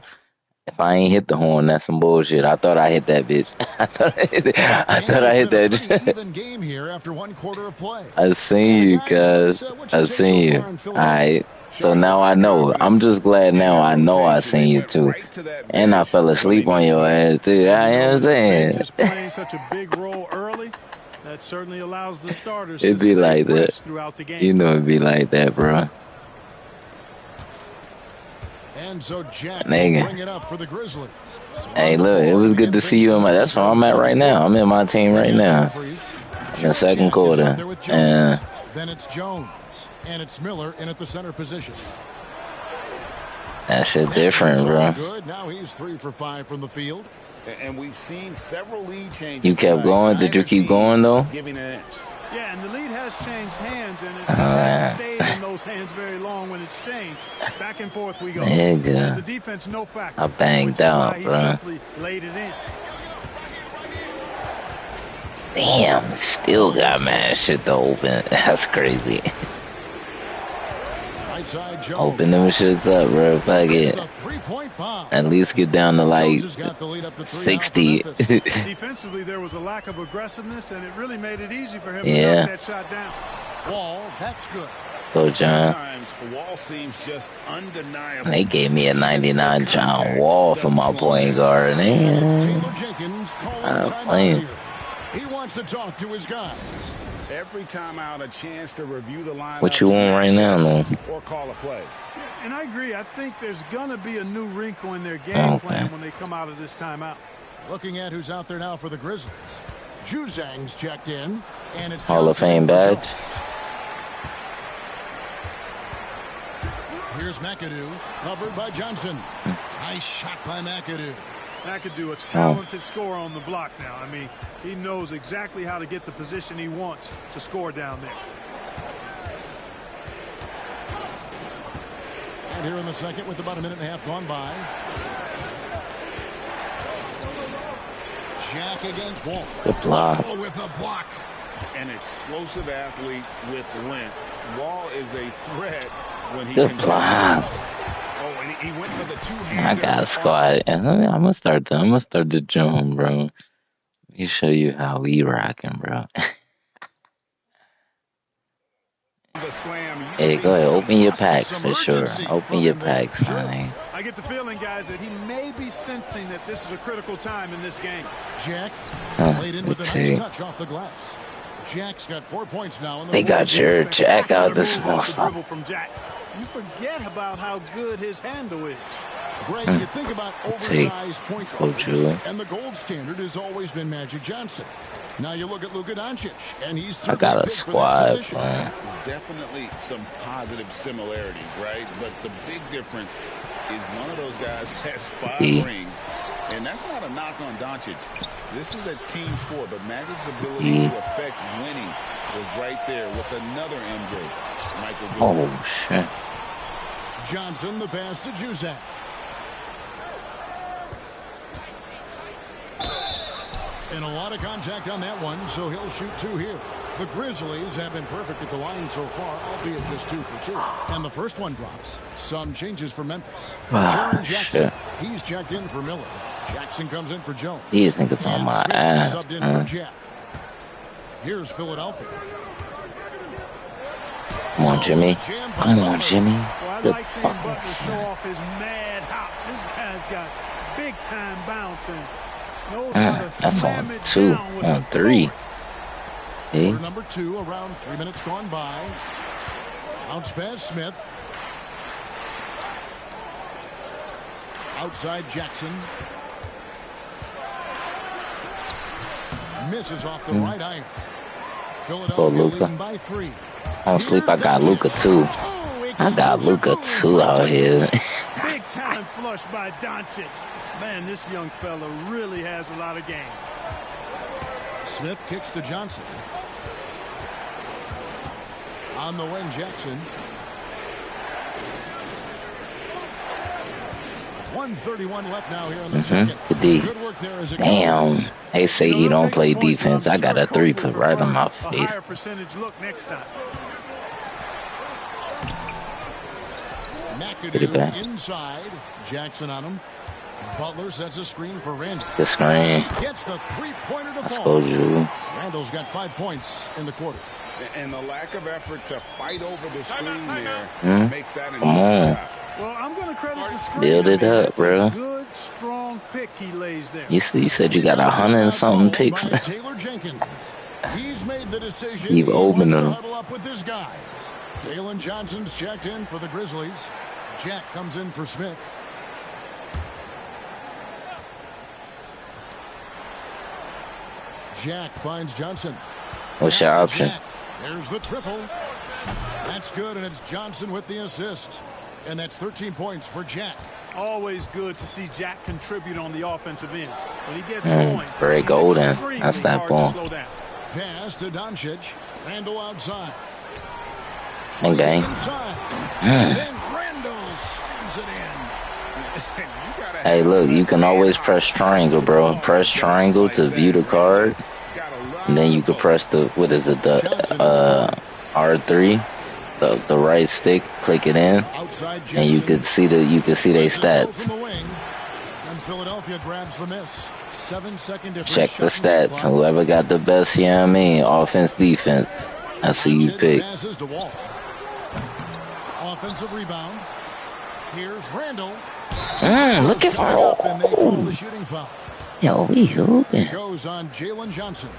If I ain't hit the horn, that's some bullshit. I thought I hit that bitch. I thought I hit that. Even game here after 1 quarter of play. I seen you, cuz. I seen you. All right. So now I know. I'm just glad now I know I seen you too. And I fell asleep on your ass too. I am saying. Just playing such a big role early, that certainly allows the starters it'd be like that throughout the game. You know it'd be like that, bro. And so Jack will bring it up for the Grizzlies. Hey, look, it was good to see you in my. That's where I'm at right now. I'm in my team right now. In the second quarter. And then it's Jones. And it's Miller in at the center position. That shit different, bro. Good. Now he's 3 for 5 from the field. And we've seen several lead changes. You kept going? Did you keep going though? Giving an inch. Yeah, and the lead has changed hands, and it just hasn't stayed in those hands very long when it's changed. Back and forth we go. Nigga. The defense, no factor. I banged out, he bro. simply laid it in. Damn, still got mad shit to open. That's crazy. Right side, Jones. Open them shits up, bro. Fuck it. At least get down to like 60. Defensively, there was a lack of aggressiveness, and it really made it easy for him to knock that shot down. Wall, that's good. Go, John. Wall seems just undeniable. They gave me a 99 John Wall for my point guard. Man, I'm playing. He wants to talk to his guys. Every time out, a chance to review the lineup. What you want right now, though? Or call a play. And I agree. I think there's going to be a new wrinkle in their game plan when they come out of this timeout. Looking at who's out there now for the Grizzlies. Juzang's checked in, and it's Hall of Fame badge. Here's McAdoo, covered by Johnson. Nice shot by McAdoo. McAdoo, a talented scorer on the block now. I mean, he knows exactly how to get the position he wants to score down there. And here in the second with about a minute and a half gone by. Jack against Wall. Good block. With a block. An explosive athlete with length. Wall is a threat when he Good block. Oh, and he went for the two-hander. I got a squad. I'm gonna start the jump, bro. Let me show you how we rocking, bro. Hey, go ahead. Open your packs for sure. Open your packs, honey. I get the feeling, guys, that he may be sensing that this is a critical time in this game. Jack laid in with a nice touch off the glass. Jack's got 4 points now. They got your Jack out this motherfucker. From Jack. You forget about how good his handle is. Greg, you think about oversized point guards, and the gold standard has always been Magic Johnson. Now you look at Luka Doncic, and he's I got a squad, man. Definitely some positive similarities, right? But the big difference is one of those guys has 5 rings, and that's not a knock on Doncic. This is a team sport, but Magic's ability to affect winning was right there with another MJ, Michael Jordan. Oh, shit. Johnson, the pass to Juzang. And a lot of contact on that one, so he'll shoot 2 here. The Grizzlies have been perfect at the line so far, albeit just 2 for 2. And the first one drops. Some changes for Memphis. Jaren Jackson, he's checked in for Miller. Jackson comes in for Jones. These niggas on my ass. Subbed in for Jack. Here's Philadelphia. Come on, Jimmy. Come on, Jimmy. Well, I like seeing Butler show off his mad hops. This guy's got big-time bounce and knows how to that's slam on it 2, down with on 3. Hey. Number 2, around 3 minutes gone by. Bounce pass, Smith. Outside Jackson. Misses off the right iron. Philadelphia leading by 3. I don't sleep. I got Luka too. I got Luka too out here. Big time flush by Doncic. Man, this young fella really has a lot of game. Smith kicks to Johnson. On the wing, Jackson. 1:31 left now here in the second. Good work there as it Damn. goes. They say he don't play defense. I got a 3 put right on my face. A higher percentage look next time. McAdoo inside. Jackson on him. Butler sets a screen for Randall. Good screen. Gets the 3-pointer to Let's fall. go, Drew. Randall's got 5 points in the quarter. And the lack of effort to fight over the screen there makes that an Come easy on. shot. Well, I'm going to credit the screen. Build it up, bro. Good, strong pick he lays there. You said you got 100 and something picks. Taylor Jenkins. He's made the decision. Keep He opening wants to them. huddle up with his guys. Jalen Johnson's checked in for the Grizzlies. Jack comes in for Smith. Jack finds Johnson. What's your option? Jack. There's the triple. That's good, and it's Johnson with the assist. And that's 13 points for Jack. Always good to see Jack contribute on the offensive end. When he gets going, Very golden. That's that ball. Pass to Doncic. Randall outside. Bang, bang. Then Randall slams it in. Hey, look, you can always press triangle, bro. Press triangle to view the card. And then you can press the, what is it, the R3. the right stick, click it in, and you could see their stats. And Philadelphia grabs the miss. 7-second difference. Check the stats. Whoever got the best, you know what I mean, offense, defense. That's who you pick. Offensive rebound. Here's Randall. Look at yo, we hooping. Goes on Jalen Johnson.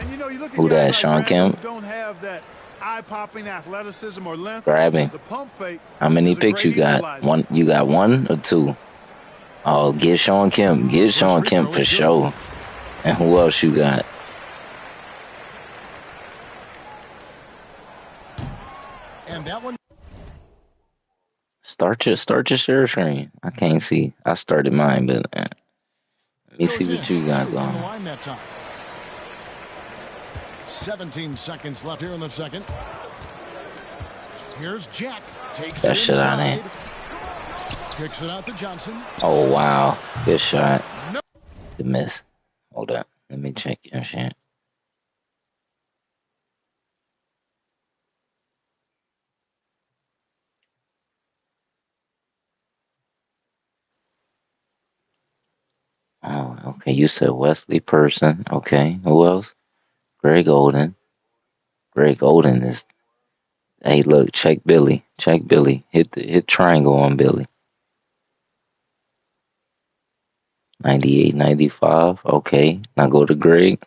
And you know, you look at who that? Sean Kemp. Don't have that eye-popping athleticism or length. Grabbing. The pump fake. How many picks you got? One. You got one or two? Oh, get Sean Kemp. Get Sean Kemp for sure. And who else you got? And that one. Start your share screen. I can't see. I started mine, but let me see what you got going. 17 seconds left here in the second. Here's Jack. Takes that shit out there. Kicks it out to Johnson. Oh wow, good shot. Good miss. Hold up. Let me check your shit. Oh, okay. You said Wesley Person. Okay. Who else? Greg Oden. Greg Oden is. Hey, look. Check Billy. Check Billy. Hit triangle on Billy. 98, 95. Okay. Now go to Greg.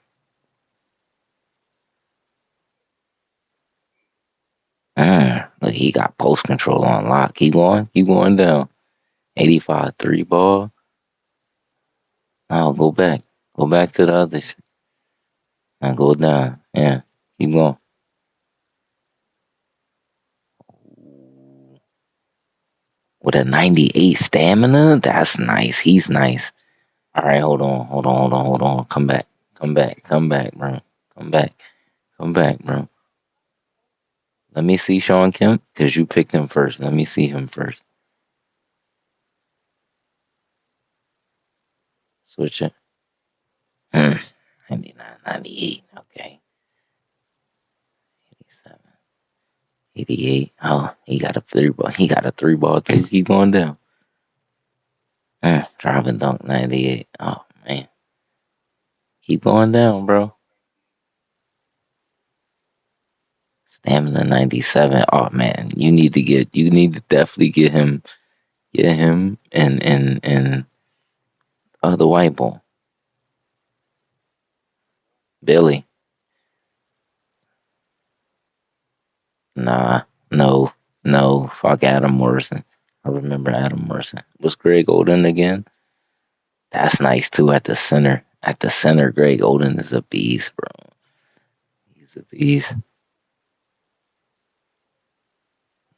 Look, he got post control on lock. Keep going. Keep going down. 85, 3 ball. Now go back. Go back to the other shit. Now go down. Yeah. Keep going. With a 98 stamina? That's nice. He's nice. All right, hold on. Come back, bro. Come back, bro. Let me see Sean Kemp, because you picked him first. Let me see him first. Switch it. 99, 98. Okay. 87. 88. Oh, he got a 3-ball. He got a 3-ball too. Keep going down. Driving dunk 98. Oh, man. Keep going down, bro. Stamina 97. Oh, man. You need to definitely get him and the white ball. Billy. Nah, no. Fuck Adam Morrison. I remember Adam Morrison. Was Greg Oden again? That's nice too at the center. At the center, Greg Oden is a beast, bro. He's a beast.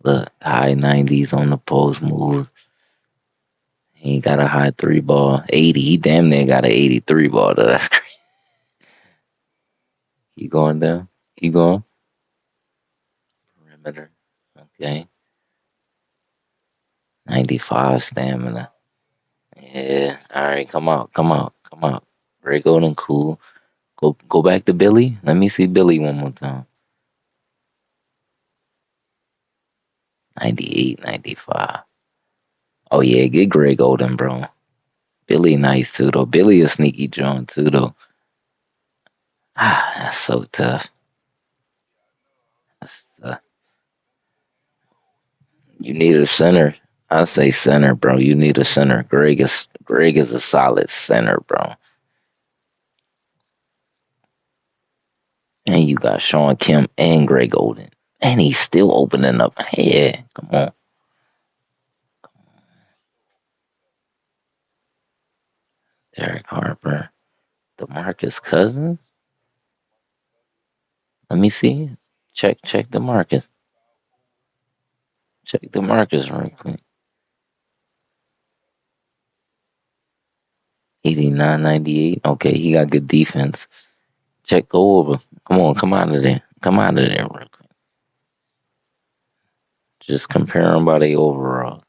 Look, high 90s on the post move. He got a high 3-ball. 80. He damn near got an 83 ball though. That's crazy. Keep going down. Keep going. Perimeter. Okay. 95 stamina. Yeah. All right. Come out. Greg Oden, cool. Go back to Billy. Let me see Billy one more time. 98, 95. Oh yeah, get Greg Oden, bro. Billy nice too though. Billy a sneaky John too though. That's so tough. That's tough. You need a center. I say center, bro. You need a center. Greg is a solid center, bro. And you got Sean Kemp and Greg Oden. And he's still opening up. Yeah, come on. Derek Harper. DeMarcus Cousins? Let me see. Check DeMarcus. Check DeMarcus real quick. 89, 98. Okay, he got good defense. Go over. Come on, come out of there. Real quick. Just compare them by the overall.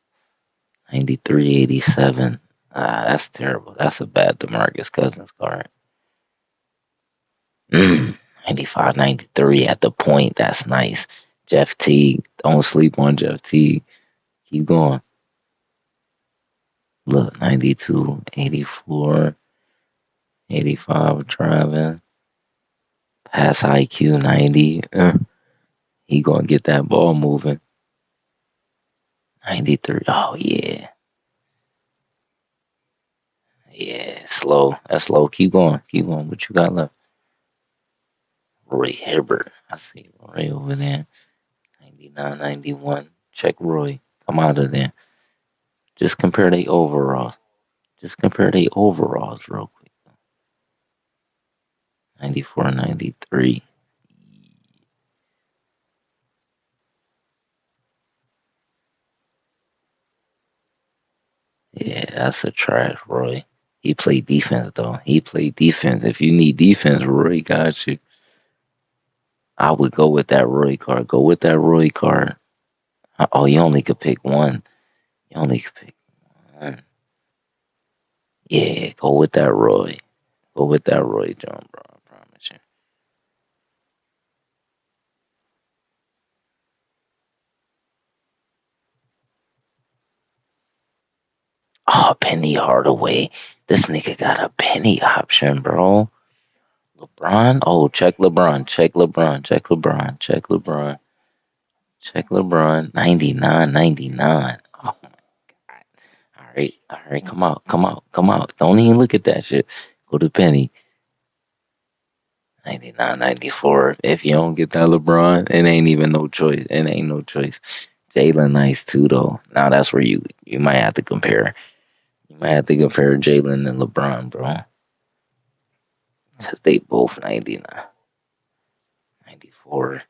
93, 87. That's terrible. That's a bad DeMarcus Cousins card. 95, 93 at the point. That's nice. Jeff Teague. Don't sleep on Jeff Teague. Keep going. Look, 92, 84, 85 driving. Pass IQ 90. He gonna get that ball moving. 93. Oh yeah. Yeah, slow. That's slow. Keep going. Keep going. What you got left? Roy Hibbert. I see Roy over there. 99, 91. Check Roy. Come out of there. Just compare the overalls. Just compare the overalls real quick. 94, 93. Yeah, that's a trash, Roy. He played defense, though. He played defense. If you need defense, Roy got you. I would go with that Roy card. Go with that Roy card. Oh, you only could pick one. You only could pick one. Yeah, go with that Roy. Go with that Roy John, bro. I promise you. Oh, Penny Hardaway. This nigga got a penny option, bro. LeBron? Oh, check LeBron. Check LeBron. Check LeBron. Check LeBron. Check LeBron. 99, 99. Oh, my God. All right. All right. Come out. Come out. Come out. Don't even look at that shit. Go to Penny. 99, 94. If you don't get that LeBron, it ain't even no choice. It ain't no choice. Jalen nice too, though. Now that's where you might have to compare. You might have to compare Jalen and LeBron, bro. Because they both 99, 94.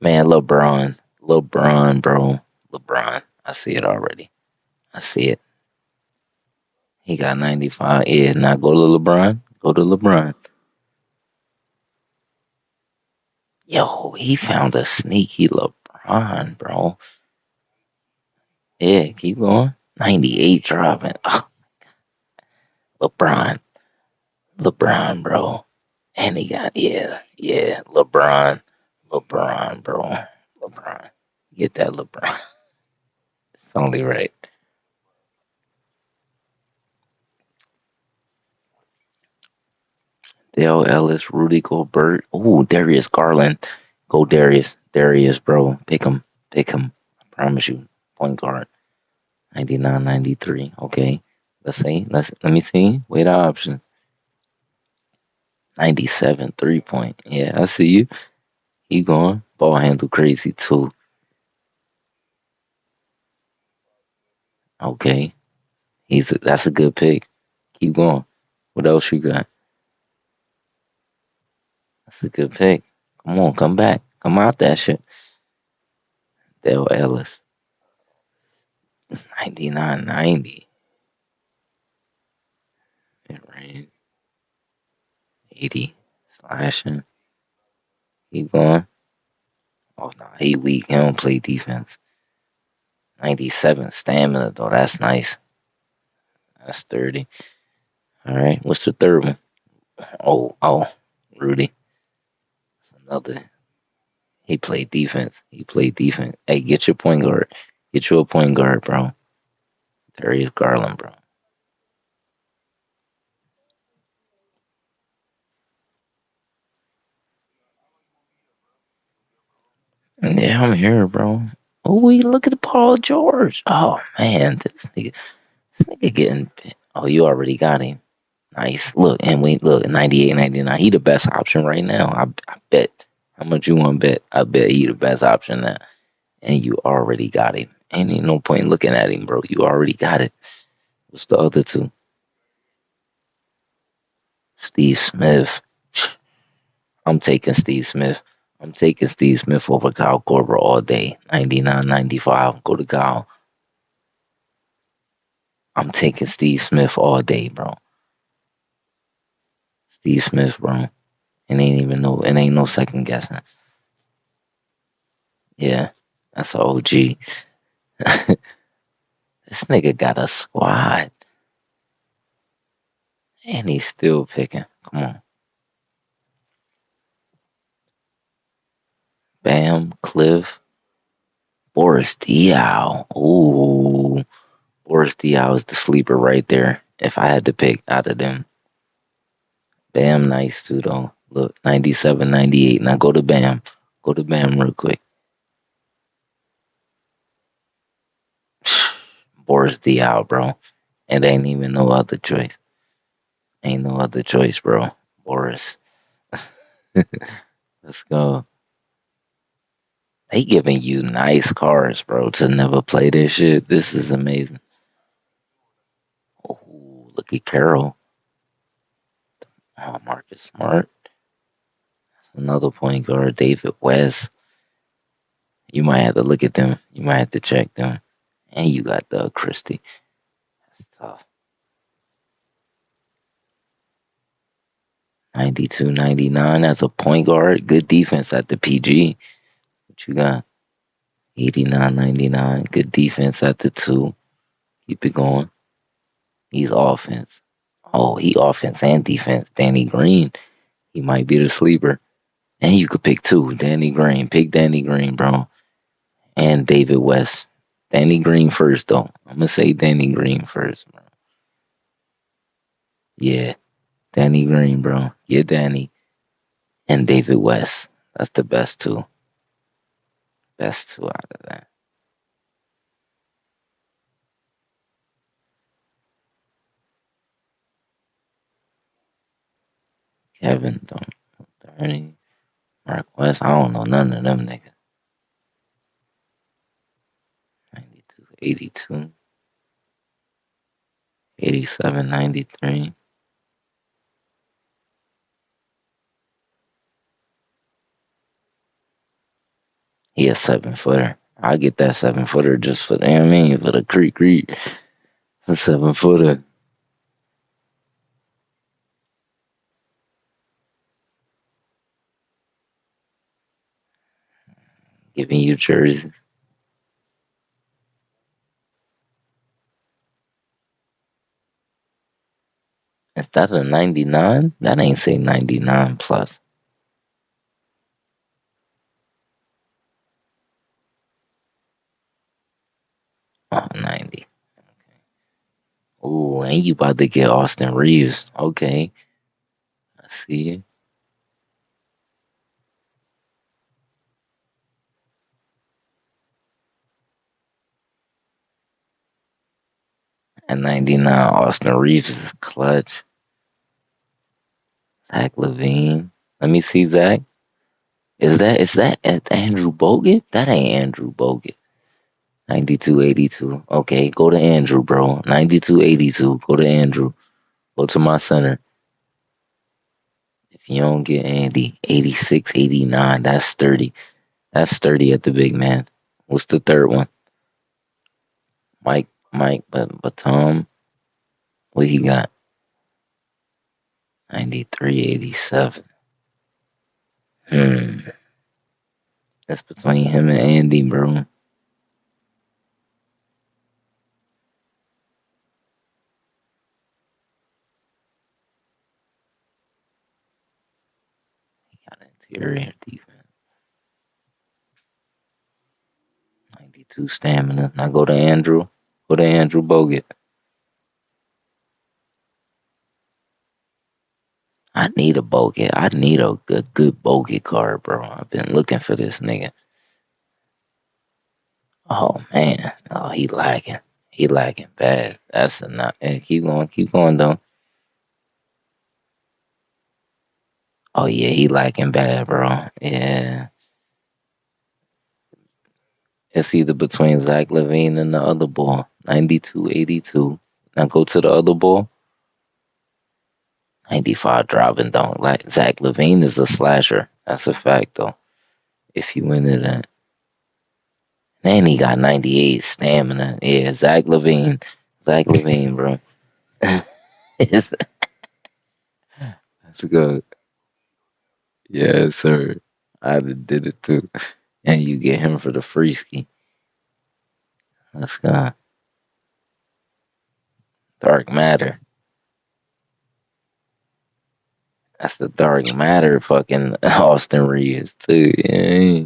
Man, LeBron. LeBron, bro. LeBron. I see it already. I see it. He got 95. Yeah, now go to LeBron. Go to LeBron. Yo, he found a sneaky LeBron, bro. Yeah, keep going. 98 dropping. Oh, LeBron. LeBron, bro. And he got, yeah, LeBron. LeBron, bro. LeBron. Get that LeBron. It's only right. Dale Ellis, Rudy Gobert. Ooh, Darius Garland. Go Darius. Darius, bro. Pick him. Pick him. I promise you. Point guard. 99, 93. Okay. Let's see. Let me see. Wait option. 97, 3 point. Yeah, I see you. Keep going. Ball handle crazy too. Okay. That's a good pick. Keep going. What else you got? That's a good pick. Come on, come back. Come out that shit. Dale Ellis. 99, 90. Mid-range. 80. Slashing. Keep going. Oh, no, he weak. He don't play defense. 97 stamina, though. That's nice. That's 30. All right. What's the third one? Oh, Rudy. That's another. He played defense. He played defense. Hey, get your point guard. Get you a point guard, bro. Darius Garland, bro. Yeah, I'm here, bro. Oh, we look at Paul George. Oh man, this nigga getting. Oh, you already got him. Nice. Look, and we look 98, 99. He the best option right now. I bet. How much you want to bet? I bet he the best option now. And you already got him. Ain't no point looking at him, bro. You already got it. What's the other two? Steve Smith. I'm taking Steve Smith. I'm taking Steve Smith over Kyle Korver all day. 99, 95. Go to Kyle. I'm taking Steve Smith all day, bro. Steve Smith, bro. It ain't no second guessing. Yeah, that's an OG. This nigga got a squad. And he's still picking. Come on. Bam, Cliff, Boris Diaw. Ooh, Boris Diaw is the sleeper right there. If I had to pick out of them. Bam, nice too, though. Look, 97, 98. Now go to Bam. Go to Bam real quick. Boris Diaw, bro. It ain't even no other choice. Ain't no other choice, bro. Boris. Let's go. They giving you nice cards, bro, to never play this shit. This is amazing. Oh, look at Carroll. Oh, Marcus Smart. Another point guard, David West. You might have to look at them. You might have to check them. And you got Doug Christie. That's tough. 92, 99 as a point guard. Good defense at the PG. What you got? 89, 99. Good defense at the 2. Keep it going. He's offense. Oh, he offense and defense. Danny Green. He might be the sleeper. And you could pick 2. Danny Green. Pick Danny Green, bro. And David West. Danny Green first, though. I'm going to say Danny Green first, bro. Yeah. Danny Green, bro. Yeah, Danny. And David West. That's the best 2. Best 2 out of that. Kevin, don't. 30. Mark West. I don't know none of them niggas. 92, 82. 87, 93. He a 7-footer. I get that 7-footer just for, you know what I mean, for the creek. It's a 7-footer. Giving you jerseys. Is that a 99? That ain't say 99 plus. Oh, 90. Ooh, and you about to get Austin Reeves. Okay. I see it. At 99, Austin Reeves is clutch. Zach Levine. Let me see, Zach. Is that Andrew Bogut? That ain't Andrew Bogut. 92, 82. Okay, go to Andrew, bro. 92, 82. Go to Andrew. Go to my center. If you don't get Andy, 86, 89. That's sturdy. That's sturdy at the big man. What's the third one? But Tom, what he got? 93, 87. That's between him and Andy, bro. He got interior defense. 92 stamina. Now go to Andrew. Go to Andrew Bogut. I need a Bogut. I need a good Bogut card, bro. I've been looking for this nigga. Oh man. Oh, he lagging. He lagging bad. That's enough. Hey, keep going though. Oh yeah, he lagging bad, bro. Yeah. It's either between Zach Levine and the other ball. 92, 82. Now go to the other ball. 95 driving dunk. Like Zach Levine is a slasher. That's a fact though. If you into that. Then he got 98 stamina. Yeah, Zach Levine. Zach Levine, bro. That's good. Yes, sir. I did it too. And you get him for the free ski. Let's go. Dark Matter. That's the Dark Matter fucking Austin Reeves too. Yeah.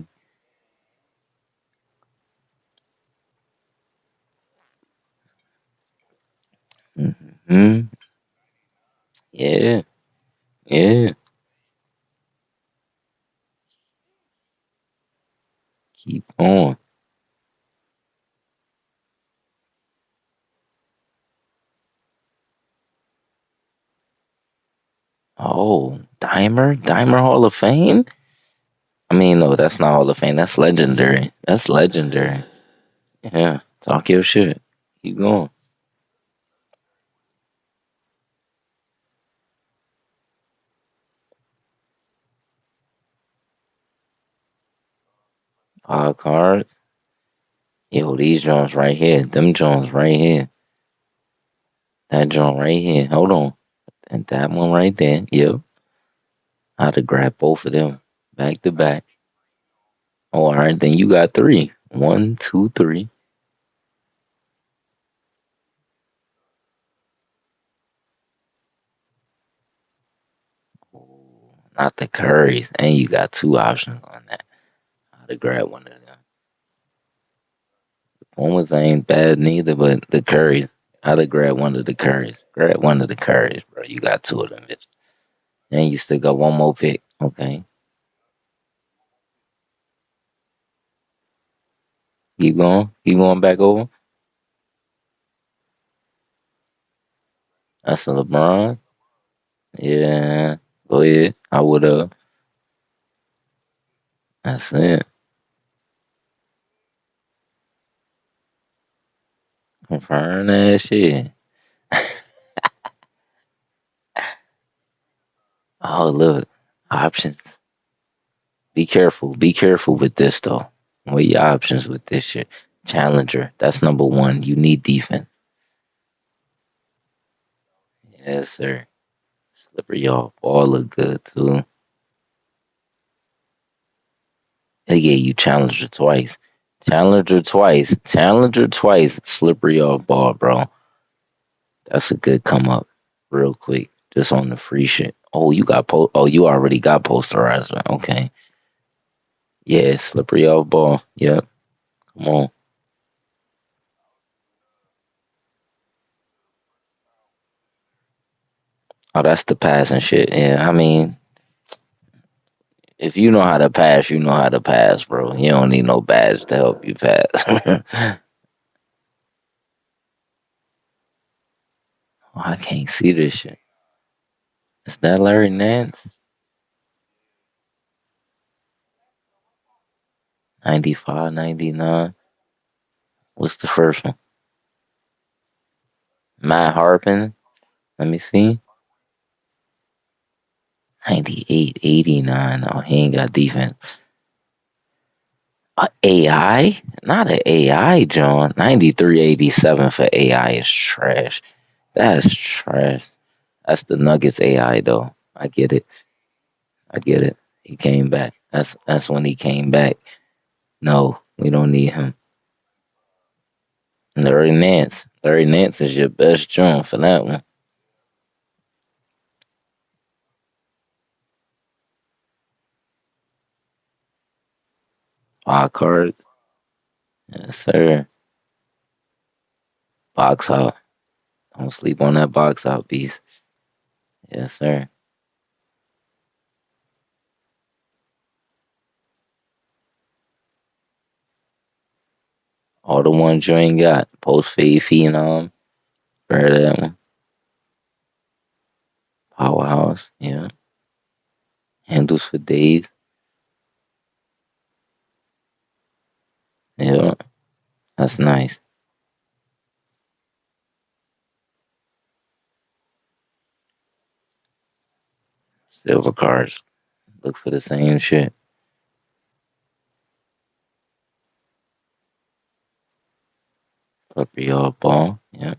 Hmm. Yeah. Yeah. Keep going. Oh, Dimer Hall of Fame? I mean, no, that's not Hall of Fame. That's legendary. That's legendary. Yeah. Talk your shit. Keep going. 5 cards. Yo, these Jones right here. Them Jones right here. That Jones right here. Hold on. And that one right there. Yep. I had to grab both of them back to back. Oh, all right. Then you got 3. 1, 2, 3. Not the Currys. And you got 2 options on that. I had to grab one of them. Pumas ain't bad neither, but the Currys. I had to grab one of the Currys. Grab one of the Currys, bro. You got 2 of them, bitch. And you still got one more pick. Okay. Keep going. Keep going back over. That's a LeBron. Yeah. Go ahead. I would have. That's it. Confirm that shit. Oh, look. Options. Be careful. Be careful with this, though. What your options with this shit? Challenger. That's number 1. You need defense. Yes, sir. Slippery off. Ball look good, too. They gave you Challenger twice. Challenger twice. Challenger twice. Slippery off ball, bro. That's a good come up. Real quick. Just on the free shit. Oh, you got oh, you already got posterizer. Okay. Yeah, slippery off ball. Yep. Come on. Oh, that's the passing shit. Yeah, I mean, if you know how to pass, you know how to pass, bro. You don't need no badge to help you pass. Oh, I can't see this shit. Is that Larry Nance? 95, 99. What's the first one? Matt Harpin. Let me see. 98, 89. Oh, he ain't got defense. AI? Not an AI, John. 93, 87 for AI is trash. That's trash. That's the Nuggets AI, though. I get it. I get it. He came back. That's when he came back. No, we don't need him. Larry Nance. Larry Nance is your best John for that one. 5 cards. Yes, sir. Box out. Don't sleep on that box out piece. Yes, sir. All the ones you ain't got. Post fade phenom. Grab that one. Powerhouse. Yeah. Handles for days. Yeah. That's nice. Silver cards. Look for the same shit. Flipper your ball. Yeah.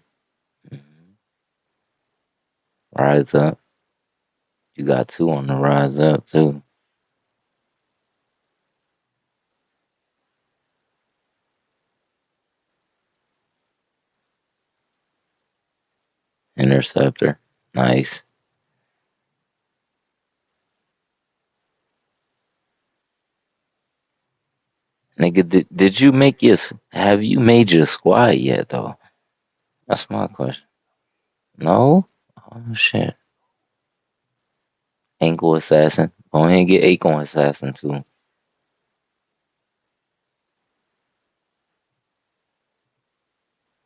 Rise up. You got 2 on the rise up too. Interceptor. Nice. Nigga, did you have you made your squad yet though? That's my question. No? Oh, shit. Ankle assassin. Go ahead and get ankle assassin, too.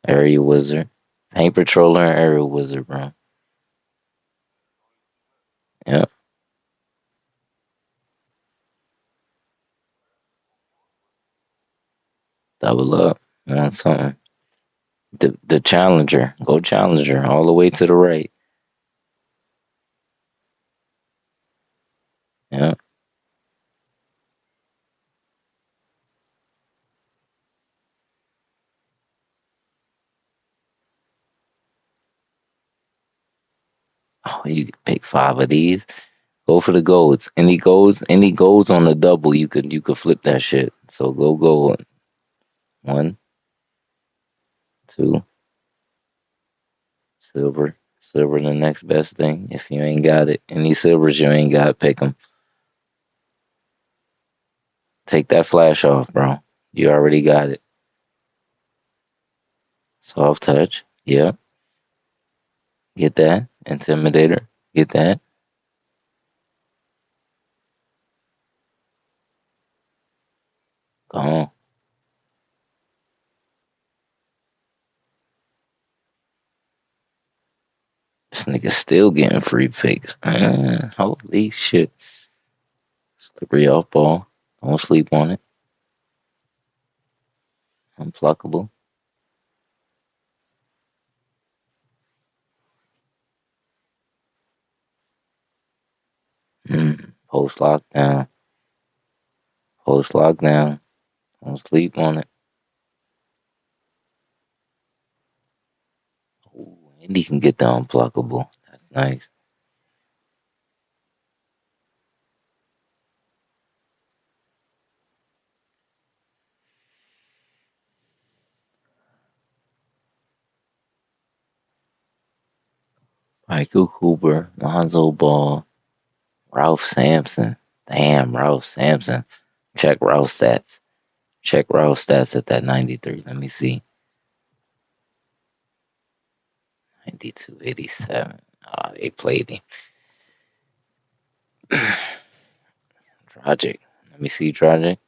Area wizard. Paint patroller and area wizard, bro. Yep. Double up. Want something. The challenger. Go challenger. All the way to the right. Yep. Oh, you can pick 5 of these. Go for the golds. Any golds on the double, you could flip that shit. So go gold. 1, 2, silver. Silver the next best thing. If you ain't got it, any silvers you ain't got, pick them. Take that flash off, bro. You already got it. Soft touch. Yep. Get that. Intimidator. Get that. Go on. This nigga still getting free picks. Holy shit. Slippery off ball. Don't sleep on it. Unpluckable. Post lockdown. Post lockdown. Don't sleep on it. Ooh, and he can get the unpluckable. That's nice. Michael Cooper, Lonzo Ball, Ralph Sampson. Damn, Ralph Sampson. Check Ralph stats. Check Ralph stats at that 93. Let me see. 92, 87. They played him. Dragic. Let me see Dragic.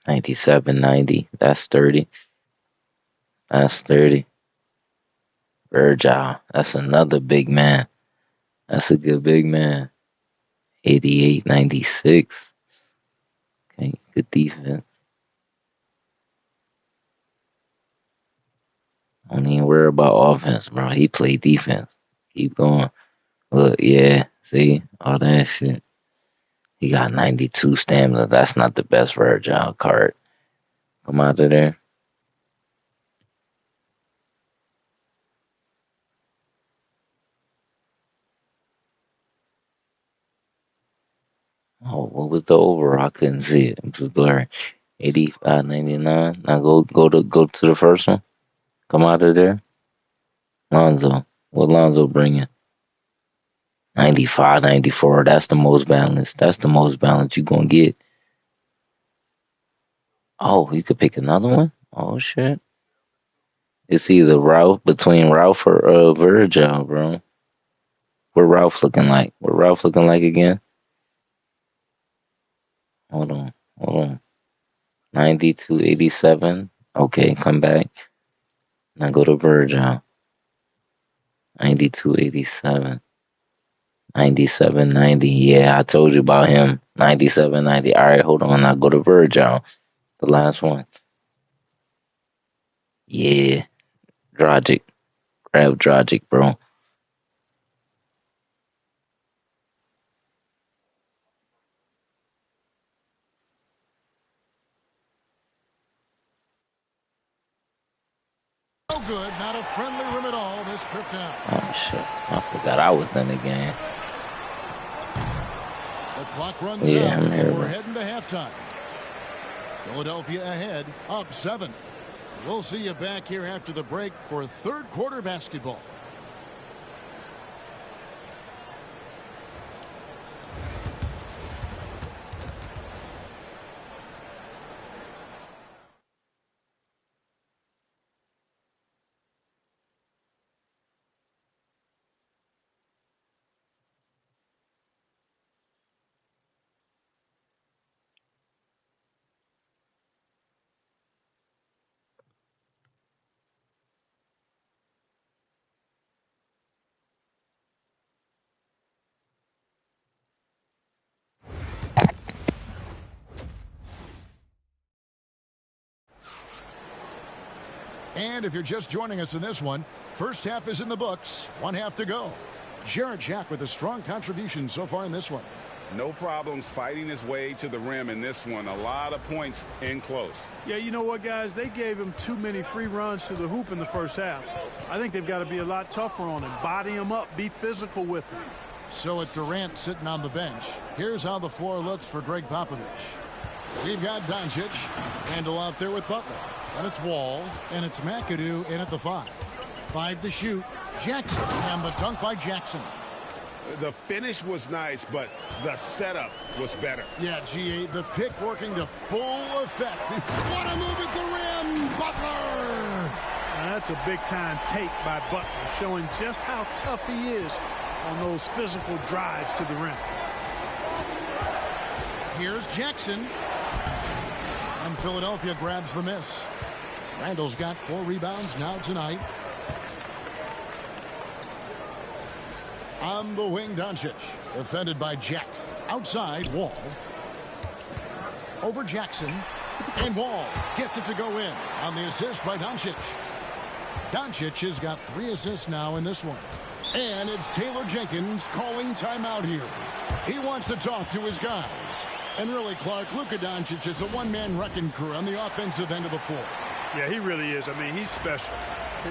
97, 90. That's 30. That's 30. Virgil. That's another big man. That's a good big man. 88, 96. Okay, good defense. Don't even worry about offense, bro. He played defense. Keep going. Look, yeah. See? All that shit. He got 92 stamina. That's not the best Virgil card. Come out of there. Oh, what was the over? I couldn't see it. It was blurry. 85, 99. Now go to the first one. Come out of there. Lonzo. What Lonzo bringing? 95, 94. That's the most balanced. That's the most balanced you gonna get. Oh, you could pick another one? Oh shit. It's either Ralph between Ralph or Virgil, bro. What Ralph looking like? What Ralph looking like again? Hold on. Hold on. 92, 87. Okay, come back. Now go to Virgil. 92, 87. 97, 90. Yeah, I told you about him. 97, 90. All right, hold on. Now go to Virgil. The last one. Yeah. Dragic. Grab Dragic, bro. No good. Not a friendly rim at all this trip down. Oh, shit. I forgot I was in the game. The clock runs Yeah, out, I'm here, and we're bro. heading to halftime. Philadelphia ahead, up 7. We'll see you back here after the break for third quarter basketball. And if you're just joining us in this one, first half is in the books, 1 half to go. Jarrett Jack with a strong contribution so far in this one. No problems fighting his way to the rim in this one. A lot of points in close. Yeah, you know what, guys? They gave him too many free runs to the hoop in the first half. I think they've got to be a lot tougher on him. Body him up. Be physical with him. So with Durant sitting on the bench, here's how the floor looks for Greg Popovich. We've got Doncic. Handle out there with Butler. And it's Wall. And it's McAdoo in at the 5. 5 to shoot. Jackson. And the dunk by Jackson. The finish was nice, but the setup was better. Yeah, GA, the pick working to full effect. What a move at the rim, Butler! And that's a big-time take by Butler, showing just how tough he is on those physical drives to the rim. Here's Jackson. And Philadelphia grabs the miss. Randall's got 4 rebounds now tonight. On the wing, Doncic. Defended by Jack. Outside, Wall. Over Jackson. And Wall gets it to go in on the assist by Doncic. Doncic has got 3 assists now in this one. And it's Taylor Jenkins calling timeout here. He wants to talk to his guys. And really, Clark, Luka Doncic is a one-man wrecking crew on the offensive end of the floor. Yeah, he really is. I mean, he's special.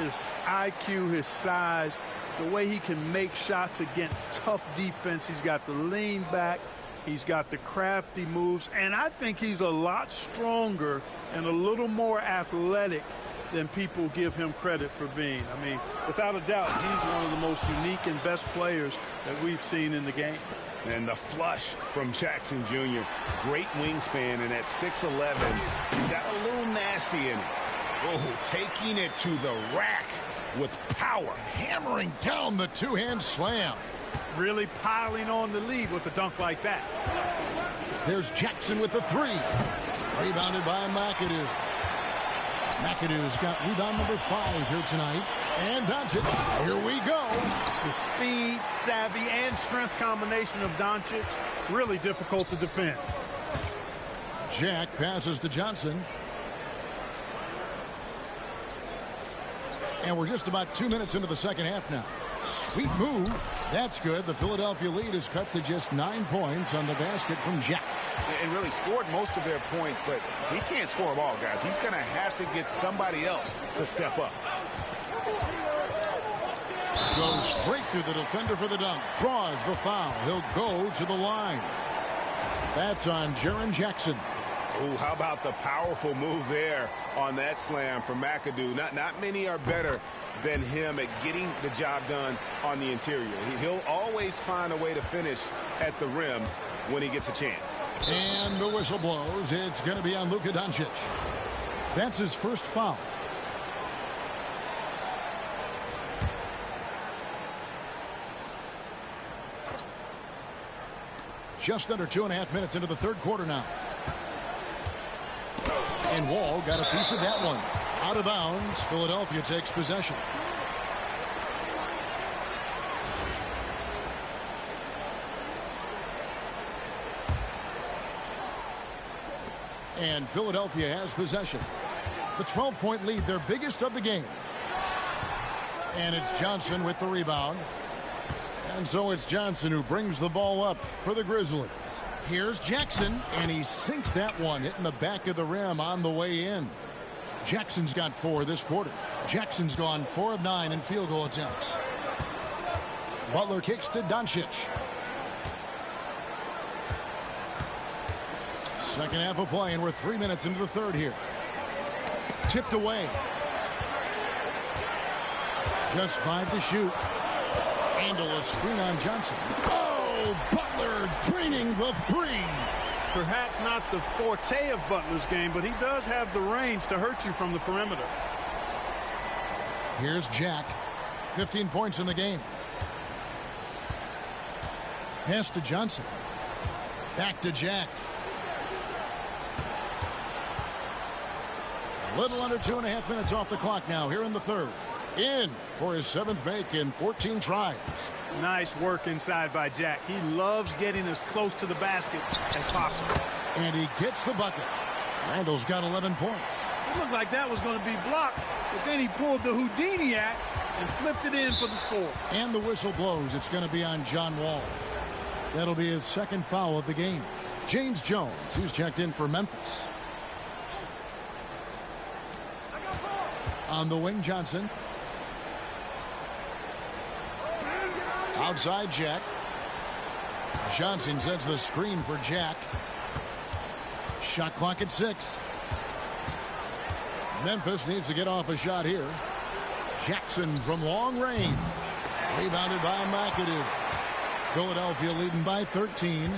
His IQ, his size, the way he can make shots against tough defense. He's got the lean back. He's got the crafty moves. And I think he's a lot stronger and a little more athletic than people give him credit for being. I mean, without a doubt, he's one of the most unique and best players that we've seen in the game. And the flush from Jackson Jr. Great wingspan, and at 6'11", he's got a little nasty in it. Oh, taking it to the rack with power. Hammering down the two-hand slam. Really piling on the lead with a dunk like that. There's Jackson with the 3. Rebounded by McAdoo. McAdoo's got rebound number 5 here tonight. And Doncic, here we go. The speed, savvy, and strength combination of Doncic, really difficult to defend. Jack passes to Johnson. And we're just about 2 minutes into the second half now. Sweet move. That's good. The Philadelphia lead is cut to just 9 points on the basket from Jack. And really scored most of their points, but he can't score them all, guys. He's going to have to get somebody else to step up. Goes straight through the defender for the dunk. Draws the foul. He'll go to the line. That's on Jaren Jackson. Oh, how about the powerful move there on that slam from McAdoo. Not many are better than him at getting the job done on the interior. He'll always find a way to finish at the rim when he gets a chance. And the whistle blows. It's going to be on Luka Doncic. That's his first foul. Just under 2.5 minutes into the third quarter now. And Wall got a piece of that one. Out of bounds. Philadelphia takes possession. And Philadelphia has possession. The 12-point lead, their biggest of the game. And it's Johnson with the rebound. And so it's Johnson who brings the ball up for the Grizzlies. Here's Jackson, and he sinks that one, hitting the back of the rim on the way in. Jackson's got 4 this quarter. Jackson's gone 4 of 9 in field goal attempts. Butler kicks to Doncic. Second half of play, and we're 3 minutes into the third here. Tipped away. Just 5 to shoot. Handle a screen on Johnson. Oh, Butler draining the 3. Perhaps not the forte of Butler's game, but he does have the range to hurt you from the perimeter. Here's Jack. 15 points in the game. Pass to Johnson. Back to Jack. A little under 2.5 minutes off the clock now here in the third. In for his 7th make in 14 tries. Nice work inside by Jack. He loves getting as close to the basket as possible. And he gets the bucket. Randall's got 11 points. It looked like that was going to be blocked. but then he pulled the Houdini act and flipped it in for the score. And the whistle blows. It's going to be on John Wall. That'll be his second foul of the game. James Jones, who's checked in for Memphis. On the wing, Johnson. Outside, Jack. Johnson sets the screen for Jack. Shot clock at 6. Memphis needs to get off a shot here. Jackson from long range. Rebounded by McAdoo. Philadelphia leading by 13.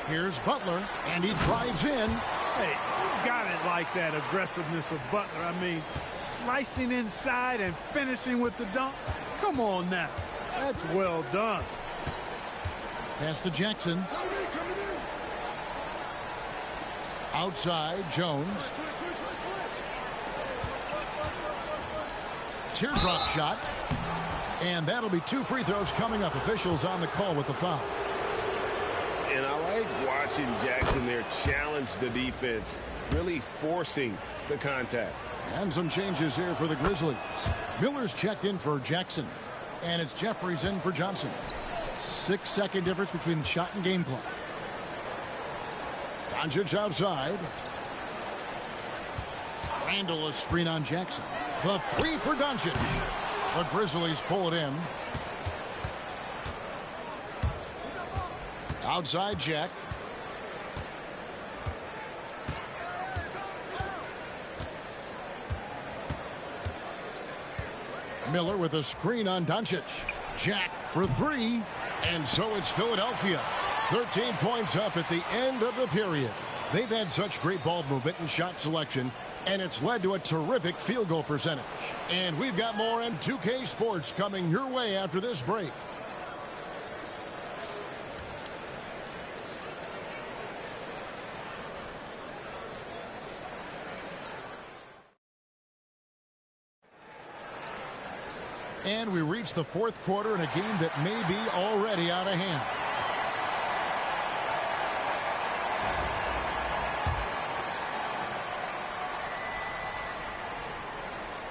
Here's Butler, and he drives in. Hey, you got it like that aggressiveness of Butler. I mean, slicing inside and finishing with the dunk. Come on now. That's well done. Pass to Jackson. Outside, Jones. Teardrop shot. And that'll be 2 free throws coming up. Officials on the call with the foul. And I like watching Jackson there challenge the defense, really forcing the contact. And some changes here for the Grizzlies. Miller's checked in for Jackson. And it's Jeffries in for Johnson. 6-second difference between the shot and game clock. Doncic outside. Randall a screen on Jackson. The 3 for Doncic. The Grizzlies pull it in. Outside, Jack. Miller with a screen on Doncic. Jack for 3. And so it's Philadelphia. 13 points up at the end of the period. They've had such great ball movement and shot selection, and it's led to a terrific field goal percentage. And we've got more in 2K Sports coming your way after this break. And we reach the 4th quarter in a game that may be already out of hand.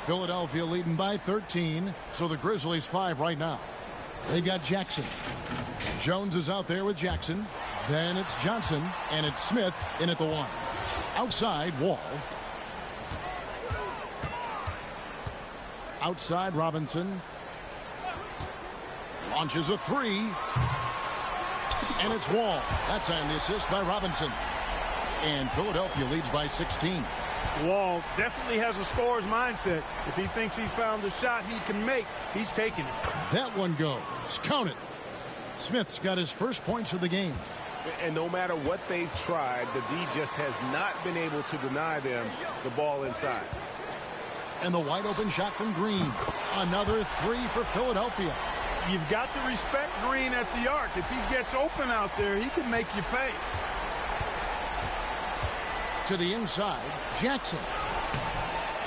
Philadelphia leading by 13, so the Grizzlies 5 right now. They've got Jackson. Jones is out there with Jackson. Then it's Johnson, and it's Smith in at the 1. Outside, Wall. Outside, Robinson. Launches a 3. And it's Wall. That time the assist by Robinson. And Philadelphia leads by 16. Wall definitely has a scorer's mindset. If he thinks he's found a shot he can make, he's taking it. That one goes. Count it. Smith's got his first points of the game. And no matter what they've tried, the D just has not been able to deny them the ball inside. And the wide open shot from Green. Another 3 for Philadelphia. You've got to respect Green at the arc. If he gets open out there, he can make you pay. To the inside, Jackson.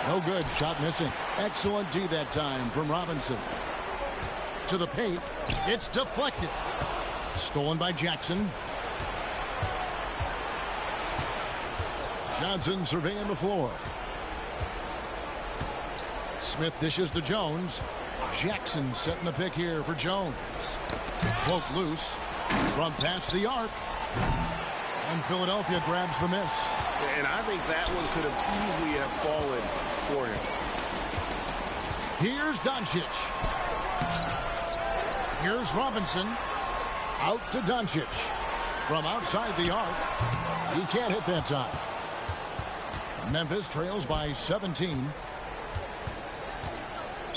No good, shot missing. Excellent D that time from Robinson. To the paint, it's deflected. Stolen by Jackson. Johnson surveying the floor. Smith dishes to Jones. Jackson setting the pick here for Jones. Cloak loose from past the arc. And Philadelphia grabs the miss. And I think that one could have easily have fallen for him. Here's Doncic. Here's Robinson. Out to Doncic. From outside the arc. He can't hit that time. Memphis trails by 17.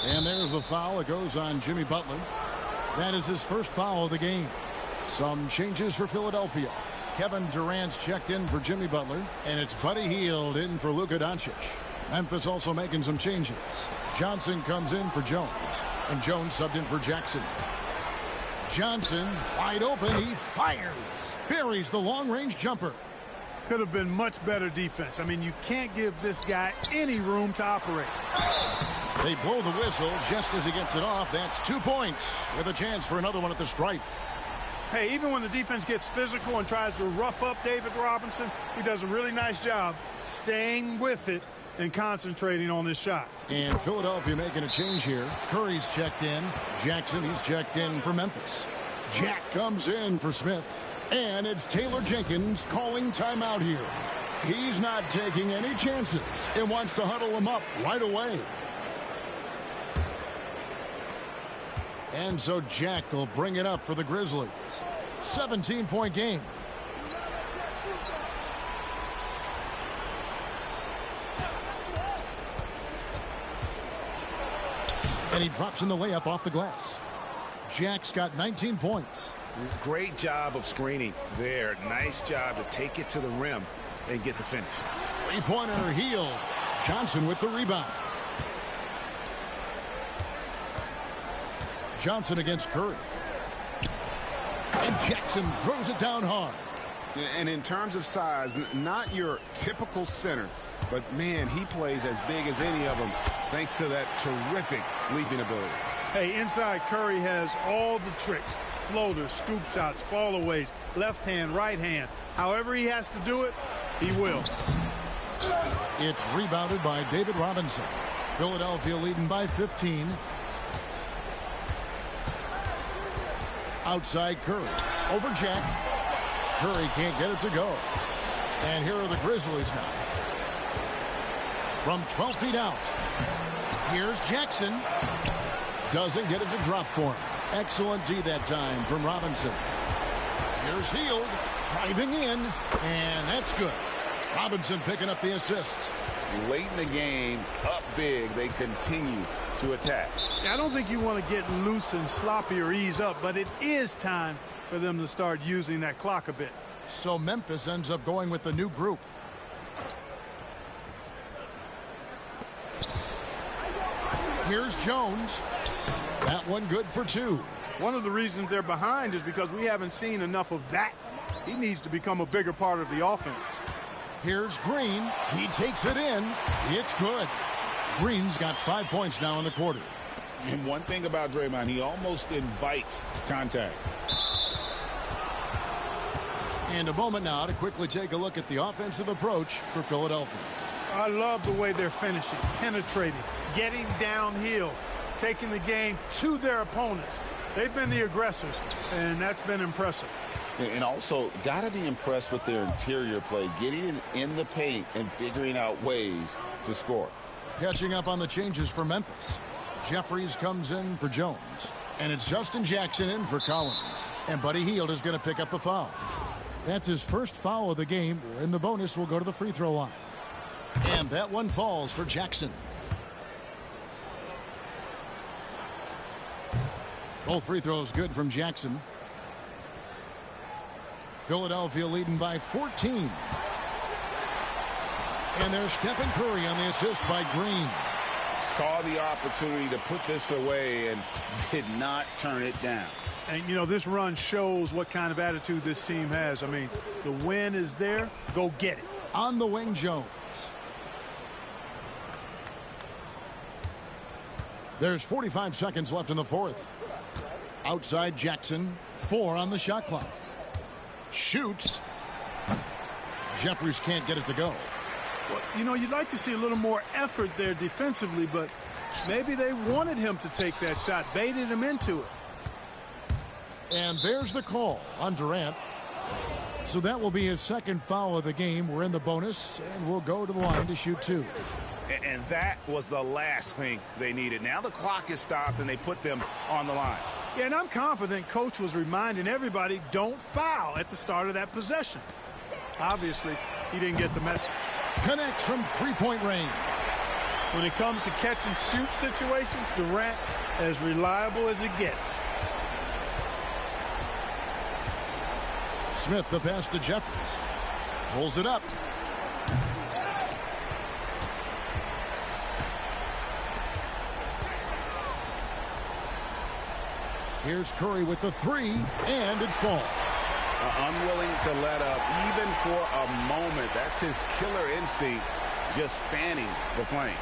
And there's a foul. It goes on Jimmy Butler. That is his first foul of the game. Some changes for Philadelphia. Kevin Durant's checked in for Jimmy Butler, and it's Buddy Hield in for Luka Doncic. Memphis also making some changes. Johnson comes in for Jones, and Jones subbed in for Jackson. Johnson, wide open, he fires. Buries the long-range jumper. Could have been much better defense. I mean, you can't give this guy any room to operate. They blow the whistle just as he gets it off. That's 2 points with a chance for another one at the stripe. Hey, even when the defense gets physical and tries to rough up David Robinson, he does a really nice job staying with it and concentrating on his shot. And Philadelphia making a change here. Curry's checked in. Jackson, he's checked in for Memphis. Jack comes in for Smith. And it's Taylor Jenkins calling timeout here. He's not taking any chances and wants to huddle him up right away. And so Jack will bring it up for the Grizzlies. 17-point game. And he drops in the layup off the glass. Jack's got 19 points. Great job of screening there. Nice job to take it to the rim and get the finish. Three-pointer heel. Johnson with the rebound. Johnson against Curry. And Jackson throws it down hard. And in terms of size, not your typical center, but man, he plays as big as any of them thanks to that terrific leaping ability. Hey, inside Curry has all the tricks. Floaters, scoop shots, fallaways, left hand, right hand. However he has to do it, he will. It's rebounded by David Robinson. Philadelphia leading by 15. Outside Curry. Over Jack. Curry can't get it to go. And here are the Grizzlies now. From 12 feet out. Here's Jackson. Doesn't get it to drop for him. Excellent D that time from Robinson. Here's Hield driving in, and that's good. Robinson picking up the assist. Late in the game, up big, they continue to attack. I don't think you want to get loose and sloppy or ease up, but it is time for them to start using that clock a bit. So Memphis ends up going with the new group. Here's Jones. That one good for two. One of the reasons they're behind is because we haven't seen enough of that. He needs to become a bigger part of the offense. Here's Green. He takes it in. It's good. Green's got 5 points now in the quarter. And one thing about Draymond, he almost invites contact. And a moment now to quickly take a look at the offensive approach for Philadelphia. I love the way they're finishing, penetrating, getting downhill, taking the game to their opponents. They've been the aggressors, and that's been impressive. And also, got to be impressed with their interior play, getting in the paint and figuring out ways to score. Catching up on the changes for Memphis. Jeffries comes in for Jones. And it's Justin Jackson in for Collins. And Buddy Hield is going to pick up the foul. That's his first foul of the game. In the bonus, will go to the free throw line. And that one falls for Jackson. Both free throws good from Jackson. Philadelphia leading by 14. And there's Stephen Curry on the assist by Green. Saw the opportunity to put this away and did not turn it down. And, you know, this run shows what kind of attitude this team has. I mean, the win is there. Go get it. On the wing, Jones. There's 45 seconds left in the fourth. Outside Jackson. 4 on the shot clock. Shoots. Jeffries can't get it to go. Well, you know, you'd like to see a little more effort there defensively, but maybe they wanted him to take that shot, baited him into it. And there's the call on Durant. So that will be his second foul of the game. We're in the bonus, and we'll go to the line to shoot 2. And that was the last thing they needed. Now the clock is stopped, and they put them on the line. Yeah, and I'm confident Coach was reminding everybody, don't foul at the start of that possession. Obviously, he didn't get the message. Connects from three-point range. When it comes to catch and shoot situations, Durant as reliable as it gets. Smith the pass to Jeffries. Pulls it up. Here's Curry with the 3, and it falls. Unwilling to let up even for a moment. That's his killer instinct, just fanning the flame.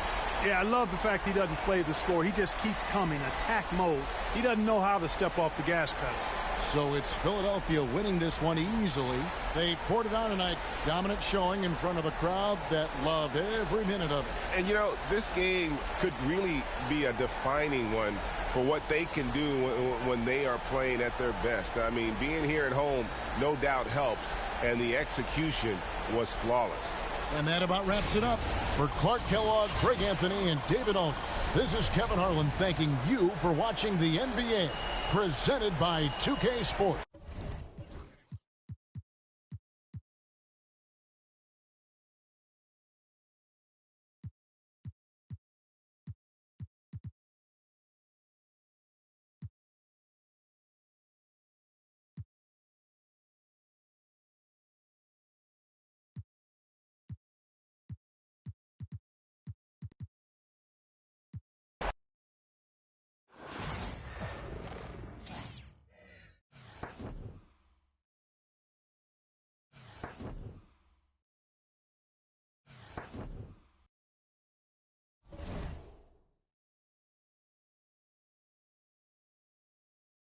Yeah, I love the fact he doesn't play the score. He just keeps coming, attack mode. He doesn't know how to step off the gas pedal. So it's Philadelphia winning this one easily. They poured it on tonight. Dominant showing in front of a crowd that loved every minute of it. And, you know, this game could really be a defining one for what they can do when they are playing at their best. I mean, being here at home no doubt helps, and the execution was flawless. And that about wraps it up. For Clark Kellogg, Greg Anthony, and David Aldridge, this is Kevin Harlan thanking you for watching the NBA, presented by 2K Sports.